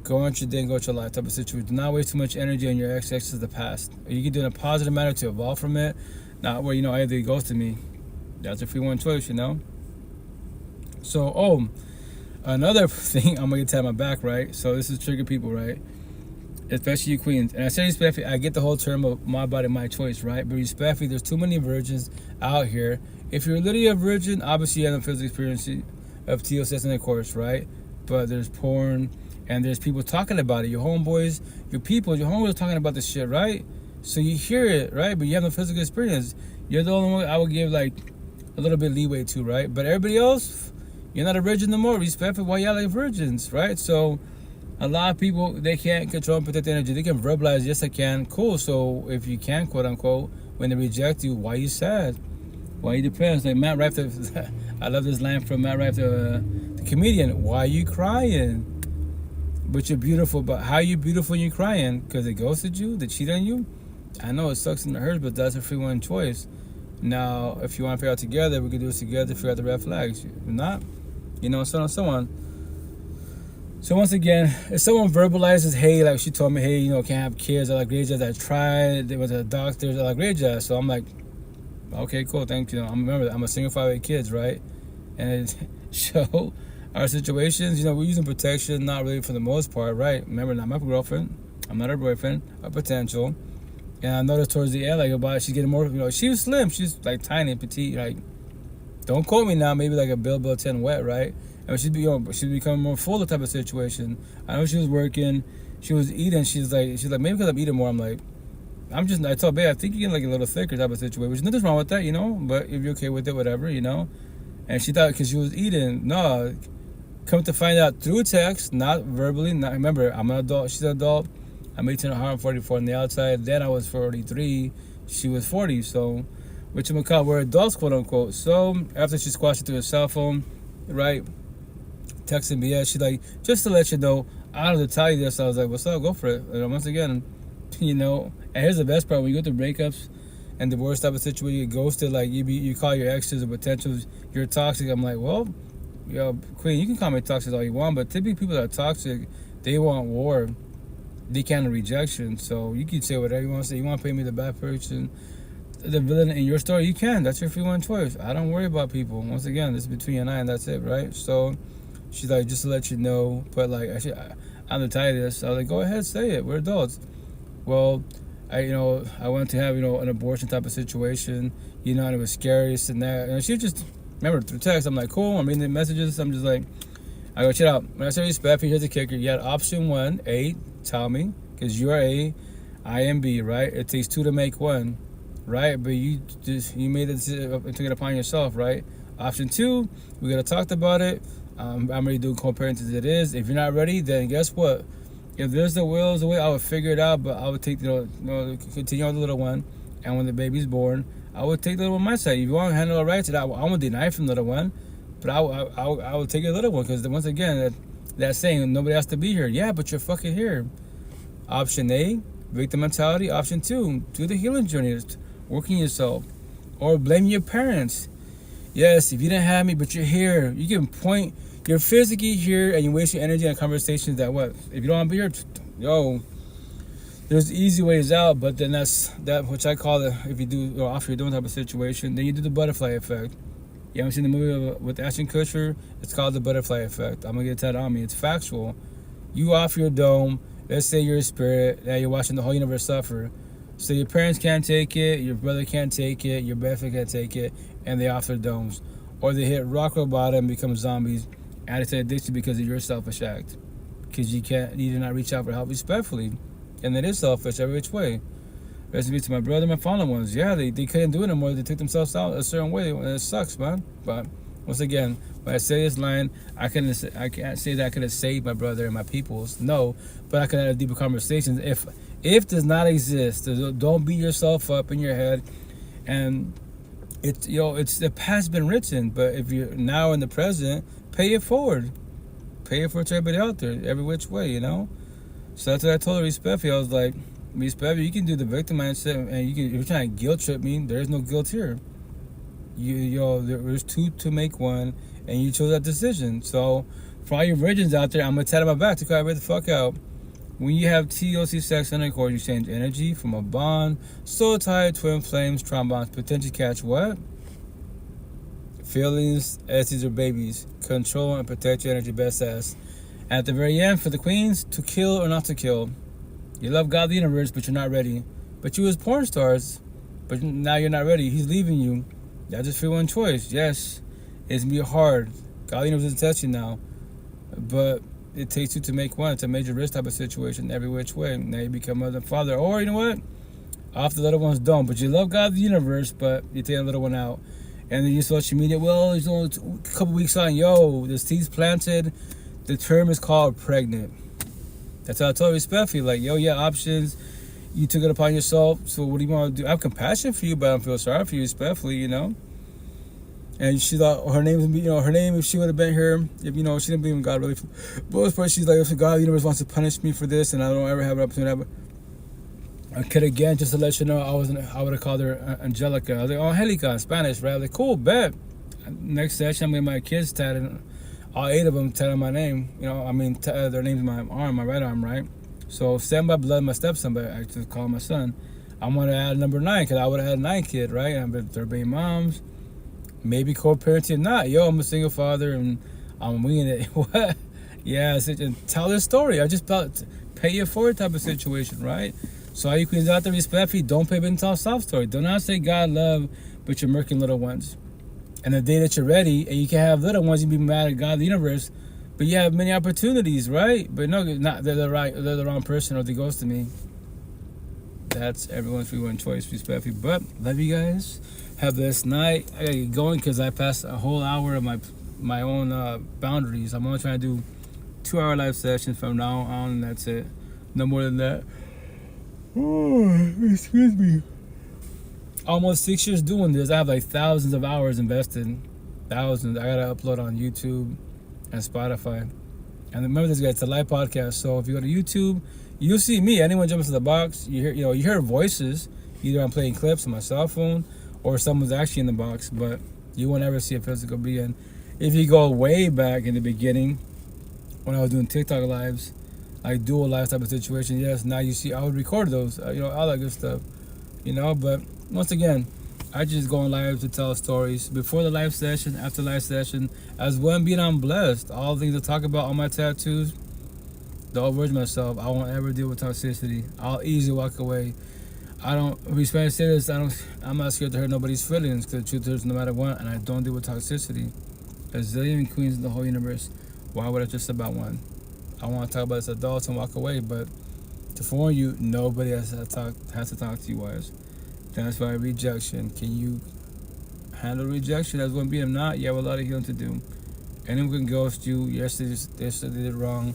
Go on your day and go with your life type of situation. Do not waste too much energy on your ex of the past. You can do it in a positive manner to evolve from it. Not where, either it goes to me. That's a free one choice, So, another thing, I'm going to tap my back, right? So this is trigger people, right? Especially you queens. And I say respectfully, I get the whole term of my body, my choice, right? But respectfully, there's too many virgins out here. If you're literally a virgin, obviously you have a physical experience of TOS in the course, right? But there's porn. And there's people talking about it. Your homeboys, your homeboys are talking about this shit, right? So you hear it, right? But you have no physical experience. You're the only one I would give, like, a little bit leeway to, right? But everybody else, you're not a virgin no more. Respect for why y'all like virgins, right? So a lot of people, they can't control and protect their energy. They can verbalize, yes, I can. Cool. So if you can, quote unquote, when they reject you, why you sad? Why you depressed? Like Matt Rife, I love this line from Matt Rife, the comedian. Why you crying? But you're beautiful. But how you beautiful when you're crying? Because they ghosted you? They cheated on you? I know it sucks and it hurts, but that's a free one choice. Now, if you want to figure out together, we can do this together, figure out the red flags. If not, so on and so on. So once again, if someone verbalizes, hey, like she told me, hey, can't have kids, I like great jazz. I tried, there was a doctor, I like great jazz. So I'm like, okay, cool, thank you. Remember, I'm a single father with kids, right? And it show our situations, we're using protection, not really for the most part, right? Remember, not my girlfriend, I'm not her boyfriend, a potential. And I noticed towards the end, like, about she's getting more, she was slim, she's like tiny, petite, like, don't quote me now, maybe like a Bill 10 wet, right? And she's becoming more full type of situation. I know she was working, she was eating, she's like, maybe because I'm eating more, I'm like, I told babe, I think you're getting like a little thicker type of situation, which nothing's wrong with that, but if you're okay with it, whatever, And she thought, because she was eating, no, come to find out through text, not verbally, remember, I'm an adult, she's an adult, I'm 18 at heart, I'm 44 on the outside, then I was 43, she was 40, so, which we're adults, quote unquote. So, after she squashed it through her cell phone, right, texting me, she's like, just to let you know, I don't have to tell you this. I was like, what's up, go for it. And once again, and here's the best part, when you go through breakups and divorce type of situation, you get ghosted, like, you call your exes or potentials, you're toxic. I'm like, well, queen, you can call me toxic all you want, but typically people that are toxic, they want war. They can't have rejection. So you can say whatever you want to say. You want to pay me the bad person, the villain in your story, you can. That's your free one choice. I don't worry about people. Once again, this is between you and I, and that's it, right? So she's like, just to let you know, but like, I'm to tell you this. I was like, go ahead, say it. We're adults. Well, I went to have, an abortion type of situation, and it was scary, this and that. And she just, remember, through text, I'm like, cool, I'm reading the messages. I'm just like, I go, check out. When I say respect, here's the kicker. You had option 1, A, tell me, because you're A, I am B, right? It takes 2 to make 1, right? But you made the decision and took it upon yourself, right? Option 2, we gotta talk about it. I'm ready to do co-parenting as it is. If you're not ready, then guess what? If there's the will, there's the way, I would figure it out, but I would take, continue on the little one. And when the baby's born, I would take the little one on my side. If you want to handle it right, I won't deny from the little one, but I would take a little one, because once again, that saying, nobody has to be here. Yeah, but you're fucking here. Option A, victim mentality. Option 2, do the healing journey, working yourself, or blame your parents. Yes, if you didn't have me, but you're here, you can point. You're physically here, and you waste your energy on conversations that what? If you don't want to be here, there's easy ways out, but then that's which I call it. If you do, or after you're doing type of situation, then you do the butterfly effect. You haven't seen the movie with Ashton Kutcher? It's called the butterfly effect. I'm gonna get that on me. It's factual. You off your dome. Let's say you're a spirit. Now you're watching the whole universe suffer. So your parents can't take it, your brother can't take it, your best friend can't take it, and they off their domes. Or they hit rock bottom and become zombies, and it's an addiction because of your selfish act. Because you did not reach out for help respectfully. And it is selfish every which way. Rest in peace to my brother and my fallen ones. Yeah, they couldn't do it anymore. They took themselves out a certain way, and it sucks, man. But once again, when I say this line, I can't say that I could have saved my brother and my peoples. No, but I could have deeper conversations. If does not exist, don't beat yourself up in your head. And it's the past been written, but if you're now in the present, pay it forward. Pay it forward to everybody out there, every which way, So that's what I told her respectfully. I was like, respectfully, you can do the victim mindset, and if you're trying to guilt trip me, there's no guilt here. There's two to make one, and you chose that decision. So for all your virgins out there, I'm gonna tell my back to cry right the fuck out. When you have TOC sex intercourse, you change energy from a bond, soul tie, twin flames, trombones, potentially catch what? Feelings, STDs or babies. Control and protect your energy best ass. And at the very end, for the queens, to kill or not to kill. You love God the universe, but you're not ready. But you as porn stars, but now you're not ready. He's leaving you. That's just free one choice. Yes, it's gonna be hard. God the universe is testing you now. But it takes two to make one. It's a major risk type of situation every which way. Now you become mother and father. Or you know what? Off the little ones don't. But you love God the universe, but you take a little one out. And then you social media, well, it's only a couple weeks on. Yo, the seed's planted. The term is called pregnant. That's how I told her respectfully. Like, yo, yeah, options. You took it upon yourself. So what do you want to do? I have compassion for you, but I don't feel sorry for you respectfully, And she thought her name, if she would have been here, if she didn't believe in God really. But first, she's like, if God, the universe wants to punish me for this, and I don't ever have an opportunity. I could again, just to let you know, I would have called her Angelica. I was like, oh, Angelica in Spanish, right? I was like, cool, bet. Next session, I'm getting my kids tatted, all 8 of them tatted my name. Their names in my arm, my right arm, right? So, stand by blood, my stepson, but I just call my son. I want to add number 9 because I would have had a 9 kid, right? And they're being moms. Maybe co-parenting or not. Yo, I'm a single father and I'm winging it. What? Yeah, tell this story. I just felt pay it forward type of situation, right? So all you queens out there, respectfully, don't pay and tell a soft story. Do not say God love, but you're murking little ones. And the day that you're ready and you can have little ones, you be mad at God, the universe, but you have many opportunities, right? But no, not they're the wrong person or they ghosted me. That's everyone's free one choice, respectfully. But love you guys. Have this night. I gotta get going because I passed a whole hour of my own boundaries. I'm only trying to do 2-hour live sessions from now on, and that's it. No more than that. Oh, excuse me. Almost 6 years doing this. I have like thousands of hours invested. Thousands. I gotta upload on YouTube and Spotify. And remember this, guys, it's a live podcast. So if you go to YouTube, you'll see me. Anyone jumps in the box, you hear voices. Either I'm playing clips on my cell phone or someone's actually in the box, but you won't ever see a physical being. If you go way back in the beginning, when I was doing TikTok lives, like dual live type of situation, yes, now you see I would record those, all that good stuff, but once again, I just go on live to tell stories before the live session, after live session, as one being I'm blessed. All the things I talk about on my tattoos, don't urge myself. I won't ever deal with toxicity. I'll easily walk away. I don't, if we Spanish say this, I'm not scared to hurt nobody's feelings because the truth is no matter what, and I don't deal with toxicity. A zillion queens in the whole universe. Why would I just about one? I want to talk about this adults and walk away, but to warn you, nobody has to talk to you wise. That's why rejection. Can you handle rejection as one being? If not, you have a lot of healing to do. Anyone can ghost you. Yes, they did it wrong.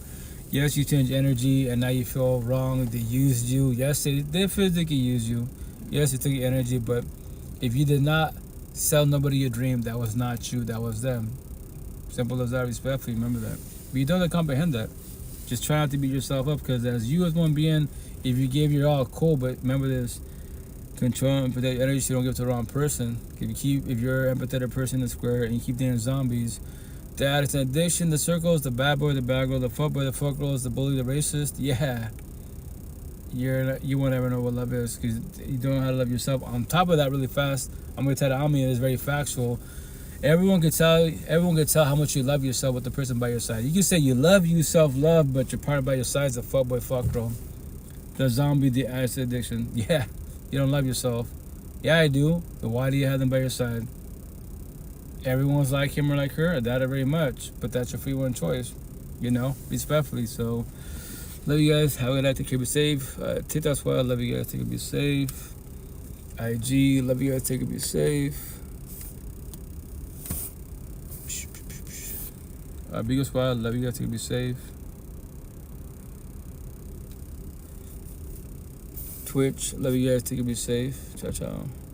Yes, you change energy and now you feel wrong. They used you. Yes, they physically use you. Yes, they took your energy, but if you did not sell nobody your dream, that was not you, that was them. Simple as that, respectfully, remember that. But you don't comprehend that. Just try not to beat yourself up because as you as one being, if you gave your all, cool, but remember this. Control and protect your energy so you don't give it to the wrong person. If you're an empathetic person in the square and you keep dating zombies, that it's an addiction, the circles, the bad boy, the bad girl, the fuck boy, the fuck girls, the bully, the racist, yeah. You won't ever know what love is because you don't know how to love yourself. On top of that, really fast, I'm going to tell you, Ami is very factual. Everyone can tell how much you love yourself with the person by your side. You can say you love you, self-love, but your partner by your side is a fuck boy, fuck girl. The zombie, the acid addiction. Yeah, You don't love yourself. Yeah, I do. Then why do you have them by your side? Everyone's like him or like her. I doubt it very much. But that's your free will and choice. You know, respectfully. So, love you guys. Have a good night. Take care. Be safe. TikTok Squad. Love you guys. Take care. Be safe. IG. Love you guys. Take care. Be safe. Beagle Squad. Love you guys. Take care. Be safe. Twitch. Love you guys. Take care. Be safe. Ciao, ciao.